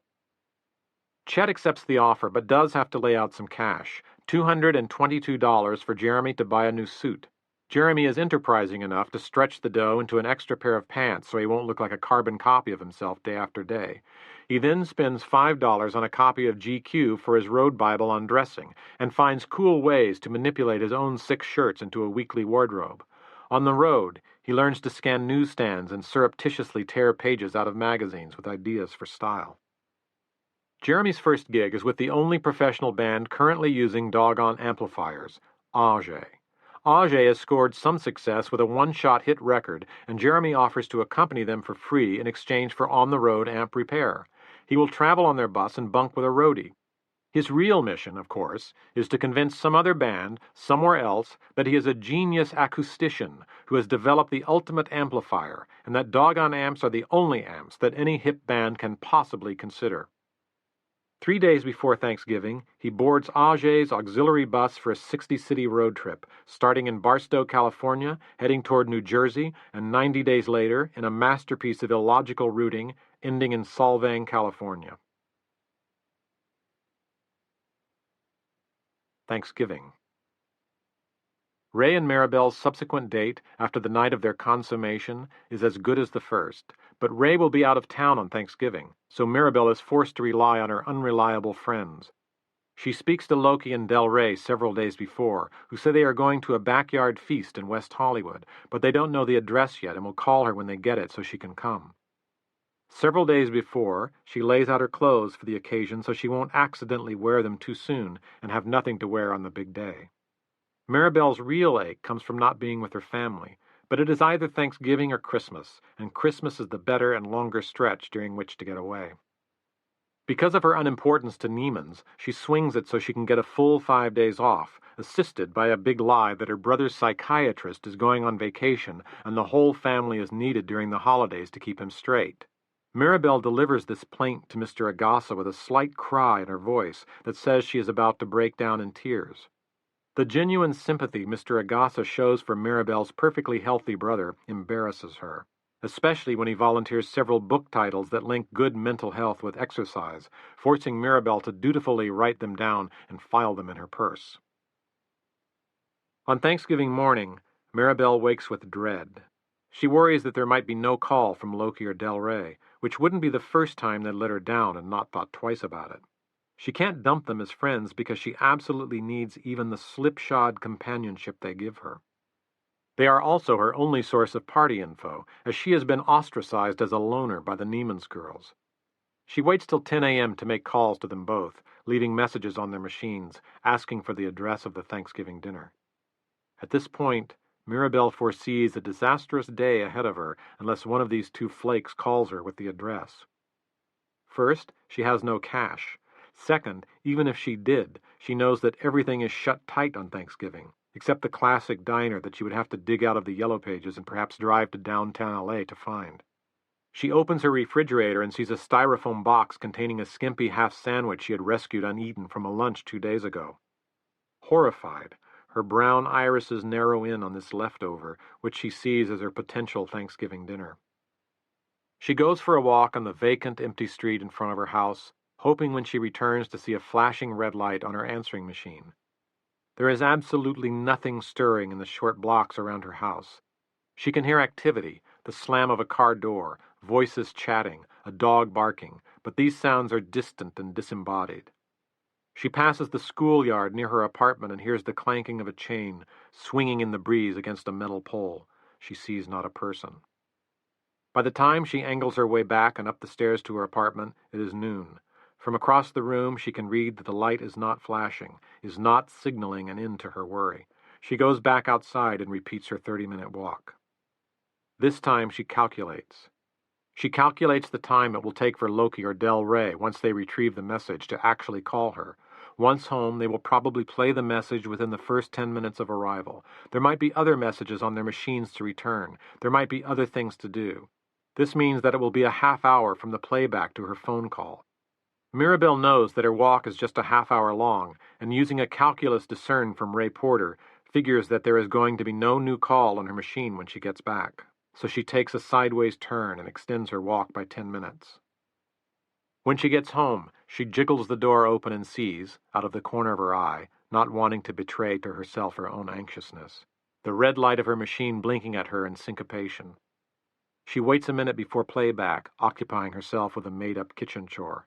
Chet accepts the offer, but does have to lay out some cash, $222 for Jeremy to buy a new suit. Jeremy is enterprising enough to stretch the dough into an extra pair of pants so he won't look like a carbon copy of himself day after day. He then spends $5 on a copy of GQ for his road Bible on dressing, and finds cool ways to manipulate his own 6 shirts into a weekly wardrobe. On the road, he learns to scan newsstands and surreptitiously tear pages out of magazines with ideas for style. Jeremy's first gig is with the only professional band currently using doggone amplifiers, Auger. Auger has scored some success with a one-shot hit record, and Jeremy offers to accompany them for free in exchange for on-the-road amp repair. He will travel on their bus and bunk with a roadie. His real mission, of course, is to convince some other band, somewhere else, that he is a genius acoustician who has developed the ultimate amplifier, and that doggone amps are the only amps that any hip band can possibly consider. 3 days before Thanksgiving, he boards Auger's auxiliary bus for a 60-city road trip, starting in Barstow, California, heading toward New Jersey, and 90 days later, in a masterpiece of illogical routing, ending in Solvang, California. Thanksgiving. Ray and Mirabelle's subsequent date, after the night of their consummation, is as good as the first, but Ray will be out of town on Thanksgiving, so Mirabelle is forced to rely on her unreliable friends. She speaks to Loki and Del Rey several days before, who say they are going to a backyard feast in West Hollywood, but they don't know the address yet and will call her when they get it so she can come. Several days before, she lays out her clothes for the occasion so she won't accidentally wear them too soon and have nothing to wear on the big day. Mirabelle's real ache comes from not being with her family, but it is either Thanksgiving or Christmas, and Christmas is the better and longer stretch during which to get away. Because of her unimportance to Neiman's, she swings it so she can get a full 5 days off, assisted by a big lie that her brother's psychiatrist is going on vacation and the whole family is needed during the holidays to keep him straight. Mirabelle delivers this plaint to Mr. Agassa with a slight cry in her voice that says she is about to break down in tears. The genuine sympathy Mr. Agassa shows for Mirabelle's perfectly healthy brother embarrasses her, especially when he volunteers several book titles that link good mental health with exercise, forcing Mirabelle to dutifully write them down and file them in her purse. On Thanksgiving morning, Mirabelle wakes with dread. She worries that there might be no call from Loki or Del Rey, which wouldn't be the first time they'd let her down and not thought twice about it. She can't dump them as friends because she absolutely needs even the slipshod companionship they give her. They are also her only source of party info, as she has been ostracized as a loner by the Neiman's girls. She waits till 10 a.m. to make calls to them both, leaving messages on their machines, asking for the address of the Thanksgiving dinner. At this point, Mirabelle foresees a disastrous day ahead of her unless one of these two flakes calls her with the address. First, she has no cash. Second, even if she did, she knows that everything is shut tight on Thanksgiving, except the classic diner that she would have to dig out of the Yellow Pages and perhaps drive to downtown L.A. to find. She opens her refrigerator and sees a styrofoam box containing a skimpy half sandwich she had rescued uneaten from a lunch 2 days ago. Horrified, her brown irises narrow in on this leftover, which she sees as her potential Thanksgiving dinner. She goes for a walk on the vacant, empty street in front of her house, hoping when she returns to see a flashing red light on her answering machine. There is absolutely nothing stirring in the short blocks around her house. She can hear activity, the slam of a car door, voices chatting, a dog barking, but these sounds are distant and disembodied. She passes the schoolyard near her apartment and hears the clanking of a chain swinging in the breeze against a metal pole. She sees not a person. By the time she angles her way back and up the stairs to her apartment, it is noon. From across the room, she can read that the light is not flashing, is not signaling an end to her worry. She goes back outside and repeats her 30-minute walk. This time she calculates. She calculates the time it will take for Loki or Del Rey, once they retrieve the message, to actually call her. Once home, they will probably play the message within the first 10 minutes of arrival. There might be other messages on their machines to return. There might be other things to do. This means that it will be a half hour from the playback to her phone call. Mirabelle knows that her walk is just a half hour long, and using a calculus discerned from Ray Porter, figures that there is going to be no new call on her machine when she gets back. So she takes a sideways turn and extends her walk by 10 minutes. When she gets home, she jiggles the door open and sees, out of the corner of her eye, not wanting to betray to herself her own anxiousness, the red light of her machine blinking at her in syncopation. She waits a minute before playback, occupying herself with a made-up kitchen chore.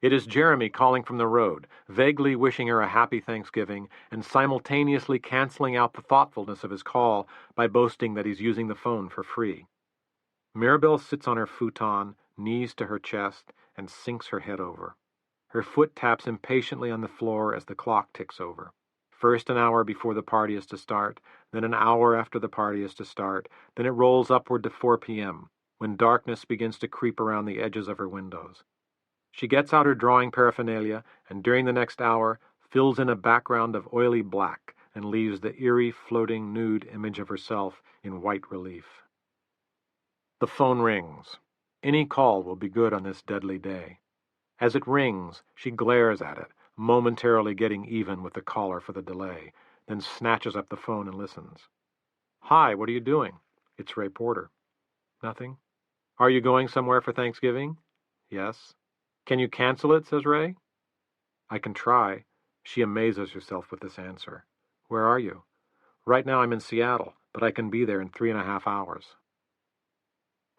It is Jeremy calling from the road, vaguely wishing her a happy Thanksgiving and simultaneously canceling out the thoughtfulness of his call by boasting that he's using the phone for free. Mirabelle sits on her futon, knees to her chest, and sinks her head over. Her foot taps impatiently on the floor as the clock ticks over. First an hour before the party is to start, then an hour after the party is to start, then it rolls upward to 4 p.m., when darkness begins to creep around the edges of her windows. She gets out her drawing paraphernalia, and during the next hour fills in a background of oily black and leaves the eerie, floating, nude image of herself in white relief. The phone rings. Any call will be good on this deadly day. As it rings, she glares at it, momentarily getting even with the caller for the delay, then snatches up the phone and listens. "Hi, what are you doing?" It's Ray Porter. "Nothing." "Are you going somewhere for Thanksgiving?" "Yes." "Can you cancel it?" says Ray. "I can try." She amazes herself with this answer. "Where are you?" "Right now I'm in Seattle, but I can be there in 3.5 hours.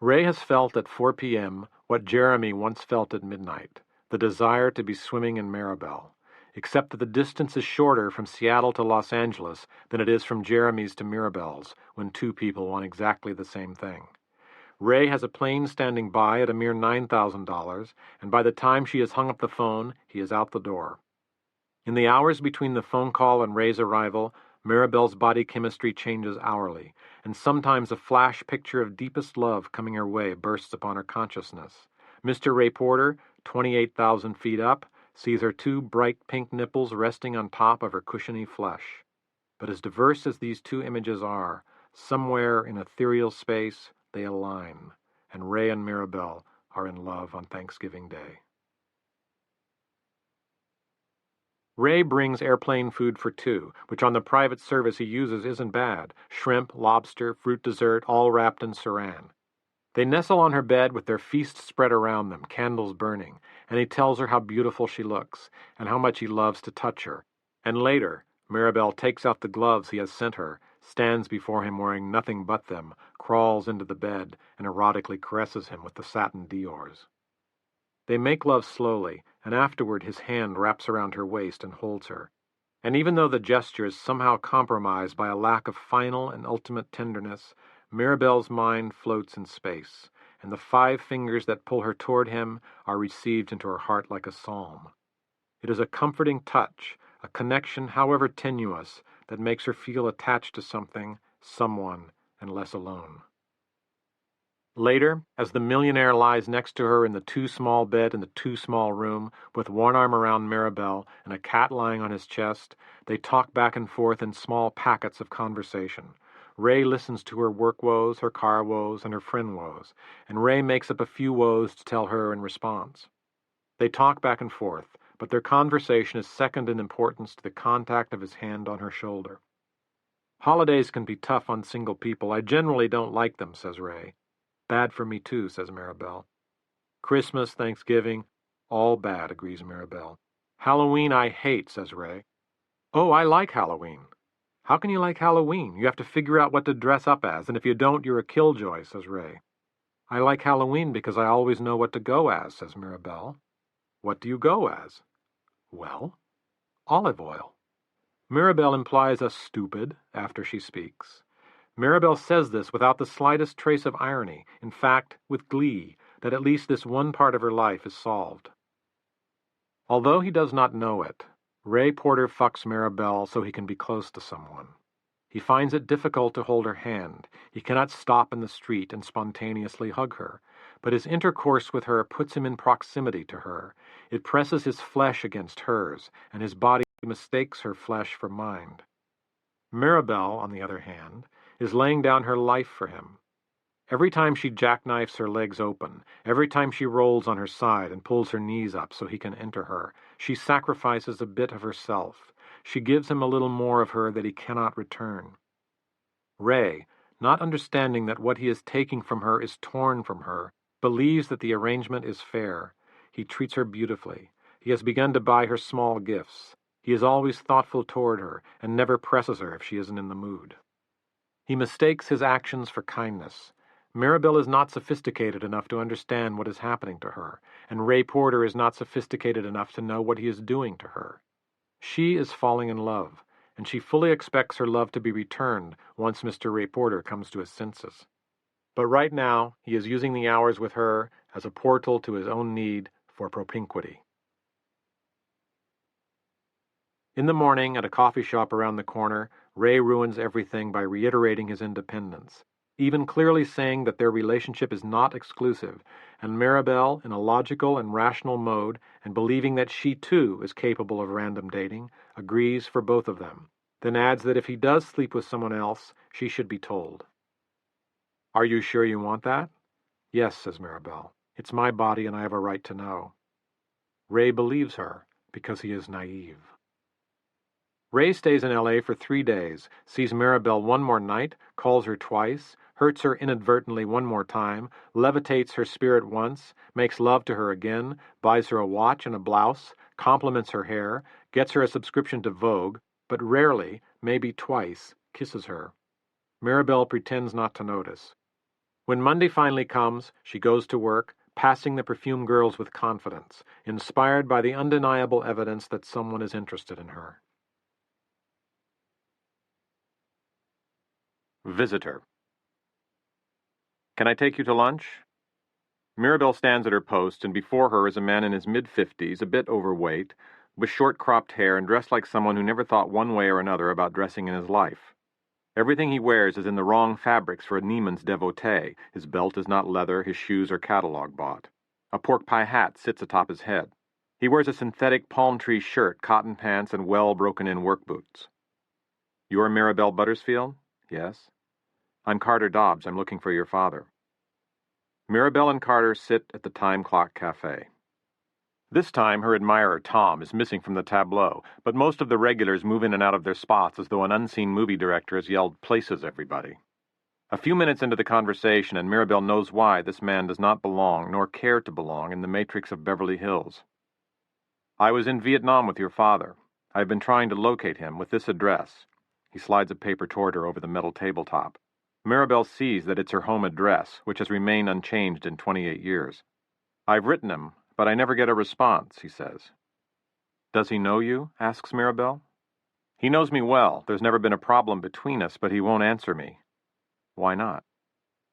Ray has felt at 4 p.m. what Jeremy once felt at midnight, the desire to be swimming in Mirabelle, except that the distance is shorter from Seattle to Los Angeles than it is from Jeremy's to Mirabelle's, when two people want exactly the same thing. Ray has a plane standing by at a mere $9,000, and by the time she has hung up the phone, he is out the door. In the hours between the phone call and Ray's arrival, Mirabelle's body chemistry changes hourly, and sometimes a flash picture of deepest love coming her way bursts upon her consciousness. Mr. Ray Porter, 28,000 feet up, sees her two bright pink nipples resting on top of her cushiony flesh. But as diverse as these two images are, somewhere in ethereal space they align, and Ray and Mirabelle are in love on Thanksgiving Day. Ray brings airplane food for two, which on the private service he uses isn't bad: shrimp, lobster, fruit dessert, all wrapped in saran. They nestle on her bed with their feast spread around them, candles burning, and he tells her how beautiful she looks, and how much he loves to touch her. And later, Mirabelle takes out the gloves he has sent her, stands before him wearing nothing but them, crawls into the bed, and erotically caresses him with the satin Diors. They make love slowly, and afterward his hand wraps around her waist and holds her. And even though the gesture is somehow compromised by a lack of final and ultimate tenderness, Mirabelle's mind floats in space, and the 5 fingers that pull her toward him are received into her heart like a psalm. It is a comforting touch, a connection however tenuous, that makes her feel attached to something, someone, and less alone. Later, as the millionaire lies next to her in the too small bed in the too small room, with one arm around Mirabelle and a cat lying on his chest, they talk back and forth in small packets of conversation. Ray listens to her work woes, her car woes, and her friend woes, and Ray makes up a few woes to tell her in response. They talk back and forth, but their conversation is second in importance to the contact of his hand on her shoulder. "Holidays can be tough on single people. I generally don't like them," says Ray. "Bad for me too," says Mirabelle. "Christmas, Thanksgiving, All bad, agrees Mirabelle. Halloween I hate, says Ray. Oh, I like Halloween. How can you like Halloween? You have to figure out what to dress up as, and if you don't, you're a killjoy, says Ray. I like Halloween because I always know what to go as, says Mirabelle. What do you go as? Well, olive oil. Mirabelle implies a stupid after she speaks. Mirabelle says this without the slightest trace of irony, in fact, with glee, that at least this one part of her life is solved. Although he does not know it, Ray Porter fucks Mirabelle so he can be close to someone. He finds it difficult to hold her hand. He cannot stop in the street and spontaneously hug her. But his intercourse with her puts him in proximity to her. It presses his flesh against hers, and his body mistakes her flesh for mind. Mirabelle, on the other hand, is laying down her life for him. Every time she jackknifes her legs open, every time she rolls on her side and pulls her knees up so he can enter her, she sacrifices a bit of herself. She gives him a little more of her that he cannot return. Ray, not understanding that what he is taking from her is torn from her, believes that the arrangement is fair. He treats her beautifully. He has begun to buy her small gifts. He is always thoughtful toward her and never presses her if she isn't in the mood. He mistakes his actions for kindness. Mirabelle is not sophisticated enough to understand what is happening to her, and Ray Porter is not sophisticated enough to know what he is doing to her. She is falling in love, and she fully expects her love to be returned once Mr. Ray Porter comes to his senses. But right now, he is using the hours with her as a portal to his own need for propinquity. In the morning, at a coffee shop around the corner, Ray ruins everything by reiterating his independence, even clearly saying that their relationship is not exclusive, and Mirabelle, in a logical and rational mode, and believing that she too is capable of random dating, agrees for both of them, then adds that if he does sleep with someone else, she should be told. Are you sure you want that? Yes, says Mirabelle. It's my body and I have a right to know. Ray believes her because he is naive. Ray stays in L.A. for 3 days, sees Mirabelle one more night, calls her twice, hurts her inadvertently one more time, levitates her spirit once, makes love to her again, buys her a watch and a blouse, compliments her hair, gets her a subscription to Vogue, but rarely, maybe twice, kisses her. Mirabelle pretends not to notice. When Monday finally comes, she goes to work, passing the perfume girls with confidence, inspired by the undeniable evidence that someone is interested in her. Visitor. Can I take you to lunch? Mirabelle stands at her post, and before her is a man in his mid-50s, a bit overweight, with short cropped hair and dressed like someone who never thought one way or another about dressing in his life. Everything he wears is in the wrong fabrics for a Neiman's devotee. His belt is not leather, his shoes are catalog bought. A pork pie hat sits atop his head. He wears a synthetic palm tree shirt, cotton pants, and well broken-in work boots. You're Mirabelle Buttersfield? Yes. I'm Carter Dobbs. I'm looking for your father. Mirabelle and Carter sit at the Time Clock Cafe. This time, her admirer, Tom, is missing from the tableau, but most of the regulars move in and out of their spots as though an unseen movie director has yelled, "Places, everybody." A few minutes into the conversation, and Mirabelle knows why this man does not belong, nor care to belong, in the matrix of Beverly Hills. I was in Vietnam with your father. I have been trying to locate him with this address. He slides a paper toward her over the metal tabletop. Mirabelle sees that it's her home address, which has remained unchanged in 28 years. I've written him, but I never get a response, he says. Does he know you? Asks Mirabelle. He knows me well. There's never been a problem between us, but he won't answer me. Why not?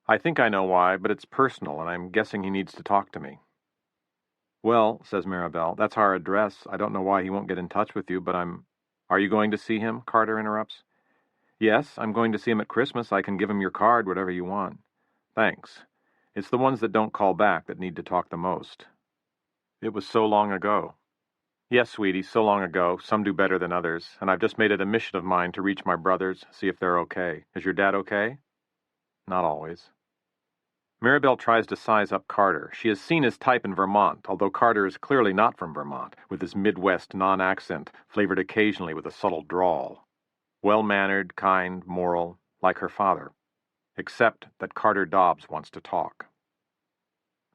I think I know why, but it's personal, and I'm guessing he needs to talk to me. Well, says Mirabelle, that's our address. I don't know why he won't get in touch with you, but Are you going to see him? Carter interrupts. Yes, I'm going to see him at Christmas. I can give him your card, whatever you want. Thanks. It's the ones that don't call back that need to talk the most. It was so long ago. Yes, sweetie, so long ago. Some do better than others, and I've just made it a mission of mine to reach my brothers, see if they're okay. Is your dad okay? Not always. Mirabelle tries to size up Carter. She has seen his type in Vermont, although Carter is clearly not from Vermont, with his Midwest non-accent, flavored occasionally with a subtle drawl. Well-mannered, kind, moral, like her father. Except that Carter Dobbs wants to talk.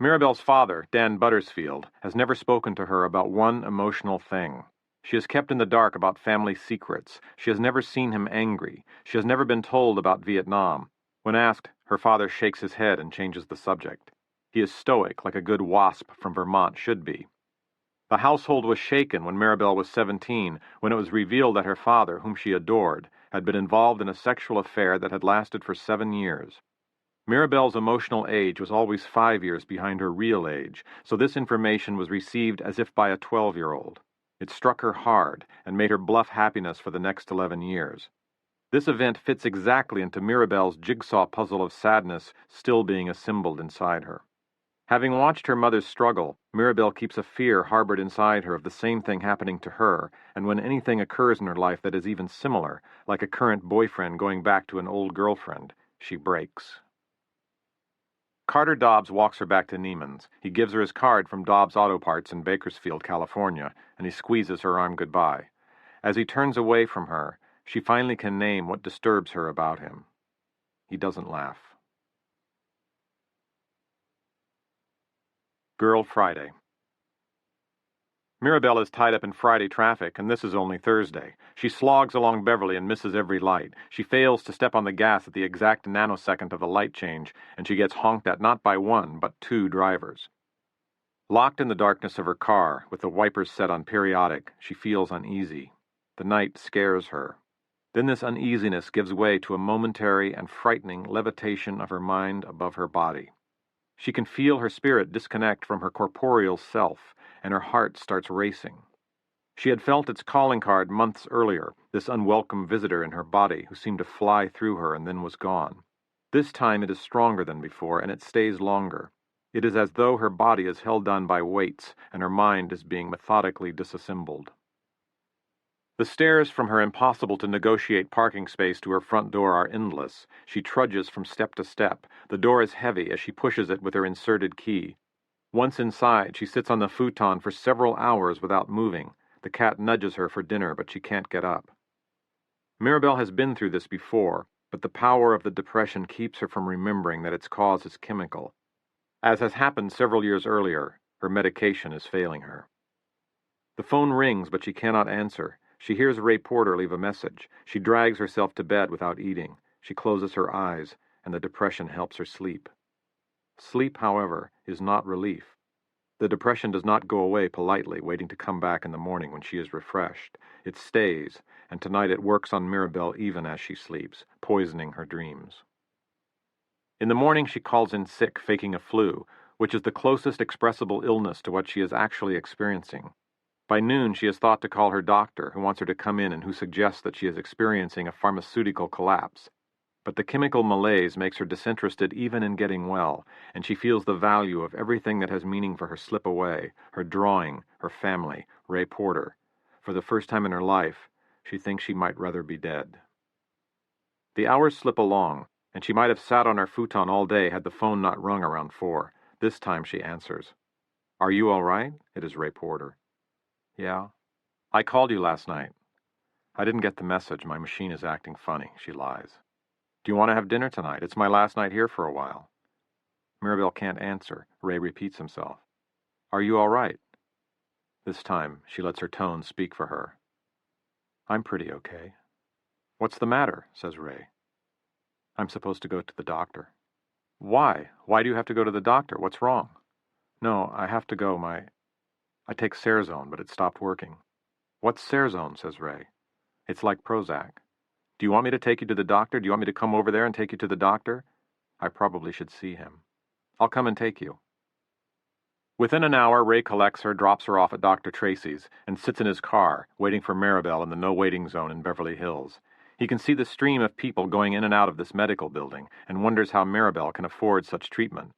Mirabelle's father, Dan Buttersfield, has never spoken to her about one emotional thing. She is kept in the dark about family secrets. She has never seen him angry. She has never been told about Vietnam. When asked, her father shakes his head and changes the subject. He is stoic, like a good wasp from Vermont should be. The household was shaken when Mirabelle was 17, when it was revealed that her father, whom she adored, had been involved in a sexual affair that had lasted for 7 years. Mirabelle's emotional age was always 5 years behind her real age, so this information was received as if by a 12-year-old. It struck her hard and made her bluff happiness for the next 11 years. This event fits exactly into Mirabelle's jigsaw puzzle of sadness still being assembled inside her. Having watched her mother's struggle, Mirabelle keeps a fear harbored inside her of the same thing happening to her, and when anything occurs in her life that is even similar, like a current boyfriend going back to an old girlfriend, she breaks. Carter Dobbs walks her back to Neiman's. He gives her his card from Dobbs Auto Parts in Bakersfield, California, and he squeezes her arm goodbye. As he turns away from her, she finally can name what disturbs her about him. He doesn't laugh. Girl Friday. Mirabelle is tied up in Friday traffic, and this is only Thursday. She slogs along Beverly and misses every light. She fails to step on the gas at the exact nanosecond of the light change, and she gets honked at not by one, but 2 drivers. Locked in the darkness of her car, with the wipers set on periodic, she feels uneasy. The night scares her. Then this uneasiness gives way to a momentary and frightening levitation of her mind above her body. She can feel her spirit disconnect from her corporeal self, and her heart starts racing. She had felt its calling card months earlier, this unwelcome visitor in her body who seemed to fly through her and then was gone. This time it is stronger than before, and it stays longer. It is as though her body is held down by weights, and her mind is being methodically disassembled. The stairs from her impossible-to-negotiate parking space to her front door are endless. She trudges from step to step. The door is heavy as she pushes it with her inserted key. Once inside, she sits on the futon for several hours without moving. The cat nudges her for dinner, but she can't get up. Mirabelle has been through this before, but the power of the depression keeps her from remembering that its cause is chemical. As has happened several years earlier, her medication is failing her. The phone rings, but she cannot answer. She hears Ray Porter leave a message. She drags herself to bed without eating. She closes her eyes, and the depression helps her sleep. Sleep, however, is not relief. The depression does not go away politely, waiting to come back in the morning when she is refreshed. It stays, and tonight it works on Mirabelle even as she sleeps, poisoning her dreams. In the morning she calls in sick, faking a flu, which is the closest expressible illness to what she is actually experiencing. By noon, she is thought to call her doctor, who wants her to come in and who suggests that she is experiencing a pharmaceutical collapse. But the chemical malaise makes her disinterested even in getting well, and she feels the value of everything that has meaning for her slip away, her drawing, her family, Ray Porter. For the first time in her life, she thinks she might rather be dead. The hours slip along, and she might have sat on her futon all day had the phone not rung around 4. This time she answers. "Are you all right?" It is Ray Porter. "Yeah. I called you last night." "I didn't get the message. My machine is acting funny," she lies. "Do you want to have dinner tonight? It's my last night here for a while." Mirabelle can't answer. Ray repeats himself. "Are you all right?" This time she lets her tone speak for her. "I'm pretty okay." "What's the matter?" says Ray. "I'm supposed to go to the doctor." "Why? Why do you have to go to the doctor? What's wrong?" "No, I have to go. I take Cerazone, but it stopped working." "What's Cerazone?" says Ray. "It's like Prozac." "Do you want me to take you to the doctor? Do you want me to come over there and take you to the doctor?" "I probably should see him." "I'll come and take you." Within an hour, Ray collects her, drops her off at Dr. Tracy's, and sits in his car, waiting for Mirabelle in the no-waiting zone in Beverly Hills. He can see the stream of people going in and out of this medical building, and wonders how Mirabelle can afford such treatment.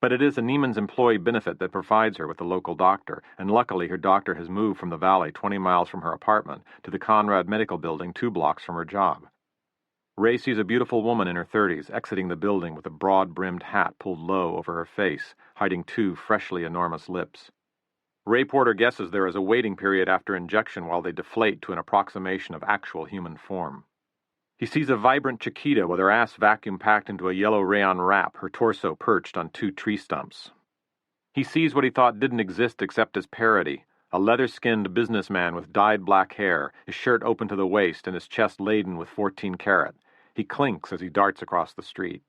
But it is a Neiman's employee benefit that provides her with a local doctor, and luckily her doctor has moved from the valley 20 miles from her apartment to the Conrad Medical Building 2 blocks from her job. Ray sees a beautiful woman in her 30s exiting the building with a broad-brimmed hat pulled low over her face, hiding 2 freshly enormous lips. Ray Porter guesses there is a waiting period after injection while they deflate to an approximation of actual human form. He sees a vibrant Chiquita with her ass vacuum-packed into a yellow rayon wrap, her torso perched on 2 tree stumps. He sees what he thought didn't exist except as parody: a leather-skinned businessman with dyed black hair, his shirt open to the waist and his chest laden with 14 karat. He clinks as he darts across the street.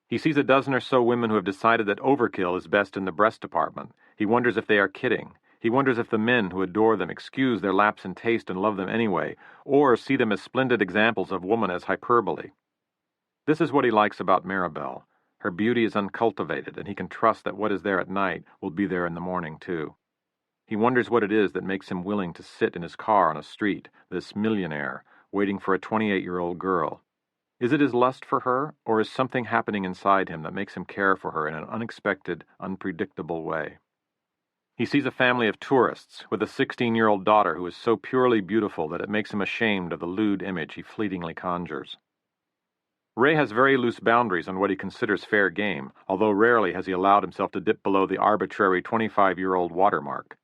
He sees a dozen or so women who have decided that overkill is best in the breast department. He wonders if they are kidding. He wonders if the men who adore them excuse their lapse in taste and love them anyway, or see them as splendid examples of woman as hyperbole. This is what he likes about Mirabelle. Her beauty is uncultivated, and he can trust that what is there at night will be there in the morning, too. He wonders what it is that makes him willing to sit in his car on a street, this millionaire, waiting for a 28-year-old girl. Is it his lust for her, or is something happening inside him that makes him care for her in an unexpected, unpredictable way? He sees a family of tourists with a 16-year-old daughter who is so purely beautiful that it makes him ashamed of the lewd image he fleetingly conjures. Ray has very loose boundaries on what he considers fair game, although rarely has he allowed himself to dip below the arbitrary 25-year-old watermark.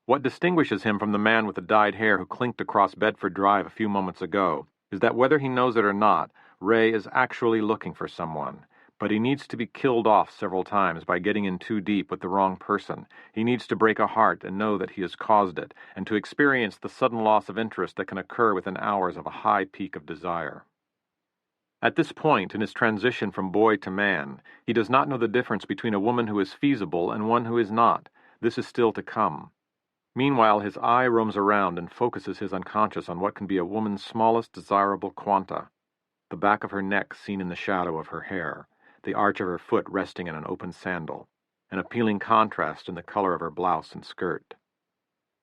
What distinguishes him from the man with the dyed hair who clinked across Bedford Drive a few moments ago is that whether he knows it or not, Ray is actually looking for someone. But he needs to be killed off several times by getting in too deep with the wrong person. He needs to break a heart and know that he has caused it, and to experience the sudden loss of interest that can occur within hours of a high peak of desire. At this point in his transition from boy to man, he does not know the difference between a woman who is feasible and one who is not. This is still to come. Meanwhile, his eye roams around and focuses his unconscious on what can be a woman's smallest desirable quanta: the back of her neck seen in the shadow of her hair, the arch of her foot resting in an open sandal, an appealing contrast in the color of her blouse and skirt.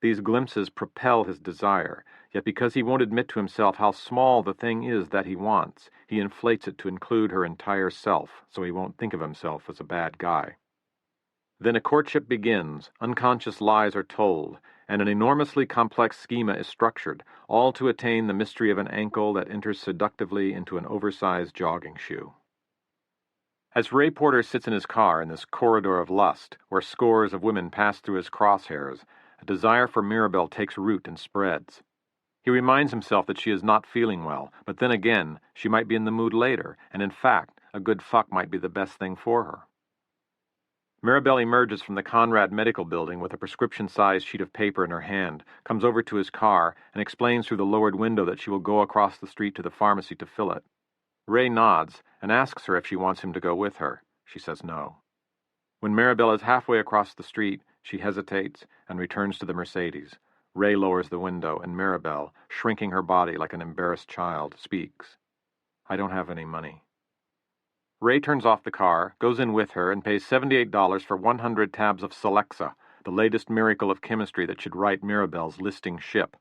These glimpses propel his desire, yet because he won't admit to himself how small the thing is that he wants, he inflates it to include her entire self, so he won't think of himself as a bad guy. Then a courtship begins, unconscious lies are told, and an enormously complex schema is structured, all to attain the mystery of an ankle that enters seductively into an oversized jogging shoe. As Ray Porter sits in his car in this corridor of lust, where scores of women pass through his crosshairs, a desire for Mirabelle takes root and spreads. He reminds himself that she is not feeling well, but then again, she might be in the mood later, and in fact, a good fuck might be the best thing for her. Mirabelle emerges from the Conrad Medical Building with a prescription-sized sheet of paper in her hand, comes over to his car, and explains through the lowered window that she will go across the street to the pharmacy to fill it. Ray nods and asks her if she wants him to go with her. She says no. When Mirabelle is halfway across the street, she hesitates and returns to the Mercedes. Ray lowers the window, and Mirabelle, shrinking her body like an embarrassed child, speaks. "I don't have any money." Ray turns off the car, goes in with her, and pays $78 for 100 tabs of Celexa, the latest miracle of chemistry that should right Mirabelle's listing ship.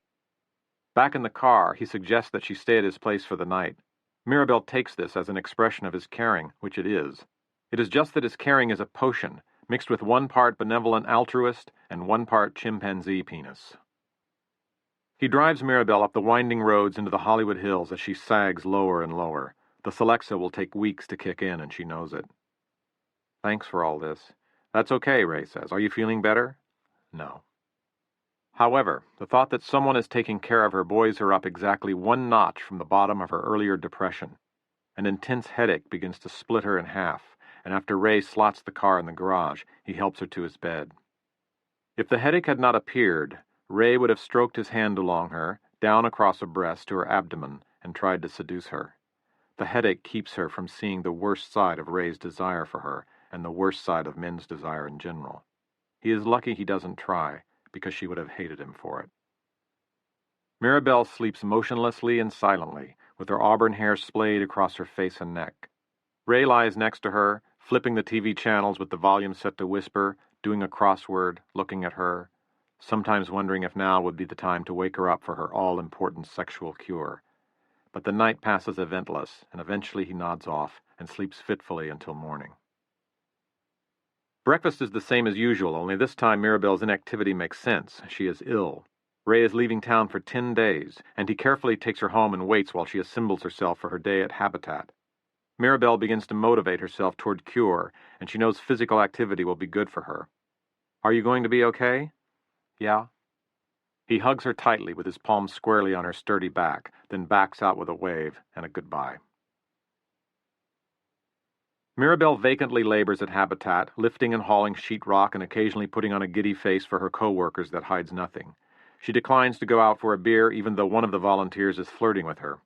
Back in the car, he suggests that she stay at his place for the night. Mirabelle takes this as an expression of his caring, which it is. It is just that his caring is a potion, mixed with 1 part benevolent altruist and 1 part chimpanzee penis. He drives Mirabelle up the winding roads into the Hollywood Hills as she sags lower and lower. The Celexa will take weeks to kick in, and she knows it. "Thanks for all this." "That's okay," Ray says. "Are you feeling better?" "No." However, the thought that someone is taking care of her buoys her up exactly 1 notch from the bottom of her earlier depression. An intense headache begins to split her in half, and after Ray slots the car in the garage, he helps her to his bed. If the headache had not appeared, Ray would have stroked his hand along her, down across her breast to her abdomen, and tried to seduce her. The headache keeps her from seeing the worst side of Ray's desire for her, and the worst side of men's desire in general. He is lucky he doesn't try, because she would have hated him for it. Mirabelle sleeps motionlessly and silently, with her auburn hair splayed across her face and neck. Ray lies next to her, flipping the TV channels with the volume set to whisper, doing a crossword, looking at her, sometimes wondering if now would be the time to wake her up for her all-important sexual cure. But the night passes eventless, and eventually he nods off and sleeps fitfully until morning. Breakfast is the same as usual, only this time Mirabelle's inactivity makes sense. She is ill. Ray is leaving town for 10 days, and he carefully takes her home and waits while she assembles herself for her day at Habitat. Mirabelle begins to motivate herself toward cure, and she knows physical activity will be good for her. "Are you going to be okay?" "Yeah." He hugs her tightly with his palms squarely on her sturdy back, then backs out with a wave and a goodbye. Mirabelle vacantly labors at Habitat, lifting and hauling sheetrock and occasionally putting on a giddy face for her co-workers that hides nothing. She declines to go out for a beer even though one of the volunteers is flirting with her.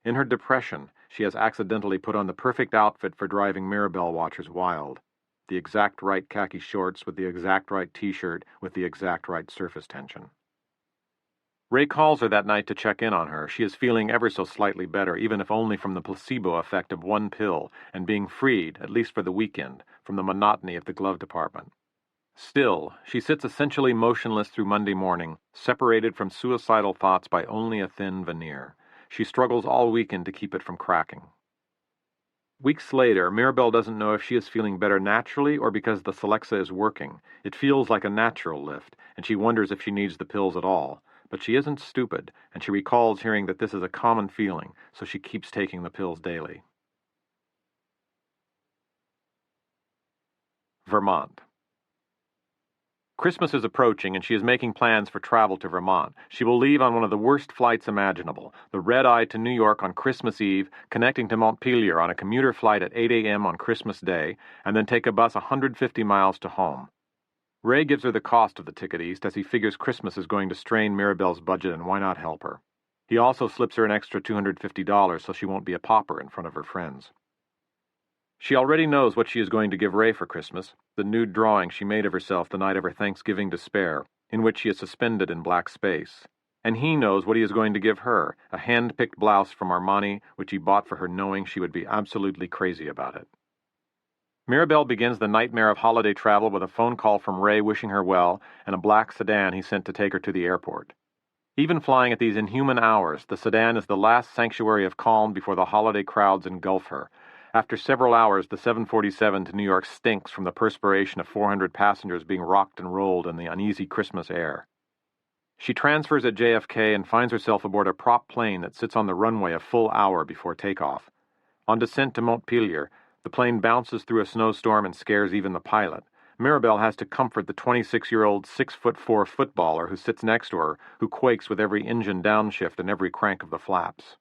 In her depression, she has accidentally put on the perfect outfit for driving Mirabelle watchers wild. The exact right khaki shorts with the exact right t-shirt with the exact right surface tension. Ray calls her that night to check in on her. She is feeling ever so slightly better, even if only from the placebo effect of one pill, and being freed, at least for the weekend, from the monotony of the glove department. Still, she sits essentially motionless through Monday morning, separated from suicidal thoughts by only a thin veneer. She struggles all weekend to keep it from cracking. Weeks later, Mirabelle doesn't know if she is feeling better naturally or because the Celexa is working. It feels like a natural lift, and she wonders if she needs the pills at all. But she isn't stupid, and she recalls hearing that this is a common feeling, so she keeps taking the pills daily. Vermont. Christmas is approaching, and she is making plans for travel to Vermont. She will leave on one of the worst flights imaginable, the red-eye to New York on Christmas Eve, connecting to Montpelier on a commuter flight at 8 a.m. on Christmas Day, and then take a bus 150 miles to home. Ray gives her the cost of the ticket east as he figures Christmas is going to strain Mirabelle's budget and why not help her. He also slips her an extra $250 so she won't be a pauper in front of her friends. She already knows what she is going to give Ray for Christmas, the nude drawing she made of herself the night of her Thanksgiving despair, in which she is suspended in black space. And he knows what he is going to give her, a hand-picked blouse from Armani, which he bought for her knowing she would be absolutely crazy about it. Mirabelle begins the nightmare of holiday travel with a phone call from Ray wishing her well and a black sedan he sent to take her to the airport. Even flying at these inhuman hours, the sedan is the last sanctuary of calm before the holiday crowds engulf her. After several hours, the 747 to New York stinks from the perspiration of 400 passengers being rocked and rolled in the uneasy Christmas air. She transfers at JFK and finds herself aboard a prop plane that sits on the runway a full hour before takeoff. On descent to Montpelier, the plane bounces through a snowstorm and scares even the pilot. Mirabelle has to comfort the 26-year-old 6'4" footballer who sits next to her, who quakes with every engine downshift and every crank of the flaps.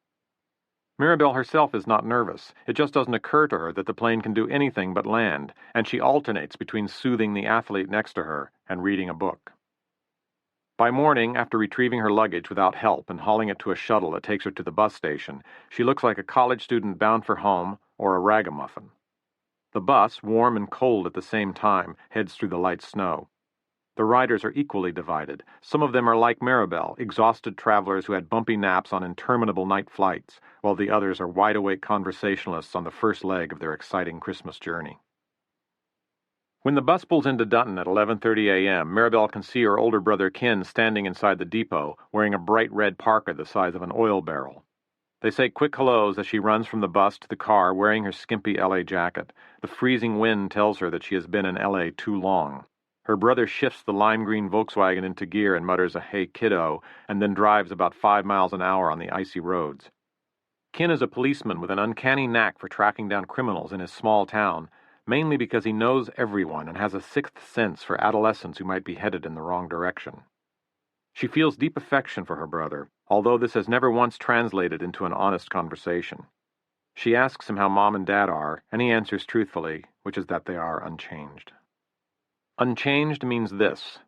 Mirabelle herself is not nervous. It just doesn't occur to her that the plane can do anything but land, and she alternates between soothing the athlete next to her and reading a book. By morning, after retrieving her luggage without help and hauling it to a shuttle that takes her to the bus station, she looks like a college student bound for home or a ragamuffin. The bus, warm and cold at the same time, heads through the light snow. The riders are equally divided. Some of them are like Mirabelle, exhausted travelers who had bumpy naps on interminable night flights, while the others are wide-awake conversationalists on the first leg of their exciting Christmas journey. When the bus pulls into Dutton at 11:30 a.m., Mirabelle can see her older brother Ken standing inside the depot, wearing a bright red parka the size of an oil barrel. They say quick hellos as she runs from the bus to the car wearing her skimpy L.A. jacket. The freezing wind tells her that she has been in L.A. too long. Her brother shifts the lime green Volkswagen into gear and mutters a "hey kiddo," and then drives about 5 miles an hour on the icy roads. Ken is a policeman with an uncanny knack for tracking down criminals in his small town, mainly because he knows everyone and has a sixth sense for adolescents who might be headed in the wrong direction. She feels deep affection for her brother, although this has never once translated into an honest conversation. She asks him how Mom and Dad are, and he answers truthfully, which is that they are unchanged. Unchanged means this: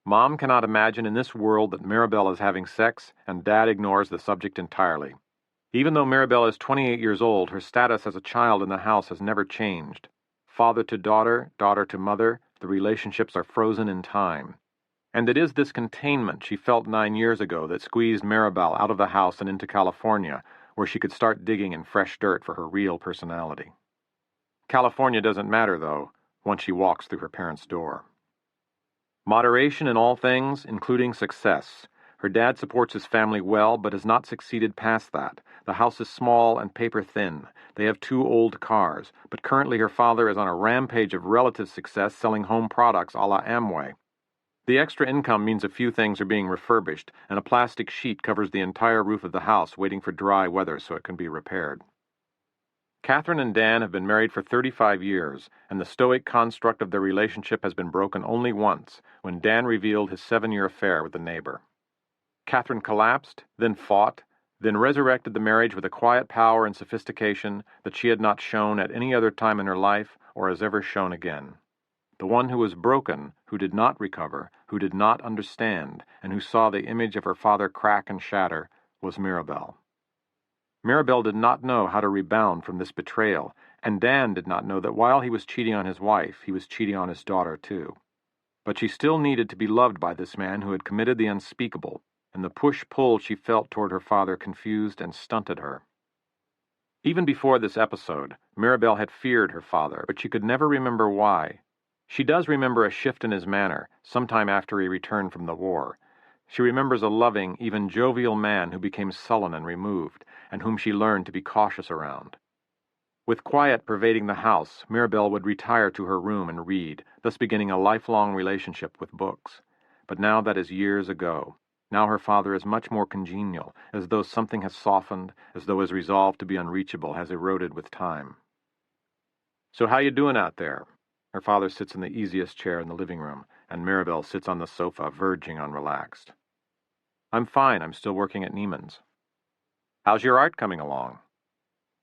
Mom cannot imagine in this world that Mirabelle is having sex, and Dad ignores the subject entirely. Even though Mirabelle is 28 years old, her status as a child in the house has never changed. Father to daughter, daughter to mother, the relationships are frozen in time. And it is this containment she felt 9 years ago that squeezed Mirabelle out of the house and into California, where she could start digging in fresh dirt for her real personality. California doesn't matter, though, once she walks through her parents' door. Moderation in all things, including success. Her dad supports his family well, but has not succeeded past that. The house is small and paper-thin. They have 2 old cars, but currently her father is on a rampage of relative success selling home products a la Amway. The extra income means a few things are being refurbished, and a plastic sheet covers the entire roof of the house, waiting for dry weather so it can be repaired. Catherine and Dan have been married for 35 years, and the stoic construct of their relationship has been broken only once, when Dan revealed his 7-year affair with a neighbor. Catherine collapsed, then fought, then resurrected the marriage with a quiet power and sophistication that she had not shown at any other time in her life or has ever shown again. The one who was broken, who did not recover, who did not understand, and who saw the image of her father crack and shatter, was Mirabelle. Mirabelle did not know how to rebound from this betrayal, and Dan did not know that while he was cheating on his wife, he was cheating on his daughter too. But she still needed to be loved by this man who had committed the unspeakable, and the push-pull she felt toward her father confused and stunted her. Even before this episode, Mirabelle had feared her father, but she could never remember why. She does remember a shift in his manner, sometime after he returned from the war. She remembers a loving, even jovial man who became sullen and removed, and whom she learned to be cautious around. With quiet pervading the house, Mirabelle would retire to her room and read, thus beginning a lifelong relationship with books. But now that is years ago. Now her father is much more congenial, as though something has softened, as though his resolve to be unreachable has eroded with time. "So how you doing out there?" Her father sits in the easiest chair in the living room, and Mirabelle sits on the sofa, verging on relaxed. "I'm fine. I'm still working at Neiman's." "How's your art coming along?"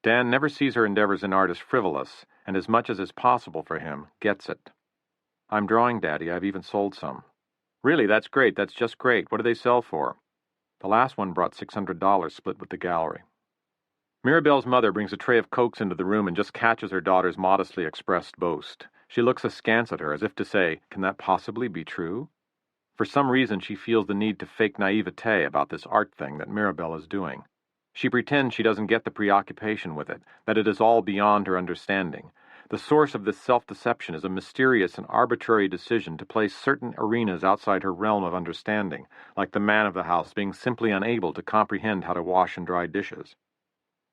Dan never sees her endeavors in art as frivolous, and as much as is possible for him, gets it. "I'm drawing, Daddy. I've even sold some." "Really, that's great. That's just great. What do they sell for?" "The last one brought $600 split with the gallery." Mirabelle's mother brings a tray of Cokes into the room and just catches her daughter's modestly expressed boast. She looks askance at her, as if to say, "Can that possibly be true?" For some reason she feels the need to fake naivete about this art thing that Mirabelle is doing. She pretends she doesn't get the preoccupation with it, that it is all beyond her understanding. The source of this self-deception is a mysterious and arbitrary decision to place certain arenas outside her realm of understanding, like the man of the house being simply unable to comprehend how to wash and dry dishes.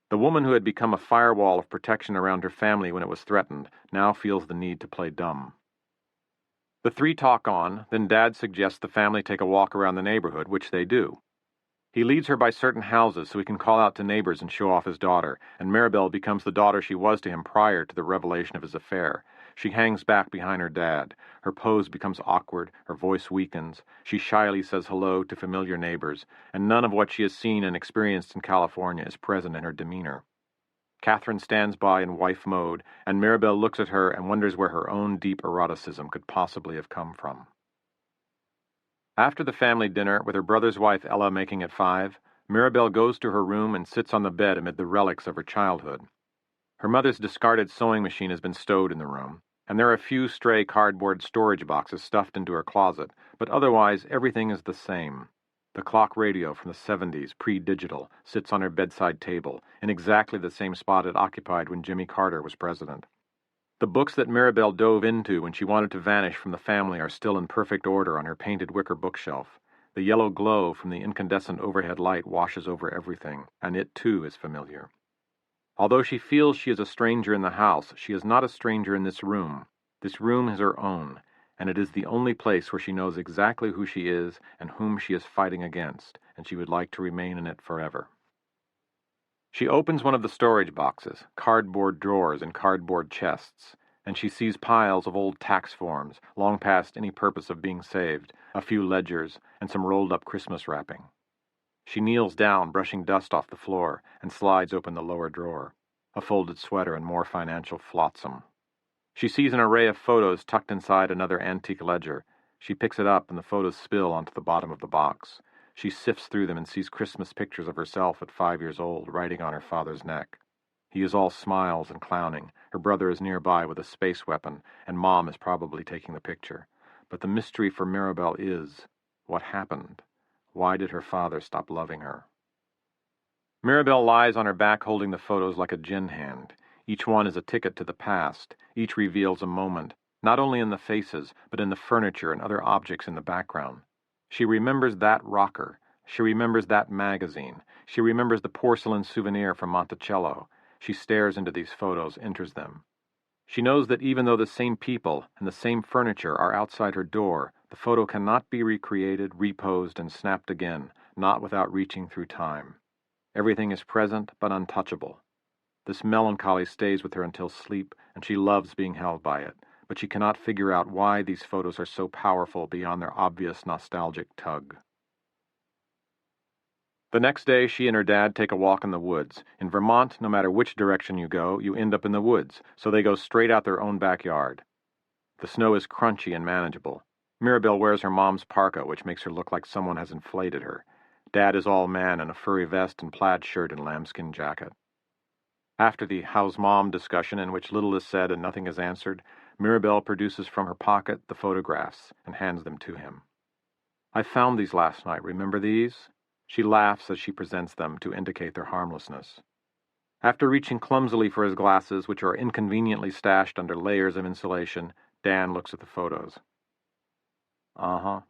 The woman who had become a firewall of protection around her family when it was threatened now feels the need to play dumb. The three talk on, then Dad suggests the family take a walk around the neighborhood, which they do. He leads her by certain houses so he can call out to neighbors and show off his daughter, and Mirabelle becomes the daughter she was to him prior to the revelation of his affair. She hangs back behind her dad. Her pose becomes awkward, her voice weakens. She shyly says hello to familiar neighbors, and none of what she has seen and experienced in California is present in her demeanor. Catherine stands by in wife mode, and Mirabelle looks at her and wonders where her own deep eroticism could possibly have come from. After the family dinner, with her brother's wife Ella making it 5, Mirabelle goes to her room and sits on the bed amid the relics of her childhood. Her mother's discarded sewing machine has been stowed in the room, and there are a few stray cardboard storage boxes stuffed into her closet, but otherwise everything is the same. The clock radio from the 70s, pre-digital, sits on her bedside table, in exactly the same spot it occupied when Jimmy Carter was president. The books that Mirabelle dove into when she wanted to vanish from the family are still in perfect order on her painted wicker bookshelf. The yellow glow from the incandescent overhead light washes over everything, and it too is familiar. Although she feels she is a stranger in the house, she is not a stranger in this room. This room is her own, and it is the only place where she knows exactly who she is and whom she is fighting against, and she would like to remain in it forever. She opens one of the storage boxes, cardboard drawers and cardboard chests, and she sees piles of old tax forms, long past any purpose of being saved, a few ledgers, and some rolled-up Christmas wrapping. She kneels down, brushing dust off the floor, and slides open the lower drawer, a folded sweater and more financial flotsam. She sees an array of photos tucked inside another antique ledger. She picks it up, and the photos spill onto the bottom of the box. She sifts through them and sees Christmas pictures of herself at 5 years old, writing on her father's neck. He is all smiles and clowning. Her brother is nearby with a space weapon, and Mom is probably taking the picture. But the mystery for Mirabelle is, what happened? Why did her father stop loving her? Mirabelle lies on her back holding the photos like a gin hand. Each one is a ticket to the past. Each reveals a moment, not only in the faces, but in the furniture and other objects in the background. She remembers that rocker. She remembers that magazine. She remembers the porcelain souvenir from Monticello. She stares into these photos, enters them. She knows that even though the same people and the same furniture are outside her door, the photo cannot be recreated, reposed, and snapped again, not without reaching through time. Everything is present but untouchable. This melancholy stays with her until sleep, and she loves being held by it, but she cannot figure out why these photos are so powerful beyond their obvious nostalgic tug. The next day, she and her dad take a walk in the woods. In Vermont, no matter which direction you go, you end up in the woods, so they go straight out their own backyard. The snow is crunchy and manageable. Mirabelle wears her mom's parka, which makes her look like someone has inflated her. Dad is all man in a furry vest and plaid shirt and lambskin jacket. After the "how's mom" discussion in which little is said and nothing is answered, Mirabelle produces from her pocket the photographs and hands them to him. "I found these last night, remember these?" She laughs as she presents them to indicate their harmlessness. After reaching clumsily for his glasses, which are inconveniently stashed under layers of insulation, Dan looks at the photos. Uh-huh.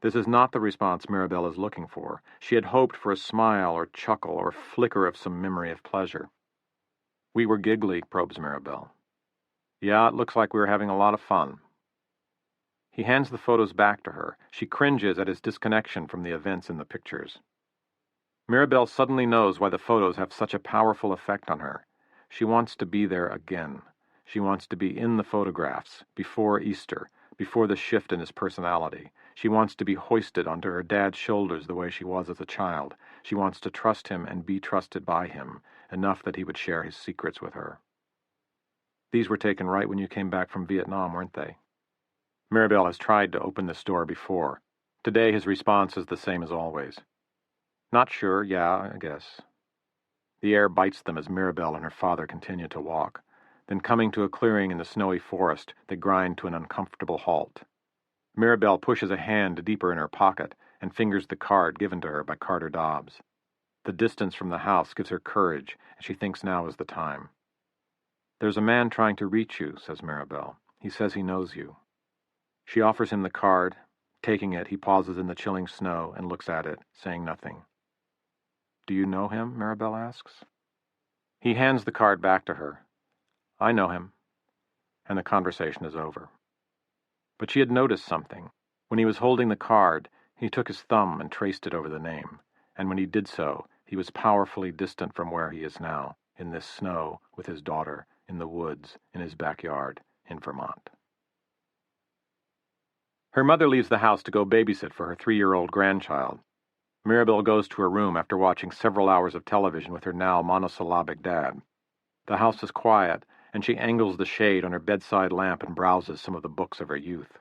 This is not the response Mirabelle is looking for. She had hoped for a smile or chuckle or flicker of some memory of pleasure. "We were giggly," probes Mirabelle. "Yeah, it looks like we were having a lot of fun." He hands the photos back to her. She cringes at his disconnection from the events in the pictures. Mirabelle suddenly knows why the photos have such a powerful effect on her. She wants to be there again. She wants to be in the photographs, before Easter, before the shift in his personality. She wants to be hoisted onto her dad's shoulders the way she was as a child. She wants to trust him and be trusted by him, enough that he would share his secrets with her. "These were taken right when you came back from Vietnam, weren't they?" Mirabelle has tried to open this door before. Today his response is the same as always. "Not sure, yeah, I guess." The air bites them as Mirabelle and her father continue to walk. Then, coming to a clearing in the snowy forest, they grind to an uncomfortable halt. Mirabelle pushes a hand deeper in her pocket and fingers the card given to her by Carter Dobbs. The distance from the house gives her courage, and she thinks now is the time. "There's a man trying to reach you," says Mirabelle. "He says he knows you." She offers him the card. Taking it, he pauses in the chilling snow and looks at it, saying nothing. "Do you know him?" Mirabelle asks. He hands the card back to her. "I know him." And the conversation is over. But she had noticed something. When he was holding the card, he took his thumb and traced it over the name. And when he did so, he was powerfully distant from where he is now, in this snow, with his daughter, in the woods, in his backyard, in Vermont. Her mother leaves the house to go babysit for her 3-year-old grandchild. Mirabelle goes to her room after watching several hours of television with her now monosyllabic dad. The house is quiet, and she angles the shade on her bedside lamp and browses some of the books of her youth.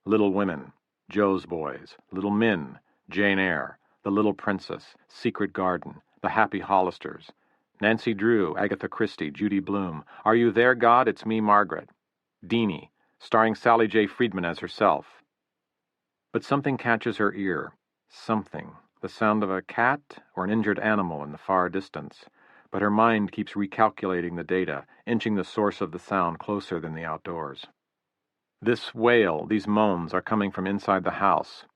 Little Women, Joe's Boys, Little Min, Jane Eyre, The Little Princess, Secret Garden, The Happy Hollisters, Nancy Drew, Agatha Christie, Judy Blume, Are You There, God? It's Me, Margaret, Deanie, starring Sally J. Friedman as herself. But something catches her ear. Something. The sound of a cat or an injured animal in the far distance. But her mind keeps recalculating the data, inching the source of the sound closer than the outdoors. This wail, these moans, are coming from inside the house.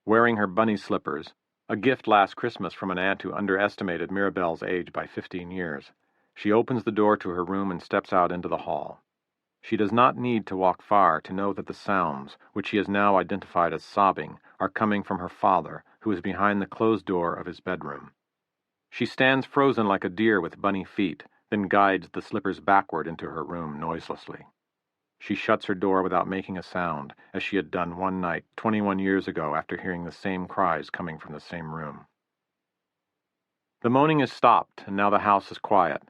Wearing her bunny slippers, a gift last Christmas from an aunt who underestimated Mirabelle's age by 15 years, she opens the door to her room and steps out into the hall. She does not need to walk far to know that the sounds, which she has now identified as sobbing, are coming from her father, who is behind the closed door of his bedroom. She stands frozen like a deer with bunny feet, then guides the slippers backward into her room noiselessly. She shuts her door without making a sound, as she had done one night 21 years ago after hearing the same cries coming from the same room. The moaning is stopped, and now the house is quiet.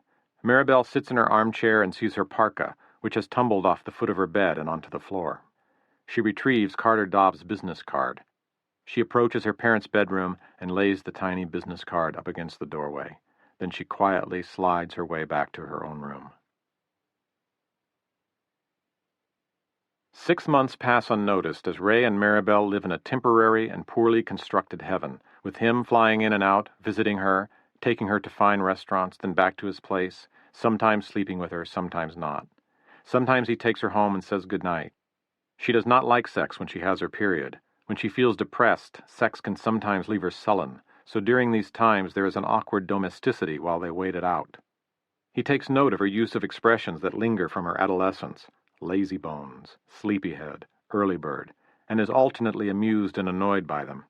Mirabelle sits in her armchair and sees her parka, which has tumbled off the foot of her bed and onto the floor. She retrieves Carter Dobbs' business card. She approaches her parents' bedroom and lays the tiny business card up against the doorway. Then she quietly slides her way back to her own room. 6 months pass unnoticed as Ray and Mirabelle live in a temporary and poorly constructed heaven, with him flying in and out, visiting her, taking her to fine restaurants, then back to his place, sometimes sleeping with her, sometimes not. Sometimes he takes her home and says goodnight. She does not like sex when she has her period. When she feels depressed, sex can sometimes leave her sullen, so during these times there is an awkward domesticity while they wait it out. He takes note of her use of expressions that linger from her adolescence, lazy bones, sleepyhead, early bird, and is alternately amused and annoyed by them.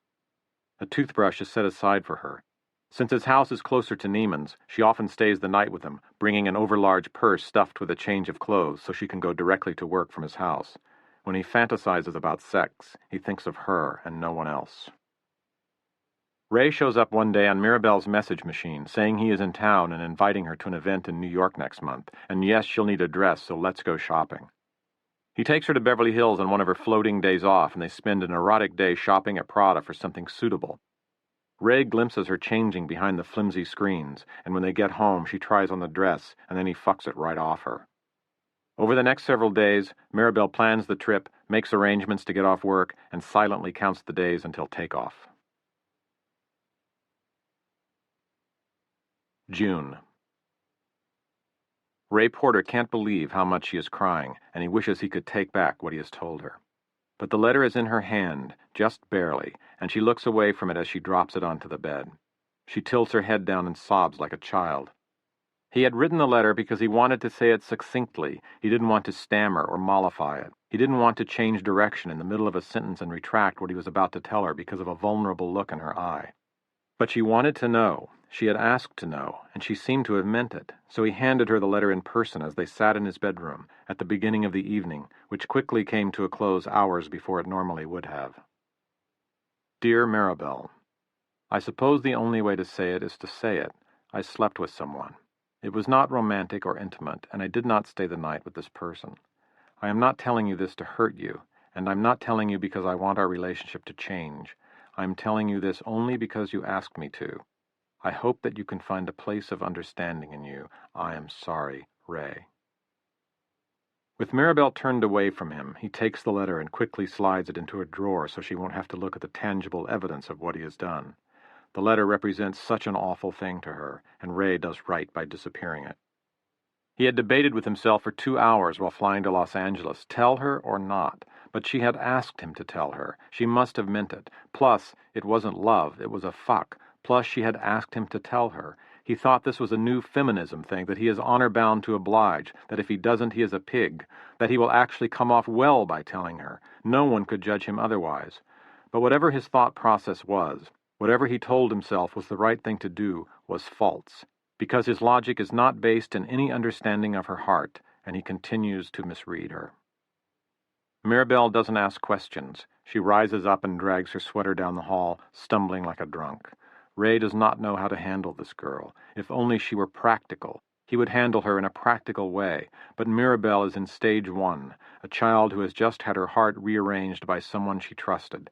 A toothbrush is set aside for her. Since his house is closer to Neiman's, she often stays the night with him, bringing an overlarge purse stuffed with a change of clothes so she can go directly to work from his house. When he fantasizes about sex, he thinks of her and no one else. Ray shows up one day on Mirabelle's message machine, saying he is in town and inviting her to an event in New York next month, and yes, she'll need a dress, so let's go shopping. He takes her to Beverly Hills on one of her floating days off, and they spend an erotic day shopping at Prada for something suitable. Ray glimpses her changing behind the flimsy screens, and when they get home, she tries on the dress, and then he fucks it right off her. Over the next several days, Mirabelle plans the trip, makes arrangements to get off work, and silently counts the days until takeoff. June. Ray Porter can't believe how much she is crying, and he wishes he could take back what he has told her. But the letter is in her hand, just barely, and she looks away from it as she drops it onto the bed. She tilts her head down and sobs like a child. He had written the letter because he wanted to say it succinctly. He didn't want to stammer or mollify it. He didn't want to change direction in the middle of a sentence and retract what he was about to tell her because of a vulnerable look in her eye. But she wanted to know. She had asked to know, and she seemed to have meant it. So he handed her the letter in person as they sat in his bedroom at the beginning of the evening, which quickly came to a close hours before it normally would have. Dear Mirabelle, I suppose the only way to say it is to say it. I slept with someone. It was not romantic or intimate, and I did not stay the night with this person. I am not telling you this to hurt you, and I'm not telling you because I want our relationship to change. I am telling you this only because you asked me to. I hope that you can find a place of understanding in you. I am sorry, Ray. With Mirabelle turned away from him, he takes the letter and quickly slides it into a drawer so she won't have to look at the tangible evidence of what he has done. The letter represents such an awful thing to her, and Ray does right by disappearing it. He had debated with himself for 2 hours while flying to Los Angeles, tell her or not, but she had asked him to tell her. She must have meant it. Plus, it wasn't love, it was a fuck. Plus, she had asked him to tell her. He thought this was a new feminism thing, that he is honor-bound to oblige, that if he doesn't, he is a pig, that he will actually come off well by telling her. No one could judge him otherwise. But whatever his thought process was, whatever he told himself was the right thing to do, was false, because his logic is not based in any understanding of her heart, and he continues to misread her. Mirabelle doesn't ask questions. She rises up and drags her sweater down the hall, stumbling like a drunk. Ray does not know how to handle this girl. If only she were practical. He would handle her in a practical way, but Mirabelle is in stage 1, a child who has just had her heart rearranged by someone she trusted.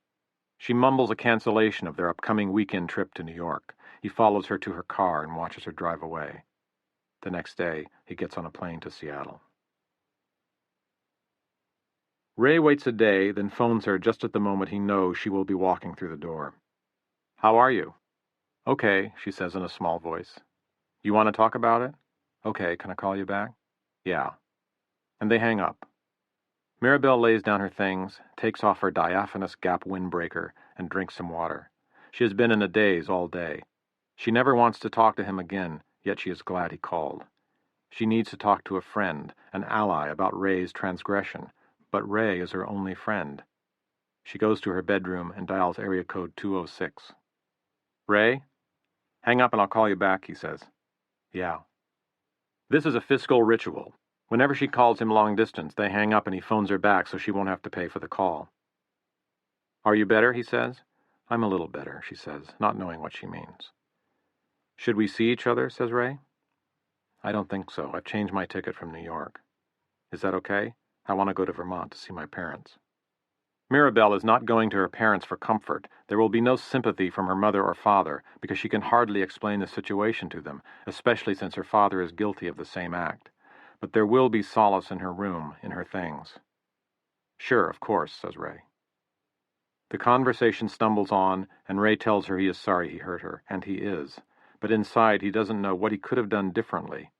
She mumbles a cancellation of their upcoming weekend trip to New York. He follows her to her car and watches her drive away. The next day, he gets on a plane to Seattle. Ray waits a day, then phones her just at the moment he knows she will be walking through the door. How are you? Okay, she says in a small voice. You want to talk about it? Okay, can I call you back? Yeah. And they hang up. Mirabelle lays down her things, takes off her diaphanous Gap windbreaker, and drinks some water. She has been in a daze all day. She never wants to talk to him again, yet she is glad he called. She needs to talk to a friend, an ally, about Ray's transgression, but Ray is her only friend. She goes to her bedroom and dials area code 206. Ray? Hang up and I'll call you back, he says. Yeah. This is a fiscal ritual. Whenever she calls him long distance, they hang up and he phones her back so she won't have to pay for the call. Are you better, he says. I'm a little better, she says, not knowing what she means. Should we see each other, says Ray. I don't think so. I've changed my ticket from New York. Is that okay? I want to go to Vermont to see my parents. Mirabelle is not going to her parents for comfort. There will be no sympathy from her mother or father, because she can hardly explain the situation to them, especially since her father is guilty of the same act. But there will be solace in her room, in her things. Sure, of course, says Ray. The conversation stumbles on, and Ray tells her he is sorry he hurt her, and he is. But inside he doesn't know what he could have done differently.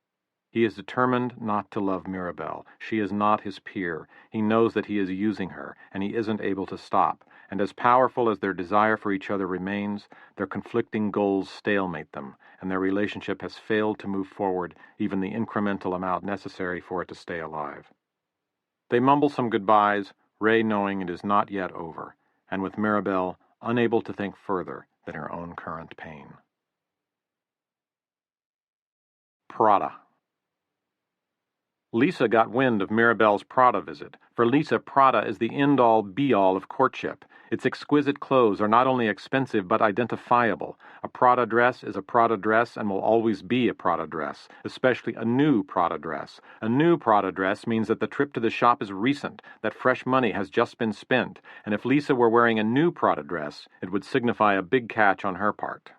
He is determined not to love Mirabelle. She is not his peer. He knows that he is using her, and he isn't able to stop. And as powerful as their desire for each other remains, their conflicting goals stalemate them, and their relationship has failed to move forward even the incremental amount necessary for it to stay alive. They mumble some goodbyes, Ray knowing it is not yet over, and with Mirabelle unable to think further than her own current pain. Prada. Lisa got wind of Mirabelle's Prada visit. For Lisa, Prada is the end-all, be-all of courtship. Its exquisite clothes are not only expensive but identifiable. A Prada dress is a Prada dress and will always be a Prada dress, especially a new Prada dress. A new Prada dress means that the trip to the shop is recent, that fresh money has just been spent, and if Lisa were wearing a new Prada dress, it would signify a big catch on her part.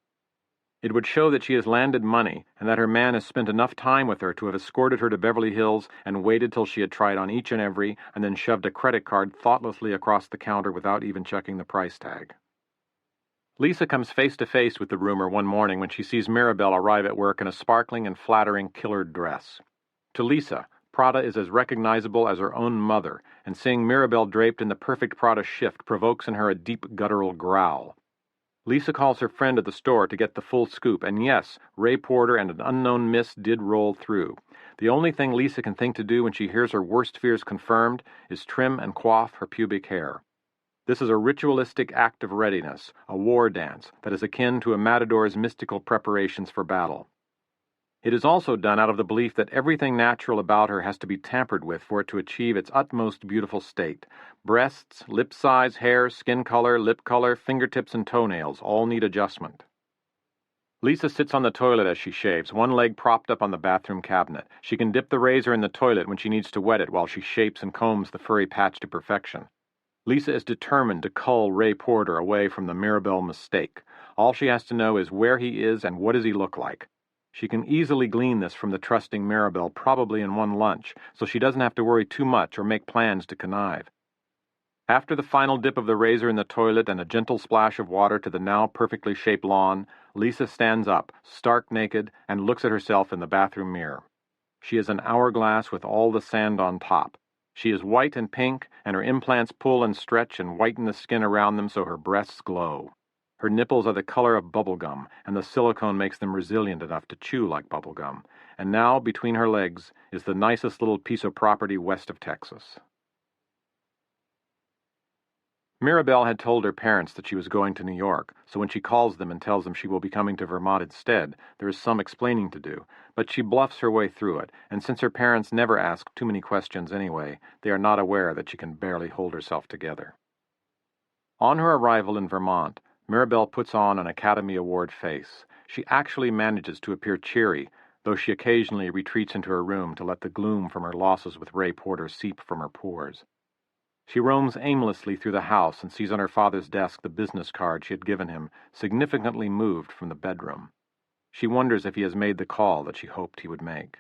It would show that she has landed money and that her man has spent enough time with her to have escorted her to Beverly Hills and waited till she had tried on each and every and then shoved a credit card thoughtlessly across the counter without even checking the price tag. Lisa comes face to face with the rumor one morning when she sees Mirabelle arrive at work in a sparkling and flattering colored dress. To Lisa, Prada is as recognizable as her own mother, and seeing Mirabelle draped in the perfect Prada shift provokes in her a deep guttural growl. Lisa calls her friend at the store to get the full scoop, and yes, Ray Porter and an unknown miss did roll through. The only thing Lisa can think to do when she hears her worst fears confirmed is trim and coif her pubic hair. This is a ritualistic act of readiness, a war dance that is akin to a matador's mystical preparations for battle. It is also done out of the belief that everything natural about her has to be tampered with for it to achieve its utmost beautiful state. Breasts, lip size, hair, skin color, lip color, fingertips, and toenails all need adjustment. Lisa sits on the toilet as she shaves, one leg propped up on the bathroom cabinet. She can dip the razor in the toilet when she needs to wet it while she shapes and combs the furry patch to perfection. Lisa is determined to cull Ray Porter away from the Mirabelle mistake. All she has to know is where he is and what does he look like. She can easily glean this from the trusting Mirabelle, probably in one lunch, so she doesn't have to worry too much or make plans to connive. After the final dip of the razor in the toilet and a gentle splash of water to the now perfectly shaped lawn, Lisa stands up, stark naked, and looks at herself in the bathroom mirror. She is an hourglass with all the sand on top. She is white and pink, and her implants pull and stretch and whiten the skin around them so her breasts glow. Her nipples are the color of bubblegum, and the silicone makes them resilient enough to chew like bubblegum. And now, between her legs, is the nicest little piece of property west of Texas. Mirabelle had told her parents that she was going to New York, so when she calls them and tells them she will be coming to Vermont instead, there is some explaining to do, but she bluffs her way through it, and since her parents never ask too many questions anyway, they are not aware that she can barely hold herself together. On her arrival in Vermont, Mirabelle puts on an Academy Award face. She actually manages to appear cheery, though she occasionally retreats into her room to let the gloom from her losses with Ray Porter seep from her pores. She roams aimlessly through the house and sees on her father's desk the business card she had given him, significantly moved from the bedroom. She wonders if he has made the call that she hoped he would make.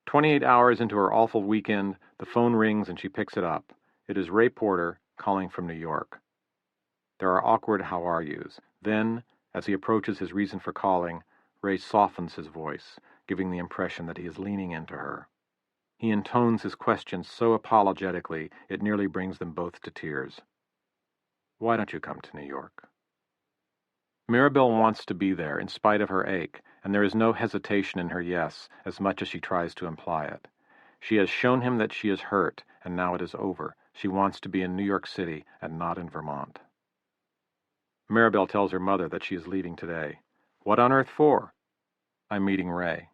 28 hours into her awful weekend, the phone rings and she picks it up. It is Ray Porter calling from New York. There are awkward how are yous. Then, as he approaches his reason for calling, Ray softens his voice, giving the impression that he is leaning into her. He intones his questions so apologetically it nearly brings them both to tears. Why don't you come to New York? Mirabelle wants to be there in spite of her ache, and there is no hesitation in her yes, as much as she tries to imply it. She has shown him that she is hurt, and now it is over. She wants to be in New York City and not in Vermont. Mirabelle tells her mother that she is leaving today. What on earth for? I'm meeting Ray.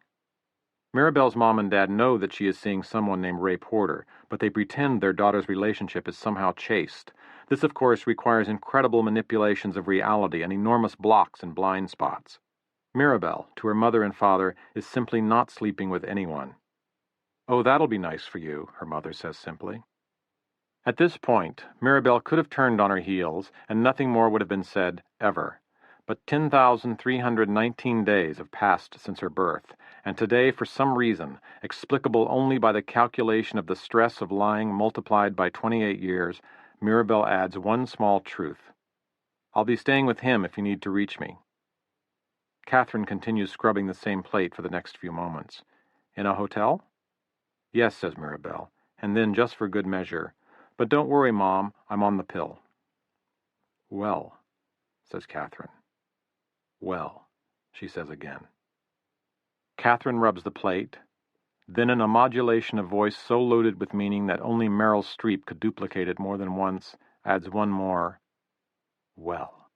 Mirabelle's mom and dad know that she is seeing someone named Ray Porter, but they pretend their daughter's relationship is somehow chaste. This, of course, requires incredible manipulations of reality and enormous blocks and blind spots. Mirabelle, to her mother and father, is simply not sleeping with anyone. Oh, that'll be nice for you, her mother says simply. At this point, Mirabelle could have turned on her heels, and nothing more would have been said, ever. But 10,319 days have passed since her birth, and today, for some reason, explicable only by the calculation of the stress of lying multiplied by 28 years, Mirabelle adds one small truth. I'll be staying with him if you need to reach me. Catherine continues scrubbing the same plate for the next few moments. In a hotel? Yes, says Mirabelle, and then, just for good measure, but don't worry, Mom, I'm on the pill. Well, says Catherine. Well, she says again. Catherine rubs the plate, then in a modulation of voice so loaded with meaning that only Meryl Streep could duplicate it more than once, adds one more, well.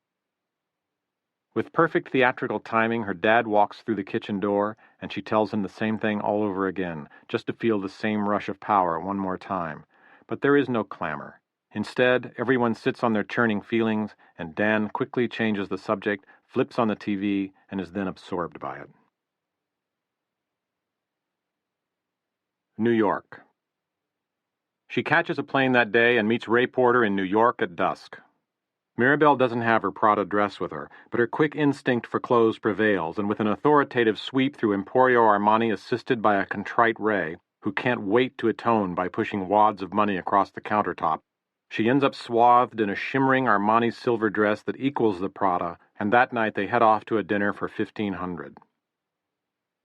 With perfect theatrical timing, her dad walks through the kitchen door, and she tells him the same thing all over again, just to feel the same rush of power one more time. But there is no clamor. Instead, everyone sits on their churning feelings, and Dan quickly changes the subject, flips on the TV, and is then absorbed by it. New York. She catches a plane that day and meets Ray Porter in New York at dusk. Mirabelle doesn't have her Prada dress with her, but her quick instinct for clothes prevails, and with an authoritative sweep through Emporio Armani assisted by a contrite Ray, who can't wait to atone by pushing wads of money across the countertop, she ends up swathed in a shimmering Armani silver dress that equals the Prada, and that night they head off to a dinner for $1,500.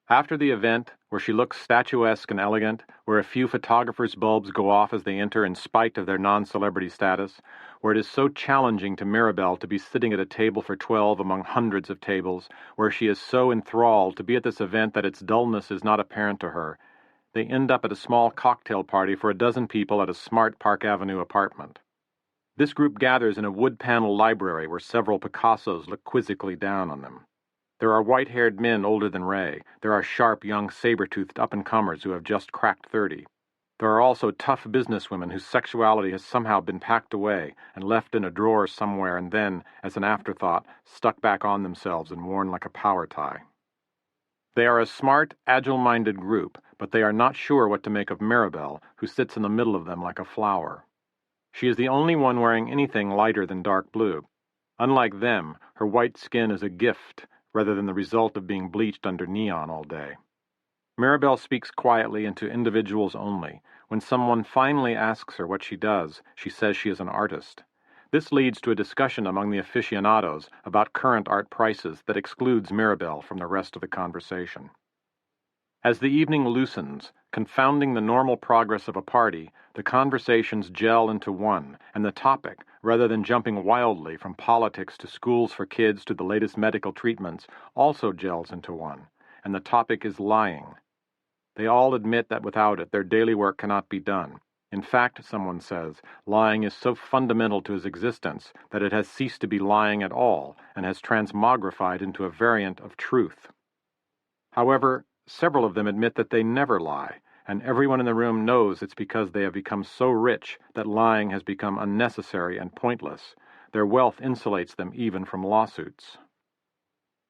After the event, where she looks statuesque and elegant, where a few photographers' bulbs go off as they enter in spite of their non-celebrity status, where it is so challenging to Mirabelle to be sitting at a table for 12 among hundreds of tables, where she is so enthralled to be at this event that its dullness is not apparent to her, they end up at a small cocktail party for a dozen people at a smart Park Avenue apartment. This group gathers in a wood-paneled library where several Picassos look quizzically down on them. There are white-haired men older than Ray. There are sharp, young, saber-toothed up-and-comers who have just cracked 30. There are also tough businesswomen whose sexuality has somehow been packed away and left in a drawer somewhere and then, as an afterthought, stuck back on themselves and worn like a power tie. They are a smart, agile-minded group, but they are not sure what to make of Mirabelle, who sits in the middle of them like a flower. She is the only one wearing anything lighter than dark blue. Unlike them, her white skin is a gift, rather than the result of being bleached under neon all day. Mirabelle speaks quietly and to individuals only. When someone finally asks her what she does, she says she is an artist. This leads to a discussion among the aficionados about current art prices that excludes Mirabelle from the rest of the conversation. As the evening loosens, confounding the normal progress of a party, the conversations gel into one, and the topic, rather than jumping wildly from politics to schools for kids to the latest medical treatments, also gels into one, and the topic is lying. They all admit that without it, their daily work cannot be done. In fact, someone says, lying is so fundamental to his existence that it has ceased to be lying at all and has transmogrified into a variant of truth. However, several of them admit that they never lie, and everyone in the room knows it's because they have become so rich that lying has become unnecessary and pointless. Their wealth insulates them even from lawsuits.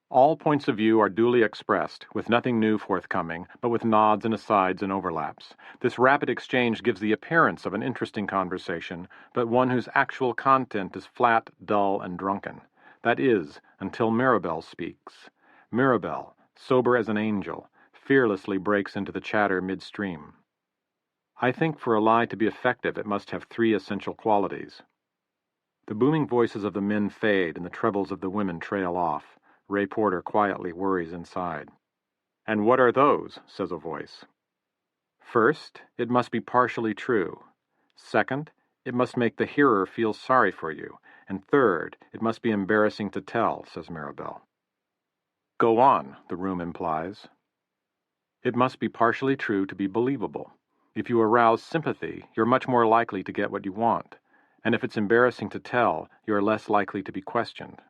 All points of view are duly expressed, with nothing new forthcoming, but with nods and asides and overlaps. This rapid exchange gives the appearance of an interesting conversation, but one whose actual content is flat, dull, and drunken. That is, until Mirabelle speaks. Mirabelle, sober as an angel, fearlessly breaks into the chatter midstream. I think for a lie to be effective it must have 3 essential qualities. The booming voices of the men fade and the trebles of the women trail off. Ray Porter quietly worries inside. "And what are those?" says a voice. "First, it must be partially true. Second, it must make the hearer feel sorry for you. And third, it must be embarrassing to tell," says Mirabelle. "Go on," the room implies. "It must be partially true to be believable. If you arouse sympathy, you're much more likely to get what you want. And if it's embarrassing to tell, you are less likely to be questioned."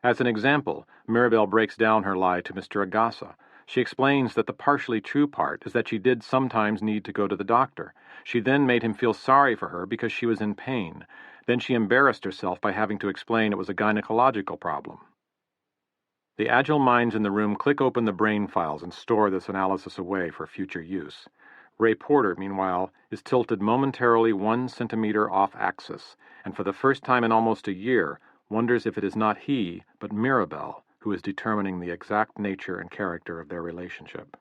As an example, Mirabelle breaks down her lie to Mr. Agassa. She explains that the partially true part is that she did sometimes need to go to the doctor. She then made him feel sorry for her because she was in pain. Then she embarrassed herself by having to explain it was a gynecological problem. The agile minds in the room click open the brain files and store this analysis away for future use. Ray Porter, meanwhile, is tilted momentarily 1 centimeter off axis, and for the first time in almost a year, wonders if it is not he, but Mirabelle, who is determining the exact nature and character of their relationship.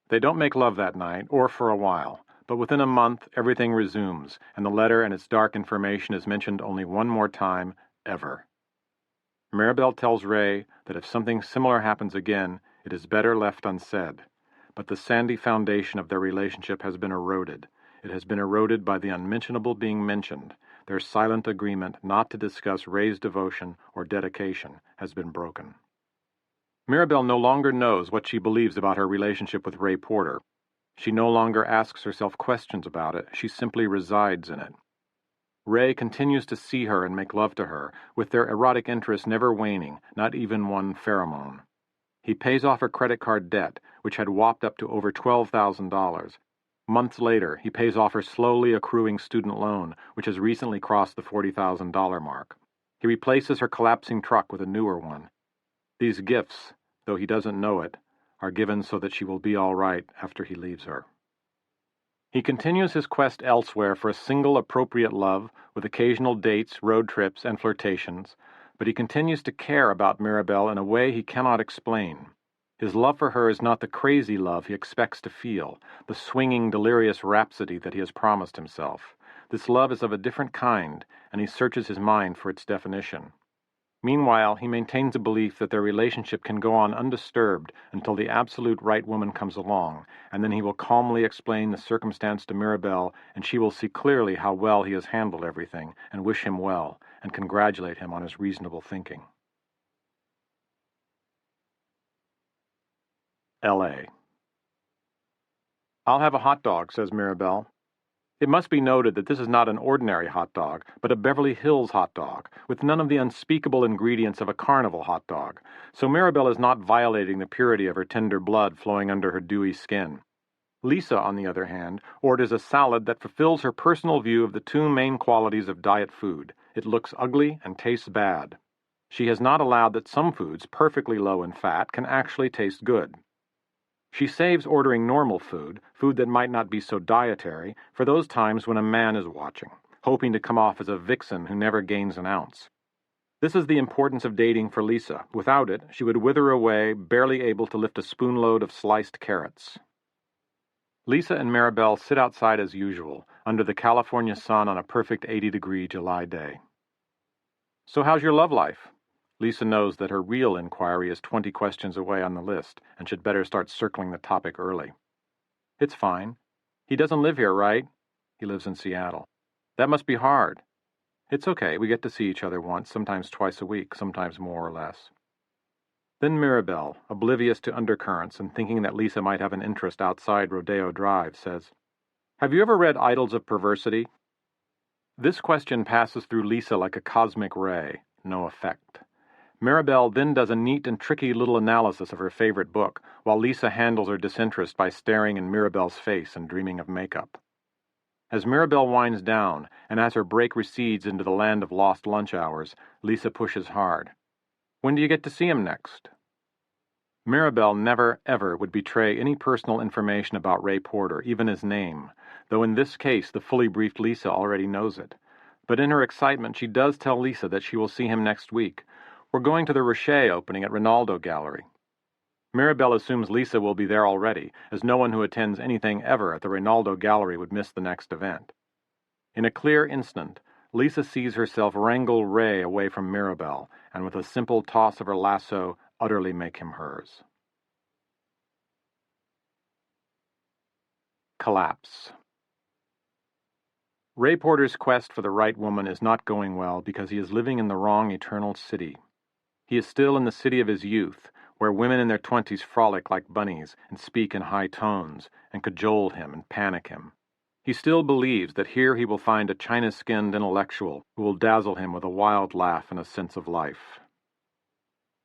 They don't make love that night, or for a while, but within a month everything resumes, and the letter and its dark information is mentioned only one more time, ever. Mirabelle tells Ray that if something similar happens again, it is better left unsaid. But the sandy foundation of their relationship has been eroded. It has been eroded by the unmentionable being mentioned. Their silent agreement not to discuss Ray's devotion or dedication has been broken. Mirabelle no longer knows what she believes about her relationship with Ray Porter. She no longer asks herself questions about it. She simply resides in it. Ray continues to see her and make love to her, with their erotic interest never waning, not even one pheromone. He pays off her credit card debt, which had whopped up to over $12,000. Months later, he pays off her slowly accruing student loan, which has recently crossed the $40,000 mark. He replaces her collapsing truck with a newer one. These gifts, though he doesn't know it, are given so that she will be all right after he leaves her. He continues his quest elsewhere for a single appropriate love, with occasional dates, road trips, and flirtations, but he continues to care about Mirabelle in a way he cannot explain. His love for her is not the crazy love he expects to feel, the swinging, delirious rhapsody that he has promised himself. This love is of a different kind, and he searches his mind for its definition. Meanwhile, he maintains a belief that their relationship can go on undisturbed until the absolute right woman comes along, and then he will calmly explain the circumstance to Mirabelle, and she will see clearly how well he has handled everything, and wish him well, and congratulate him on his reasonable thinking. L.A. "I'll have a hot dog," says Mirabelle. It must be noted that this is not an ordinary hot dog, but a Beverly Hills hot dog, with none of the unspeakable ingredients of a carnival hot dog, so Mirabelle is not violating the purity of her tender blood flowing under her dewy skin. Lisa, on the other hand, orders a salad that fulfills her personal view of the two main qualities of diet food. It looks ugly and tastes bad. She has not allowed that some foods, perfectly low in fat, can actually taste good. She saves ordering normal food that might not be so dietary, for those times when a man is watching, hoping to come off as a vixen who never gains an ounce. This is the importance of dating for Lisa. Without it, she would wither away, barely able to lift a spoonload of sliced carrots. Lisa and Mirabelle sit outside as usual, under the California sun on a perfect 80-degree July day. "So how's your love life?" Lisa knows that her real inquiry is 20 questions away on the list, and should better start circling the topic early. "It's fine. He doesn't live here, right?" "He lives in Seattle." "That must be hard." "It's okay. We get to see each other once, sometimes twice a week, sometimes more or less." Then Mirabelle, oblivious to undercurrents and thinking that Lisa might have an interest outside Rodeo Drive, says, "Have you ever read Idols of Perversity?" This question passes through Lisa like a cosmic ray. No effect. Mirabelle then does a neat and tricky little analysis of her favorite book, while Lisa handles her disinterest by staring in Mirabelle's face and dreaming of makeup. As Mirabelle winds down, and as her break recedes into the land of lost lunch hours, Lisa pushes hard. "When do you get to see him next?" Mirabelle never, ever would betray any personal information about Ray Porter, even his name, though in this case the fully briefed Lisa already knows it. But in her excitement she does tell Lisa that she will see him next week. "We're going to the Richer opening at Rinaldo Gallery." Mirabelle assumes Lisa will be there already, as no one who attends anything ever at the Rinaldo Gallery would miss the next event. In a clear instant, Lisa sees herself wrangle Ray away from Mirabelle, and with a simple toss of her lasso, utterly make him hers. Collapse. Ray Porter's quest for the right woman is not going well because he is living in the wrong eternal city. He is still in the city of his youth, where women in their 20s frolic like bunnies and speak in high tones and cajole him and panic him. He still believes that here he will find a china-skinned intellectual who will dazzle him with a wild laugh and a sense of life.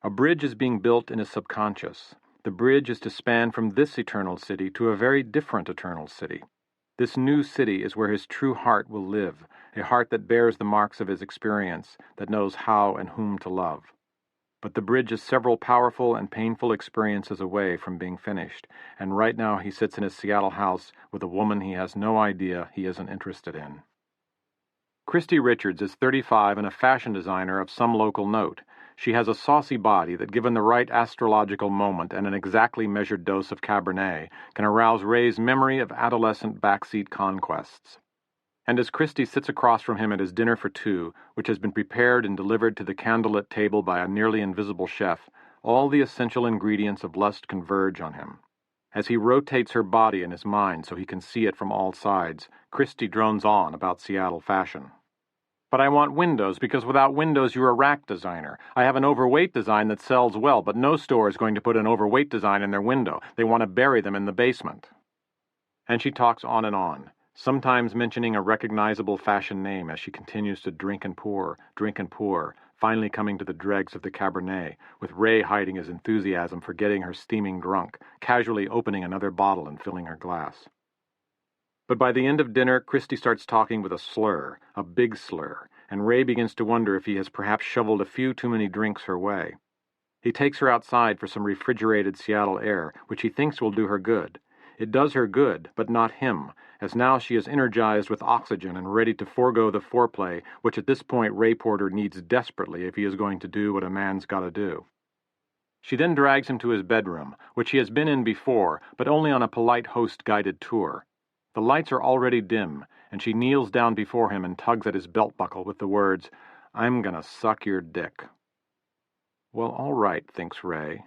A bridge is being built in his subconscious. The bridge is to span from this eternal city to a very different eternal city. This new city is where his true heart will live, a heart that bears the marks of his experience, that knows how and whom to love. But the bridge is several powerful and painful experiences away from being finished, and right now he sits in his Seattle house with a woman he has no idea he isn't interested in. Christy Richards is 35 and a fashion designer of some local note. She has a saucy body that, given the right astrological moment and an exactly measured dose of Cabernet, can arouse Ray's memory of adolescent backseat conquests. And as Christy sits across from him at his dinner for two, which has been prepared and delivered to the candlelit table by a nearly invisible chef, all the essential ingredients of lust converge on him. As he rotates her body in his mind so he can see it from all sides, Christy drones on about Seattle fashion. "But I want windows, because without windows you're a rack designer. I have an overweight design that sells well, but no store is going to put an overweight design in their window. They want to bury them in the basement." And she talks on, sometimes mentioning a recognizable fashion name as she continues to drink and pour, finally coming to the dregs of the Cabernet, with Ray hiding his enthusiasm for getting her steaming drunk, casually opening another bottle and filling her glass. But by the end of dinner, Christy starts talking with a slur, a big slur, and Ray begins to wonder if he has perhaps shoveled a few too many drinks her way. He takes her outside for some refrigerated Seattle air, which he thinks will do her good. It does her good, but not him, as now she is energized with oxygen and ready to forego the foreplay, which at this point Ray Porter needs desperately if he is going to do what a man's got to do. She then drags him to his bedroom, which he has been in before, but only on a polite host-guided tour. The lights are already dim, and she kneels down before him and tugs at his belt buckle with the words, "I'm gonna suck your dick." Well, all right, thinks Ray.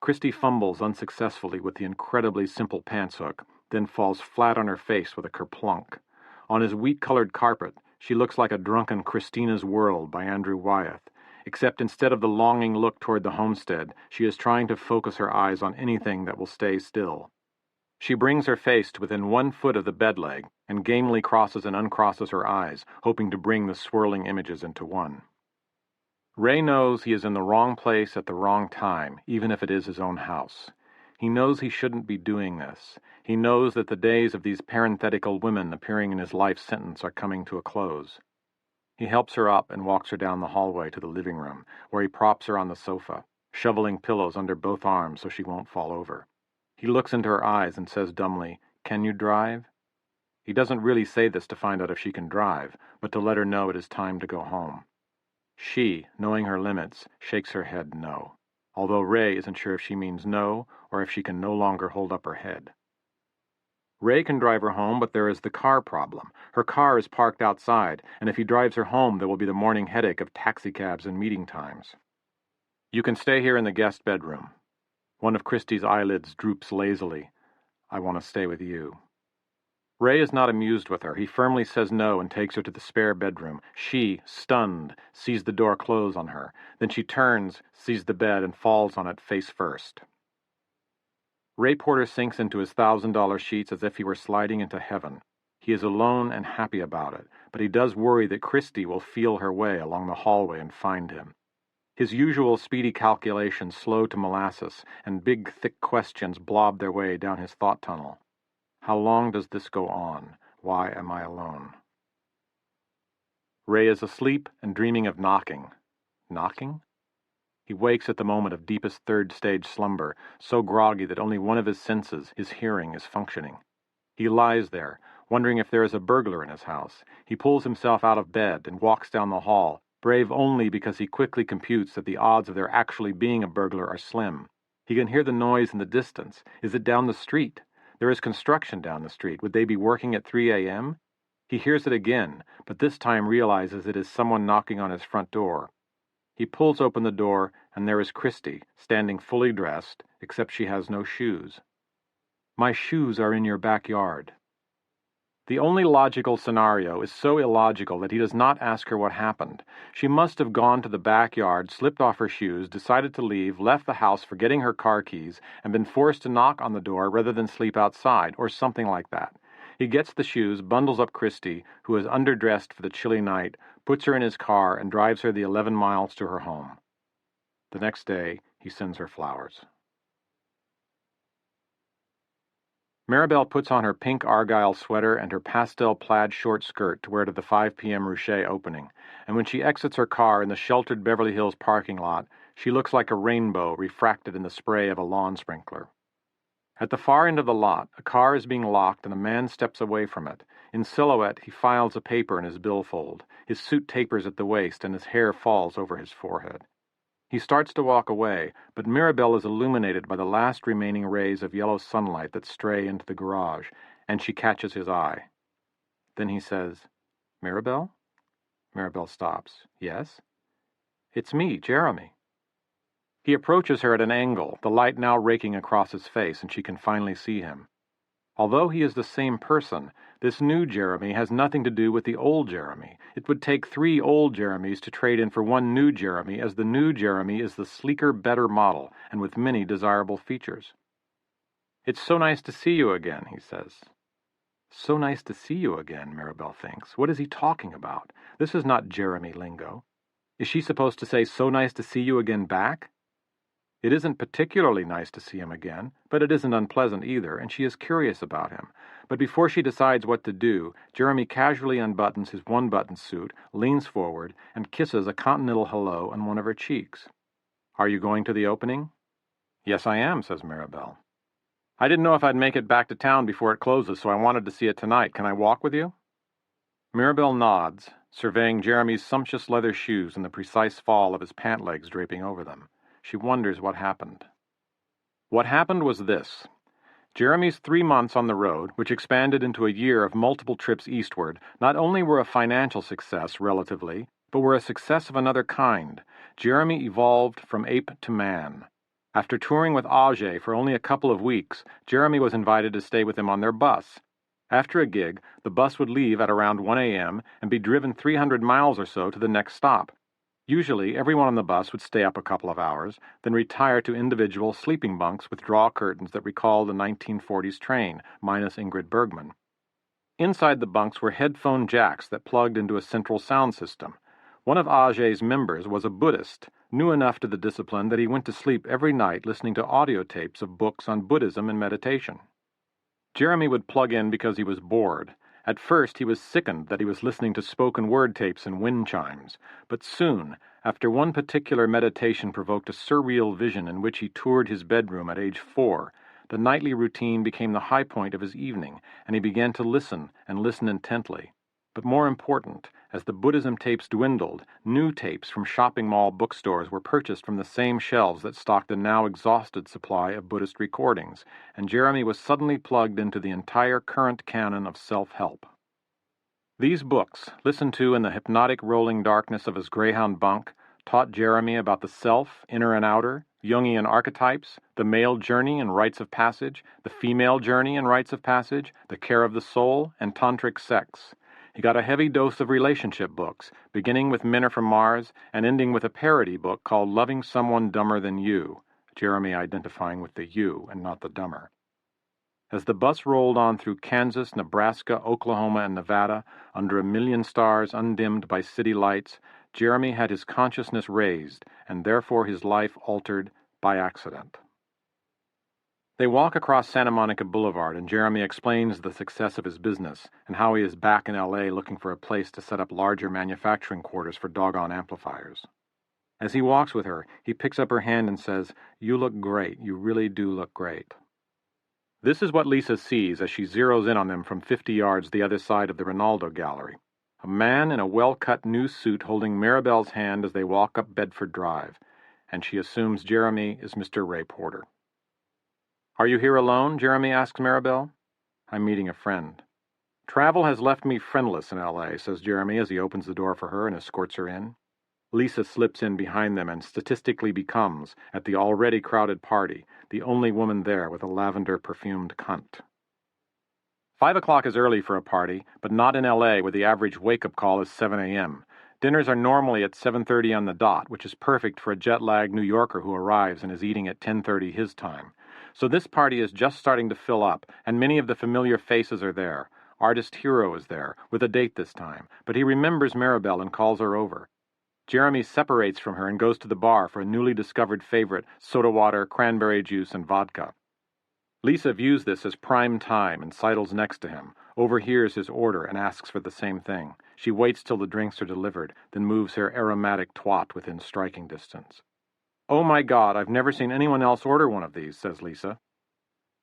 Christy fumbles unsuccessfully with the incredibly simple pantshook, then falls flat on her face with a kerplunk. On his wheat-colored carpet, she looks like a drunken Christina's World by Andrew Wyeth, except instead of the longing look toward the homestead, she is trying to focus her eyes on anything that will stay still. She brings her face to within 1 foot of the bed leg and gamely crosses and uncrosses her eyes, hoping to bring the swirling images into one. Ray knows he is in the wrong place at the wrong time, even if it is his own house. He knows he shouldn't be doing this. He knows that the days of these parenthetical women appearing in his life sentence are coming to a close. He helps her up and walks her down the hallway to the living room, where he props her on the sofa, shoveling pillows under both arms so she won't fall over. He looks into her eyes and says dumbly, "Can you drive?" He doesn't really say this to find out if she can drive, but to let her know it is time to go home. She, knowing her limits, shakes her head no, although Ray isn't sure if she means no or if she can no longer hold up her head. Ray can drive her home, but there is the car problem. Her car is parked outside, and if he drives her home, there will be the morning headache of taxicabs and meeting times. "You can stay here in the guest bedroom." One of Christy's eyelids droops lazily. "I want to stay with you." Ray is not amused with her. He firmly says no and takes her to the spare bedroom. She, stunned, sees the door close on her. Then she turns, sees the bed, and falls on it face first. Ray Porter sinks into his $1,000 sheets as if he were sliding into heaven. He is alone and happy about it, but he does worry that Christy will feel her way along the hallway and find him. His usual speedy calculations slow to molasses, and big, thick questions blob their way down his thought tunnel. How long does this go on? Why am I alone? Ray is asleep and dreaming of knocking. Knocking? He wakes at the moment of deepest third-stage slumber, so groggy that only one of his senses, his hearing, is functioning. He lies there, wondering if there is a burglar in his house. He pulls himself out of bed and walks down the hall, brave only because he quickly computes that the odds of there actually being a burglar are slim. He can hear the noise in the distance. Is it down the street? There is construction down the street. Would they be working at 3 a.m.? He hears it again, but this time realizes it is someone knocking on his front door. He pulls open the door, and there is Christy, standing fully dressed, except she has no shoes. "My shoes are in your backyard." The only logical scenario is so illogical that he does not ask her what happened. She must have gone to the backyard, slipped off her shoes, decided to leave, left the house forgetting her car keys, and been forced to knock on the door rather than sleep outside, or something like that. He gets the shoes, bundles up Christy, who is underdressed for the chilly night, puts her in his car, and drives her the 11 miles to her home. The next day, he sends her flowers. Mirabelle puts on her pink argyle sweater and her pastel plaid short skirt to wear to the 5 p.m. Rouchet opening, and when she exits her car in the sheltered Beverly Hills parking lot, she looks like a rainbow refracted in the spray of a lawn sprinkler. At the far end of the lot, a car is being locked and a man steps away from it. In silhouette, he files a paper in his billfold. His suit tapers at the waist and his hair falls over his forehead. He starts to walk away, but Mirabelle is illuminated by the last remaining rays of yellow sunlight that stray into the garage, and she catches his eye. Then he says, "Mirabelle?" Mirabelle stops. "Yes?" "It's me, Jeremy." He approaches her at an angle, the light now raking across his face, and she can finally see him. Although he is the same person, this new Jeremy has nothing to do with the old Jeremy. It would take 3 old Jeremys to trade in for one new Jeremy, as the new Jeremy is the sleeker, better model, and with many desirable features. "It's so nice to see you again," he says. So nice to see you again, Mirabelle thinks. What is he talking about? This is not Jeremy lingo. Is she supposed to say, "So nice to see you again" back? It isn't particularly nice to see him again, but it isn't unpleasant either, and she is curious about him. But before she decides what to do, Jeremy casually unbuttons his one-button suit, leans forward, and kisses a continental hello on one of her cheeks. "Are you going to the opening?" "Yes, I am," says Mirabelle. "I didn't know if I'd make it back to town before it closes, so I wanted to see it tonight. Can I walk with you?" Mirabelle nods, surveying Jeremy's sumptuous leather shoes and the precise fall of his pant legs draping over them. She wonders what happened. What happened was this. Jeremy's 3 months on the road, which expanded into a year of multiple trips eastward, not only were a financial success, relatively, but were a success of another kind. Jeremy evolved from ape to man. After touring with Ajay for only a couple of weeks, Jeremy was invited to stay with him on their bus. After a gig, the bus would leave at around 1 a.m. and be driven 300 miles or so to the next stop. Usually, everyone on the bus would stay up a couple of hours, then retire to individual sleeping bunks with draw curtains that recalled a 1940s train, minus Ingrid Bergman. Inside the bunks were headphone jacks that plugged into a central sound system. One of Ajay's members was a Buddhist, new enough to the discipline that he went to sleep every night listening to audio tapes of books on Buddhism and meditation. Jeremy would plug in because he was bored. At first, he was sickened that he was listening to spoken word tapes and wind chimes, but soon, after one particular meditation provoked a surreal vision in which he toured his bedroom at age 4, the nightly routine became the high point of his evening, and he began to listen and listen intently. But more important, as the Buddhism tapes dwindled, new tapes from shopping mall bookstores were purchased from the same shelves that stocked the now exhausted supply of Buddhist recordings, and Jeremy was suddenly plugged into the entire current canon of self-help. These books, listened to in the hypnotic rolling darkness of his Greyhound bunk, taught Jeremy about the self, inner and outer, Jungian archetypes, the male journey and rites of passage, the female journey and rites of passage, the care of the soul, and tantric sex. He got a heavy dose of relationship books, beginning with Men Are From Mars and ending with a parody book called Loving Someone Dumber Than You, Jeremy identifying with the you and not the dumber. As the bus rolled on through Kansas, Nebraska, Oklahoma, and Nevada, under a million stars undimmed by city lights, Jeremy had his consciousness raised, and therefore his life altered by accident. They walk across Santa Monica Boulevard, and Jeremy explains the success of his business and how he is back in L.A. looking for a place to set up larger manufacturing quarters for doggone amplifiers. As he walks with her, he picks up her hand and says, "You look great. You really do look great." This is what Lisa sees as she zeroes in on them from 50 yards the other side of the Ronaldo Gallery. A man in a well-cut new suit holding Mirabelle's hand as they walk up Bedford Drive, and she assumes Jeremy is Mr. Ray Porter. "Are you here alone?" Jeremy asks Mirabelle. "I'm meeting a friend." "Travel has left me friendless in L.A., says Jeremy as he opens the door for her and escorts her in. Lisa slips in behind them and statistically becomes, at the already crowded party, the only woman there with a lavender-perfumed cunt. 5 o'clock is early for a party, but not in L.A., where the average wake-up call is 7 a.m. Dinners are normally at 7:30 on the dot, which is perfect for a jet-lagged New Yorker who arrives and is eating at 10:30 his time. So this party is just starting to fill up, and many of the familiar faces are there. Artist Hero is there, with a date this time, but he remembers Mirabelle and calls her over. Jeremy separates from her and goes to the bar for a newly discovered favorite, soda water, cranberry juice, and vodka. Lisa views this as prime time and sidles next to him, overhears his order and asks for the same thing. She waits till the drinks are delivered, then moves her aromatic twat within striking distance. "Oh my God, I've never seen anyone else order one of these," says Lisa.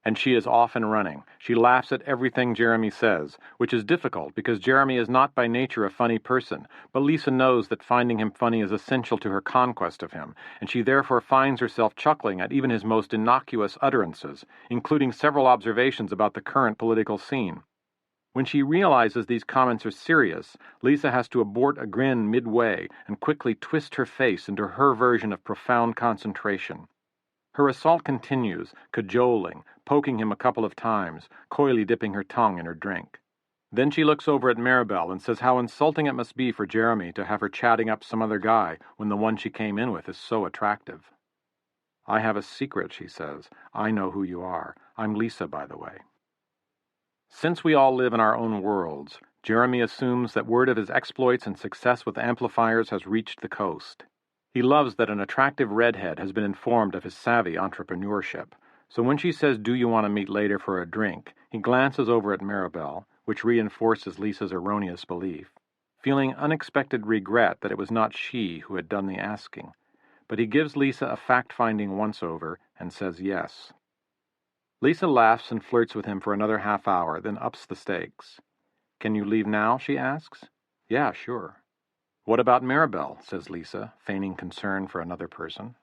And she is off and running. She laughs at everything Jeremy says, which is difficult because Jeremy is not by nature a funny person, but Lisa knows that finding him funny is essential to her conquest of him, and she therefore finds herself chuckling at even his most innocuous utterances, including several observations about the current political scene. When she realizes these comments are serious, Lisa has to abort a grin midway and quickly twist her face into her version of profound concentration. Her assault continues, cajoling, poking him a couple of times, coyly dipping her tongue in her drink. Then she looks over at Mirabelle and says how insulting it must be for Jeremy to have her chatting up some other guy when the one she came in with is so attractive. "I have a secret," she says. "I know who you are. I'm Lisa, by the way." Since we all live in our own worlds, Jeremy assumes that word of his exploits and success with amplifiers has reached the coast. He loves that an attractive redhead has been informed of his savvy entrepreneurship, so when she says, "Do you want to meet later for a drink?" he glances over at Mirabelle, which reinforces Lisa's erroneous belief, feeling unexpected regret that it was not she who had done the asking. But he gives Lisa a fact-finding once-over and says yes. Lisa laughs and flirts with him for another half hour, then ups the stakes. "Can you leave now?" she asks. "Yeah, sure." "What about Mirabelle?" says Lisa, feigning concern for another person.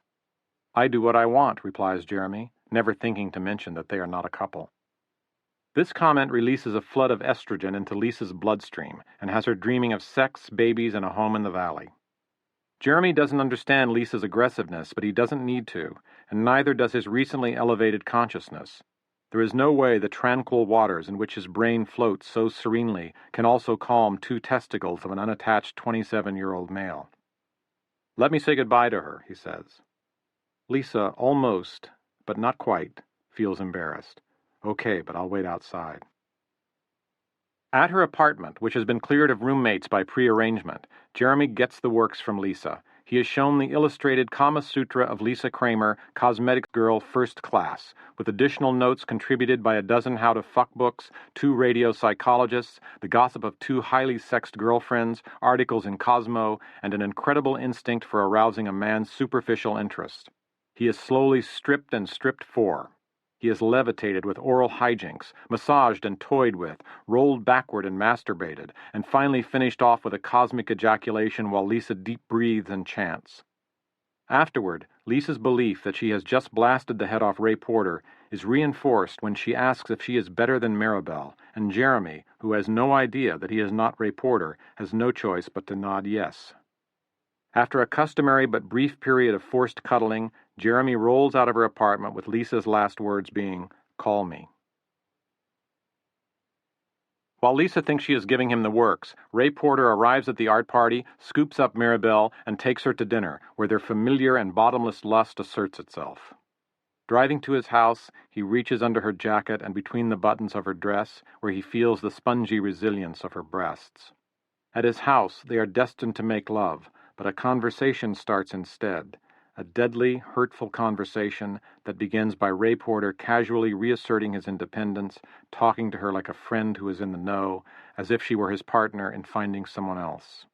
"I do what I want," replies Jeremy, never thinking to mention that they are not a couple. This comment releases a flood of estrogen into Lisa's bloodstream and has her dreaming of sex, babies, and a home in the valley. Jeremy doesn't understand Lisa's aggressiveness, but he doesn't need to, and neither does his recently elevated consciousness. There is no way the tranquil waters in which his brain floats so serenely can also calm two testicles of an unattached 27-year-old male. "Let me say goodbye to her," he says. Lisa almost, but not quite, feels embarrassed. "Okay, but I'll wait outside." At her apartment, which has been cleared of roommates by prearrangement, Jeremy gets the works from Lisa. He is shown the illustrated Kama Sutra of Lisa Kramer, Cosmetic Girl First Class, with additional notes contributed by a dozen how-to-fuck books, 2 radio psychologists, the gossip of 2 highly sexed girlfriends, articles in Cosmo, and an incredible instinct for arousing a man's superficial interest. He is slowly stripped and stripped for. He is levitated with oral hijinks, massaged and toyed with, rolled backward and masturbated, and finally finished off with a cosmic ejaculation while Lisa deep breathes and chants. Afterward, Lisa's belief that she has just blasted the head off Ray Porter is reinforced when she asks if she is better than Mirabelle, and Jeremy, who has no idea that he is not Ray Porter, has no choice but to nod yes. After a customary but brief period of forced cuddling, Jeremy rolls out of her apartment with Lisa's last words being, "Call me." While Lisa thinks she is giving him the works, Ray Porter arrives at the art party, scoops up Mirabelle, and takes her to dinner, where their familiar and bottomless lust asserts itself. Driving to his house, he reaches under her jacket and between the buttons of her dress, where he feels the spongy resilience of her breasts. At his house, they are destined to make love, but a conversation starts instead, a deadly, hurtful conversation that begins by Ray Porter casually reasserting his independence, talking to her like a friend who is in the know, as if she were his partner in finding someone else.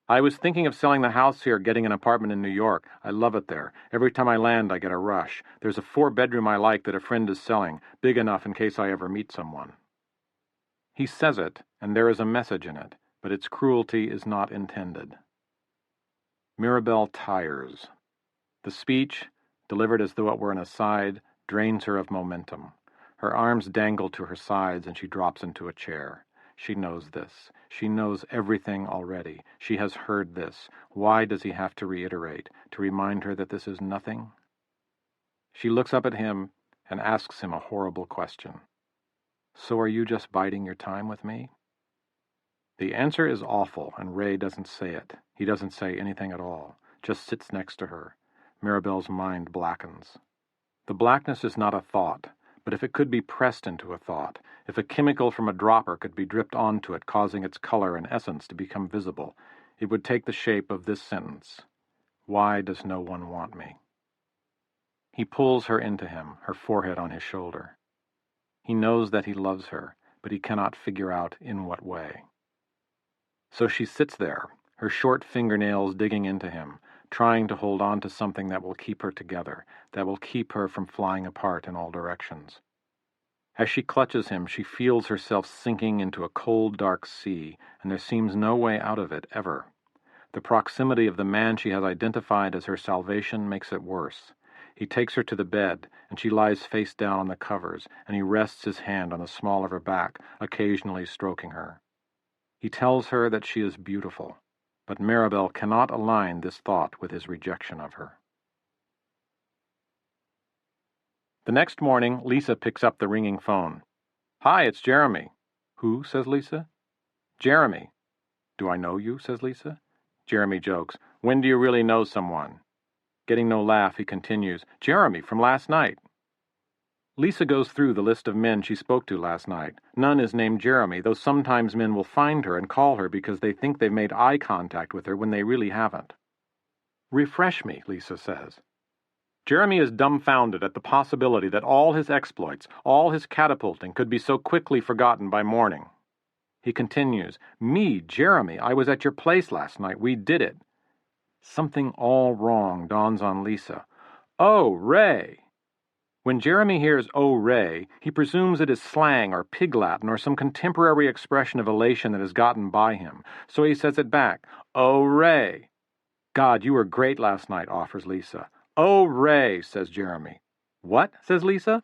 "I was thinking of selling the house here, getting an apartment in New York. I love it there. Every time I land, I get a rush. There's a 4-bedroom I like that a friend is selling, big enough in case I ever meet someone." He says it, and there is a message in it, but its cruelty is not intended. Mirabelle tires. The speech, delivered as though it were an aside, drains her of momentum. Her arms dangle to her sides and she drops into a chair. She knows this. She knows everything already. She has heard this. Why does he have to reiterate, to remind her that this is nothing? She looks up at him and asks him a horrible question. "So are you just biding your time with me?" The answer is awful, and Ray doesn't say it. He doesn't say anything at all, just sits next to her. Mirabelle's mind blackens. The blackness is not a thought, but if it could be pressed into a thought, if a chemical from a dropper could be dripped onto it, causing its color and essence to become visible, it would take the shape of this sentence: "Why does no one want me?" He pulls her into him, her forehead on his shoulder. He knows that he loves her, but he cannot figure out in what way. So she sits there, her short fingernails digging into him, trying to hold on to something that will keep her together, that will keep her from flying apart in all directions. As she clutches him, she feels herself sinking into a cold, dark sea, and there seems no way out of it ever. The proximity of the man she has identified as her salvation makes it worse. He takes her to the bed, and she lies face down on the covers, and he rests his hand on the small of her back, occasionally stroking her. He tells her that she is beautiful, but Mirabelle cannot align this thought with his rejection of her. The next morning, Lisa picks up the ringing phone. "Hi, it's Jeremy." "Who?" says Lisa. "Jeremy." "Do I know you?" says Lisa. Jeremy jokes. "When do you really know someone?" Getting no laugh, he continues, "Jeremy, from last night." Lisa goes through the list of men she spoke to last night. None is named Jeremy, though sometimes men will find her and call her because they think they've made eye contact with her when they really haven't. Refresh me, Lisa says. Jeremy is dumbfounded at the possibility that all his exploits, all his catapulting, could be so quickly forgotten by morning. He continues, Me, Jeremy, I was at your place last night. We did it. Something all wrong dawns on Lisa. Oh, Ray! When Jeremy hears "Oh, Ray," he presumes it is slang or pig Latin or some contemporary expression of elation that has gotten by him, so he says it back. Oh, Ray! God, you were great last night, offers Lisa. Oh, Ray, says Jeremy. What? Says Lisa.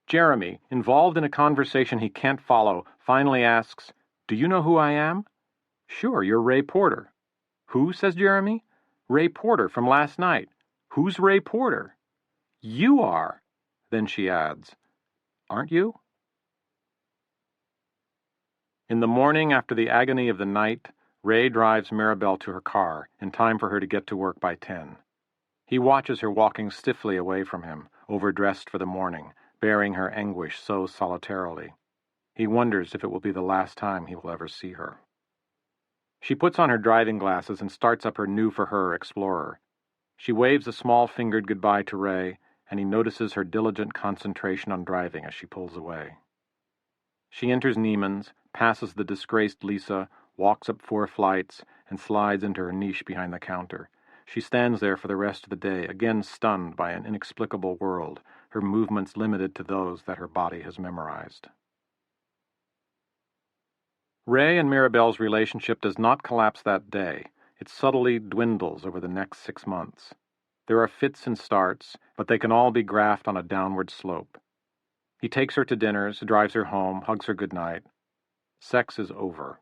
Jeremy, involved in a conversation he can't follow, finally asks, Do you know who I am? Sure, you're Ray Porter. Who? Says Jeremy. Ray Porter from last night. Who's Ray Porter? You are. Then she adds, Aren't you? In the morning after the agony of the night, Ray drives Mirabelle to her car, in time for her to get to work by 10. He watches her walking stiffly away from him, overdressed for the morning, bearing her anguish so solitarily. He wonders if it will be the last time he will ever see her. She puts on her driving glasses and starts up her new-for-her Explorer. She waves a small-fingered goodbye to Ray, and he notices her diligent concentration on driving as she pulls away. She enters Neiman's, passes the disgraced Lisa, walks up 4 flights, and slides into her niche behind the counter. She stands there for the rest of the day, again stunned by an inexplicable world, her movements limited to those that her body has memorized. Ray and Mirabelle's relationship does not collapse that day. It subtly dwindles over the next 6 months. There are fits and starts, but they can all be graphed on a downward slope. He takes her to dinners, drives her home, hugs her goodnight. Sex is over.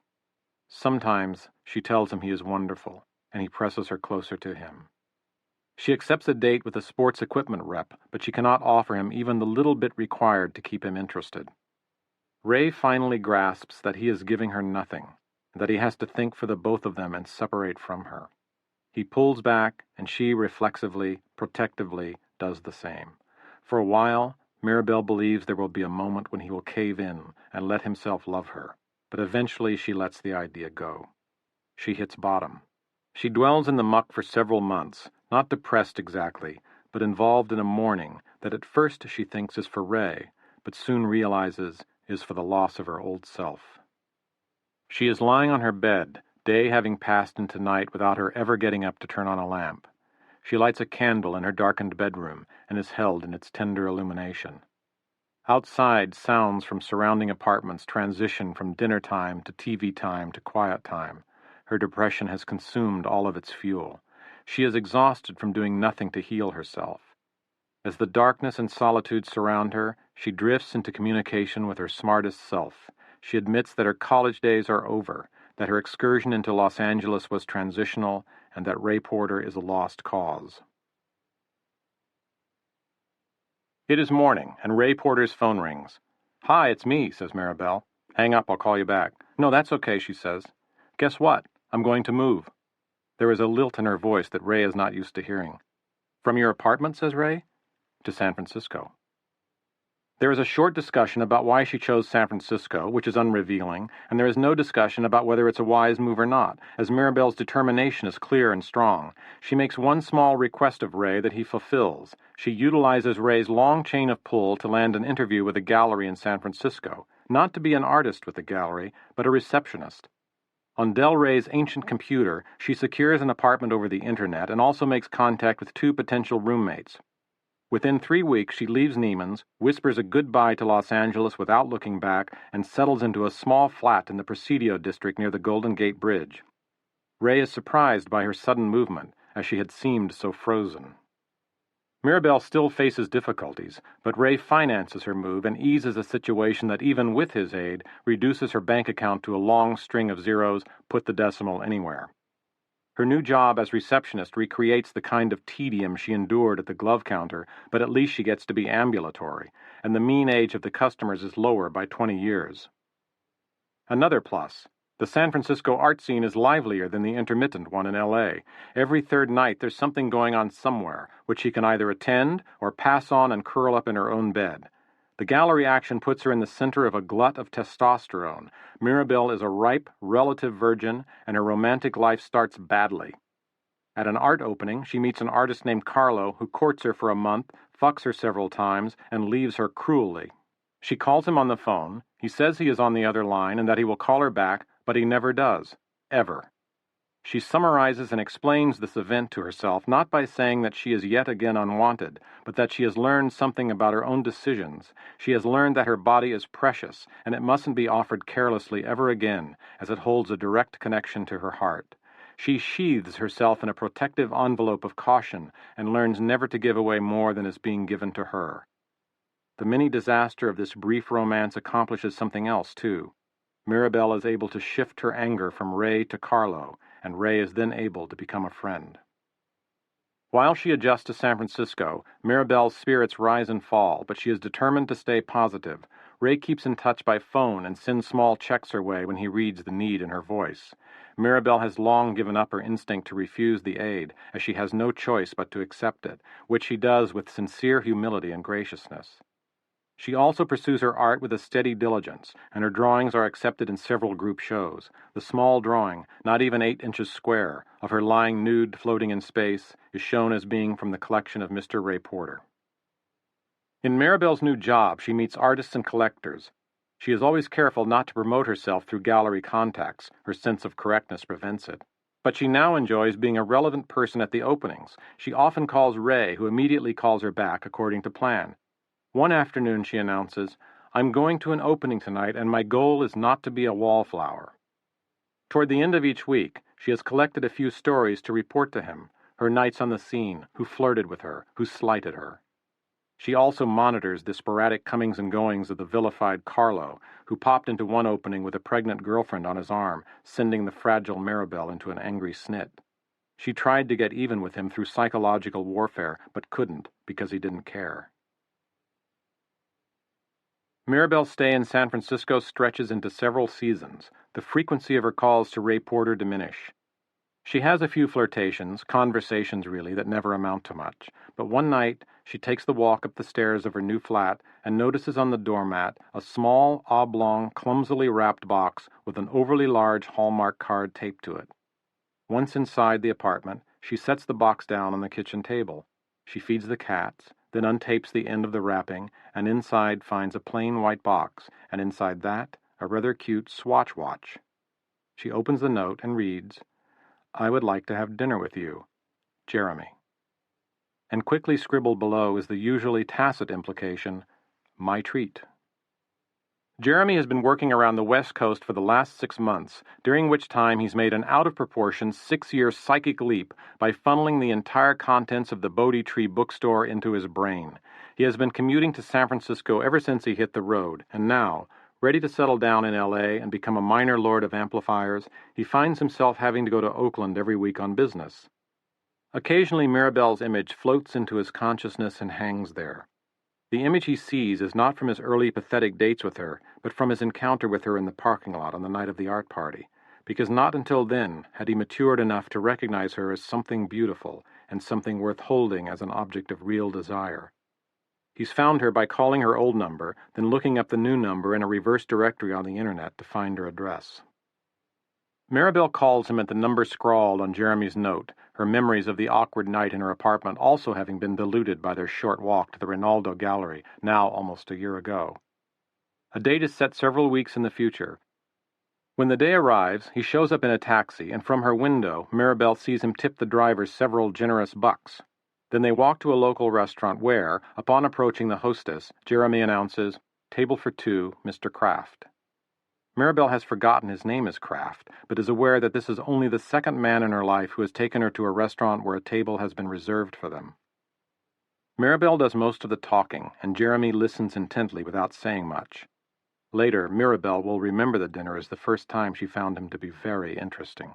Sometimes she tells him he is wonderful, and he presses her closer to him. She accepts a date with a sports equipment rep, but she cannot offer him even the little bit required to keep him interested. Ray finally grasps that he is giving her nothing, and that he has to think for the both of them and separate from her. He pulls back, and she reflexively, protectively, does the same. For a while, Mirabelle believes there will be a moment when he will cave in and let himself love her, but eventually she lets the idea go. She hits bottom. She dwells in the muck for several months, not depressed exactly, but involved in a mourning that at first she thinks is for Ray, but soon realizes is for the loss of her old self. She is lying on her bed, day having passed into night without her ever getting up to turn on a lamp. She lights a candle in her darkened bedroom and is held in its tender illumination. Outside, sounds from surrounding apartments transition from dinner time to TV time to quiet time. Her depression has consumed all of its fuel. She is exhausted from doing nothing to heal herself. As the darkness and solitude surround her, she drifts into communication with her smartest self. She admits that her college days are over, that her excursion into Los Angeles was transitional, and that Ray Porter is a lost cause. It is morning, and Ray Porter's phone rings. Hi, it's me, says Mirabelle. Hang up, I'll call you back. No, that's okay, she says. Guess what? I'm going to move. There is a lilt in her voice that Ray is not used to hearing. From your apartment, says Ray? To San Francisco. There is a short discussion about why she chose San Francisco, which is unrevealing, and there is no discussion about whether it's a wise move or not, as Mirabelle's determination is clear and strong. She makes one small request of Ray that he fulfills. She utilizes Ray's long chain of pull to land an interview with a gallery in San Francisco, not to be an artist with the gallery, but a receptionist. On Del Rey's ancient computer, she secures an apartment over the internet and also makes contact with 2 potential roommates. Within 3 weeks, she leaves Neiman's, whispers a goodbye to Los Angeles without looking back, and settles into a small flat in the Presidio district near the Golden Gate Bridge. Ray is surprised by her sudden movement, as she had seemed so frozen. Mirabelle still faces difficulties, but Ray finances her move and eases a situation that even with his aid reduces her bank account to a long string of zeros, put the decimal anywhere. Her new job as receptionist recreates the kind of tedium she endured at the glove counter, but at least she gets to be ambulatory, and the mean age of the customers is lower by 20 years. Another plus. The San Francisco art scene is livelier than the intermittent one in L.A. Every third night there's something going on somewhere, which she can either attend or pass on and curl up in her own bed. The gallery action puts her in the center of a glut of testosterone. Mirabelle is a ripe, relative virgin, and her romantic life starts badly. At an art opening, she meets an artist named Carlo who courts her for a month, fucks her several times, and leaves her cruelly. She calls him on the phone. He says he is on the other line and that he will call her back, but he never does. Ever. She summarizes and explains this event to herself, not by saying that she is yet again unwanted, but that she has learned something about her own decisions. She has learned that her body is precious, and it mustn't be offered carelessly ever again, as it holds a direct connection to her heart. She sheathes herself in a protective envelope of caution, and learns never to give away more than is being given to her. The mini-disaster of this brief romance accomplishes something else, too. Mirabelle is able to shift her anger from Ray to Carlo, and Ray is then able to become a friend. While she adjusts to San Francisco, Mirabelle's spirits rise and fall, but she is determined to stay positive. Ray keeps in touch by phone and sends small checks her way when he reads the need in her voice. Mirabelle has long given up her instinct to refuse the aid, as she has no choice but to accept it, which she does with sincere humility and graciousness. She also pursues her art with a steady diligence, and her drawings are accepted in several group shows. The small drawing, not even 8 inches square, of her lying nude floating in space is shown as being from the collection of Mr. Ray Porter. In Mirabelle's new job, she meets artists and collectors. She is always careful not to promote herself through gallery contacts. Her sense of correctness prevents it. But she now enjoys being a relevant person at the openings. She often calls Ray, who immediately calls her back according to plan. One afternoon she announces, "I'm going to an opening tonight, and my goal is not to be a wallflower." Toward the end of each week, she has collected a few stories to report to him, her nights on the scene, who flirted with her, who slighted her. She also monitors the sporadic comings and goings of the vilified Carlo, who popped into one opening with a pregnant girlfriend on his arm, sending the fragile Mirabelle into an angry snit. She tried to get even with him through psychological warfare, but couldn't because he didn't care. Mirabelle's stay in San Francisco stretches into several seasons. The frequency of her calls to Ray Porter diminish. She has a few flirtations, conversations really, that never amount to much. But one night, she takes the walk up the stairs of her new flat and notices on the doormat a small, oblong, clumsily wrapped box with an overly large Hallmark card taped to it. Once inside the apartment, she sets the box down on the kitchen table. She feeds the cats, then untapes the end of the wrapping, and inside finds a plain white box, and inside that, a rather cute Swatch watch. She opens the note and reads, "I would like to have dinner with you, Jeremy." And quickly scribbled below is the usually tacit implication, "My treat." Jeremy has been working around the West Coast for the last 6 months, during which time he's made an out-of-proportion 6-year psychic leap by funneling the entire contents of the Bodhi Tree bookstore into his brain. He has been commuting to San Francisco ever since he hit the road, and now, ready to settle down in L.A. and become a minor lord of amplifiers, he finds himself having to go to Oakland every week on business. Occasionally Mirabelle's image floats into his consciousness and hangs there. The image he sees is not from his early pathetic dates with her, but from his encounter with her in the parking lot on the night of the art party, because not until then had he matured enough to recognize her as something beautiful and something worth holding as an object of real desire. He's found her by calling her old number, then looking up the new number in a reverse directory on the internet to find her address. Mirabelle calls him at the number scrawled on Jeremy's note, her memories of the awkward night in her apartment also having been diluted by their short walk to the Rinaldo Gallery, now almost a year ago. A date is set several weeks in the future. When the day arrives, he shows up in a taxi, and from her window, Mirabelle sees him tip the driver several generous bucks. Then they walk to a local restaurant where, upon approaching the hostess, Jeremy announces, "Table for 2, Mr. Kraft." Mirabelle has forgotten his name is Kraft, but is aware that this is only the second man in her life who has taken her to a restaurant where a table has been reserved for them. Mirabelle does most of the talking, and Jeremy listens intently without saying much. Later, Mirabelle will remember the dinner as the first time she found him to be very interesting.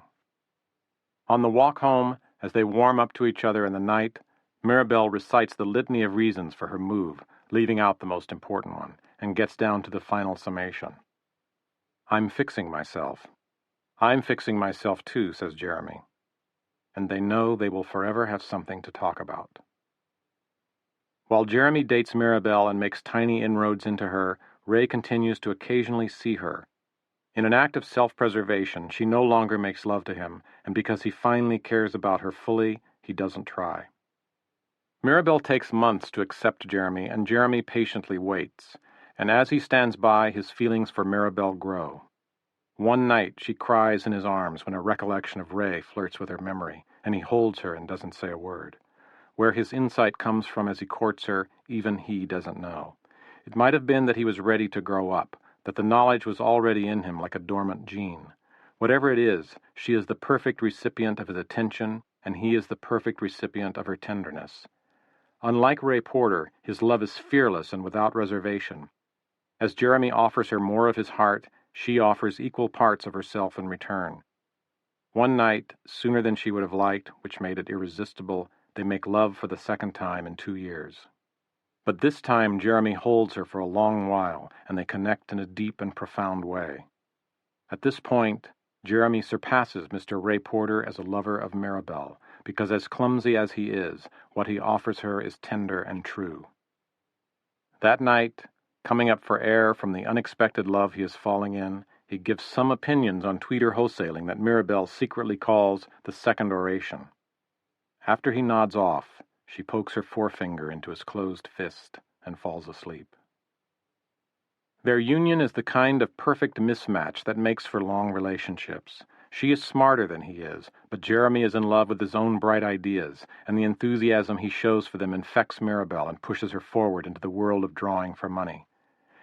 On the walk home, as they warm up to each other in the night, Mirabelle recites the litany of reasons for her move, leaving out the most important one, and gets down to the final summation. "I'm fixing myself." "I'm fixing myself too," says Jeremy. And they know they will forever have something to talk about. While Jeremy dates Mirabelle and makes tiny inroads into her, Ray continues to occasionally see her. In an act of self-preservation, she no longer makes love to him, and because he finally cares about her fully, he doesn't try. Mirabelle takes months to accept Jeremy, and Jeremy patiently waits, and as he stands by, his feelings for Mirabelle grow. One night, she cries in his arms when a recollection of Ray flirts with her memory, and he holds her and doesn't say a word. Where his insight comes from as he courts her, even he doesn't know. It might have been that he was ready to grow up, that the knowledge was already in him like a dormant gene. Whatever it is, she is the perfect recipient of his attention, and he is the perfect recipient of her tenderness. Unlike Ray Porter, his love is fearless and without reservation. As Jeremy offers her more of his heart, she offers equal parts of herself in return. One night, sooner than she would have liked, which made it irresistible, they make love for the second time in 2 years. But this time Jeremy holds her for a long while, and they connect in a deep and profound way. At this point, Jeremy surpasses Mr. Ray Porter as a lover of Mirabelle, because as clumsy as he is, what he offers her is tender and true. That night, coming up for air from the unexpected love he is falling in, he gives some opinions on tweeter wholesaling that Mirabelle secretly calls the second oration. After he nods off, she pokes her forefinger into his closed fist and falls asleep. Their union is the kind of perfect mismatch that makes for long relationships. She is smarter than he is, but Jeremy is in love with his own bright ideas, and the enthusiasm he shows for them infects Mirabelle and pushes her forward into the world of drawing for money.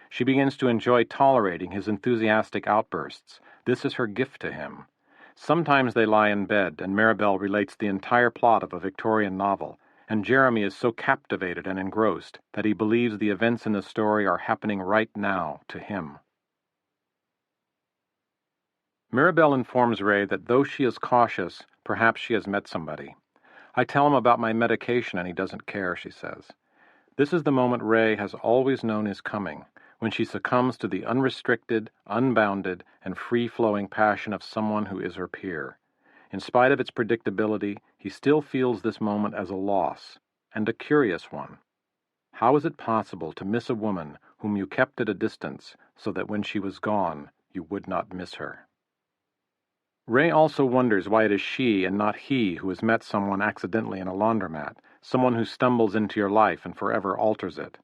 She begins to enjoy tolerating his enthusiastic outbursts. This is her gift to him. Sometimes they lie in bed, and Mirabelle relates the entire plot of a Victorian novel, and Jeremy is so captivated and engrossed that he believes the events in the story are happening right now to him. Mirabelle informs Ray that though she is cautious, perhaps she has met somebody. I tell him about my medication and he doesn't care, she says. This is the moment Ray has always known is coming, when she succumbs to the unrestricted, unbounded, and free-flowing passion of someone who is her peer. In spite of its predictability, he still feels this moment as a loss, and a curious one. How is it possible to miss a woman whom you kept at a distance so that when she was gone, you would not miss her? Ray also wonders why it is she and not he who has met someone accidentally in a laundromat, someone who stumbles into your life and forever alters it.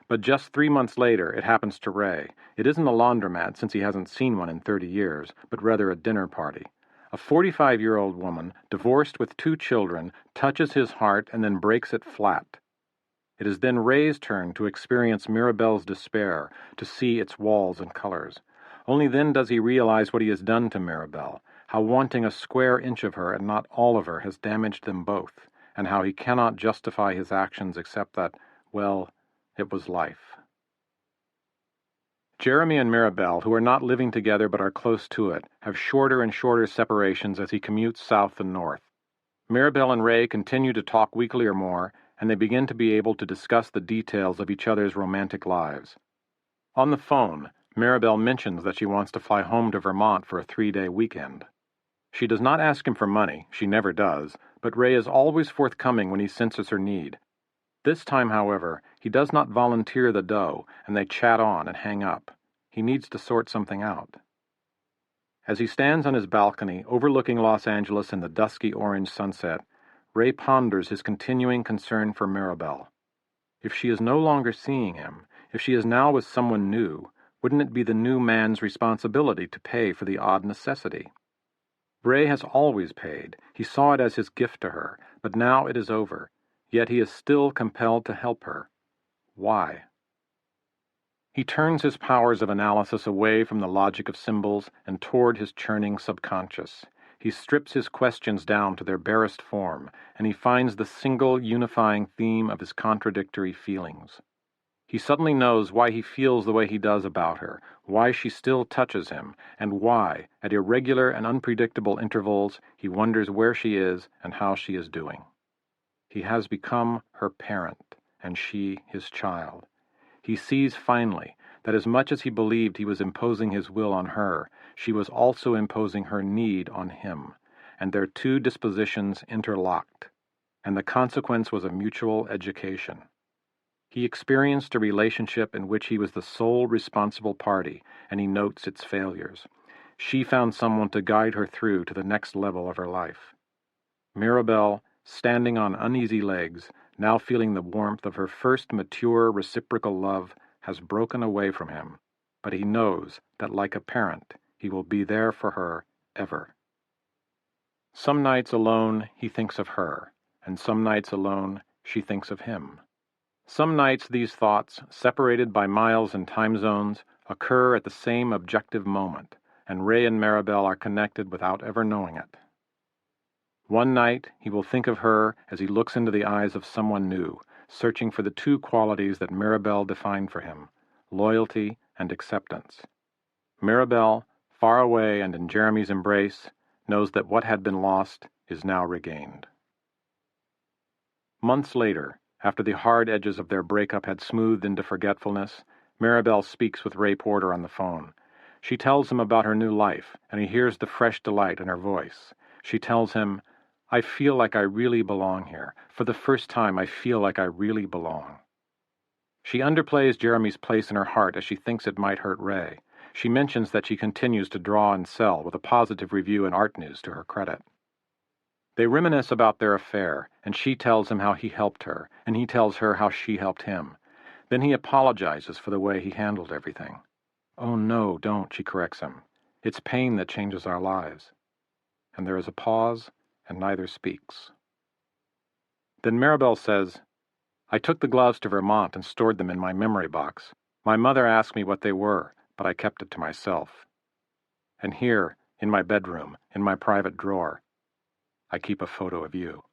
But just 3 months later, it happens to Ray. It isn't a laundromat, since he hasn't seen one in 30 years, but rather a dinner party. A 45-year-old woman, divorced with 2 children, touches his heart and then breaks it flat. It is then Ray's turn to experience Mirabelle's despair, to see its walls and colors. Only then does he realize what he has done to Mirabelle, how wanting a square inch of her and not all of her has damaged them both, and how he cannot justify his actions except that, well, it was life. Jeremy and Mirabelle, who are not living together but are close to it, have shorter and shorter separations as he commutes south and north. Mirabelle and Ray continue to talk weekly or more, and they begin to be able to discuss the details of each other's romantic lives. On the phone, Mirabelle mentions that she wants to fly home to Vermont for a 3-day weekend. She does not ask him for money, she never does, but Ray is always forthcoming when he senses her need. This time, however, he does not volunteer the dough, and they chat on and hang up. He needs to sort something out. As he stands on his balcony, overlooking Los Angeles in the dusky orange sunset, Ray ponders his continuing concern for Mirabelle. If she is no longer seeing him, if she is now with someone new, wouldn't it be the new man's responsibility to pay for the odd necessity? Ray has always paid. He saw it as his gift to her, but now it is over. Yet he is still compelled to help her. Why? He turns his powers of analysis away from the logic of symbols and toward his churning subconscious. He strips his questions down to their barest form, and he finds the single unifying theme of his contradictory feelings. He suddenly knows why he feels the way he does about her, why she still touches him, and why, at irregular and unpredictable intervals, he wonders where she is and how she is doing. He has become her parent, and she his child. He sees finally that as much as he believed he was imposing his will on her, she was also imposing her need on him, and their 2 dispositions interlocked, and the consequence was a mutual education. He experienced a relationship in which he was the sole responsible party, and he notes its failures. She found someone to guide her through to the next level of her life. Mirabelle, standing on uneasy legs, now feeling the warmth of her first mature reciprocal love, has broken away from him, but he knows that, like a parent, he will be there for her ever. Some nights alone he thinks of her, and some nights alone she thinks of him. Some nights these thoughts, separated by miles and time zones, occur at the same objective moment, and Ray and Mirabelle are connected without ever knowing it. One night he will think of her as he looks into the eyes of someone new, searching for the two qualities that Mirabelle defined for him, loyalty and acceptance. Mirabelle, far away and in Jeremy's embrace, knows that what had been lost is now regained. Months later, after the hard edges of their breakup had smoothed into forgetfulness, Mirabelle speaks with Ray Porter on the phone. She tells him about her new life, and he hears the fresh delight in her voice. She tells him, "I feel like I really belong here. For the first time, I feel like I really belong." She underplays Jeremy's place in her heart as she thinks it might hurt Ray. She mentions that she continues to draw and sell, with a positive review in Art News to her credit. They reminisce about their affair, and she tells him how he helped her, and he tells her how she helped him. Then he apologizes for the way he handled everything. "Oh no, don't," she corrects him. "It's pain that changes our lives." And there is a pause, and neither speaks. Then Mirabelle says, "I took the gloves to Vermont and stored them in my memory box. My mother asked me what they were, but I kept it to myself. And here, in my bedroom, in my private drawer, I keep a photo of you."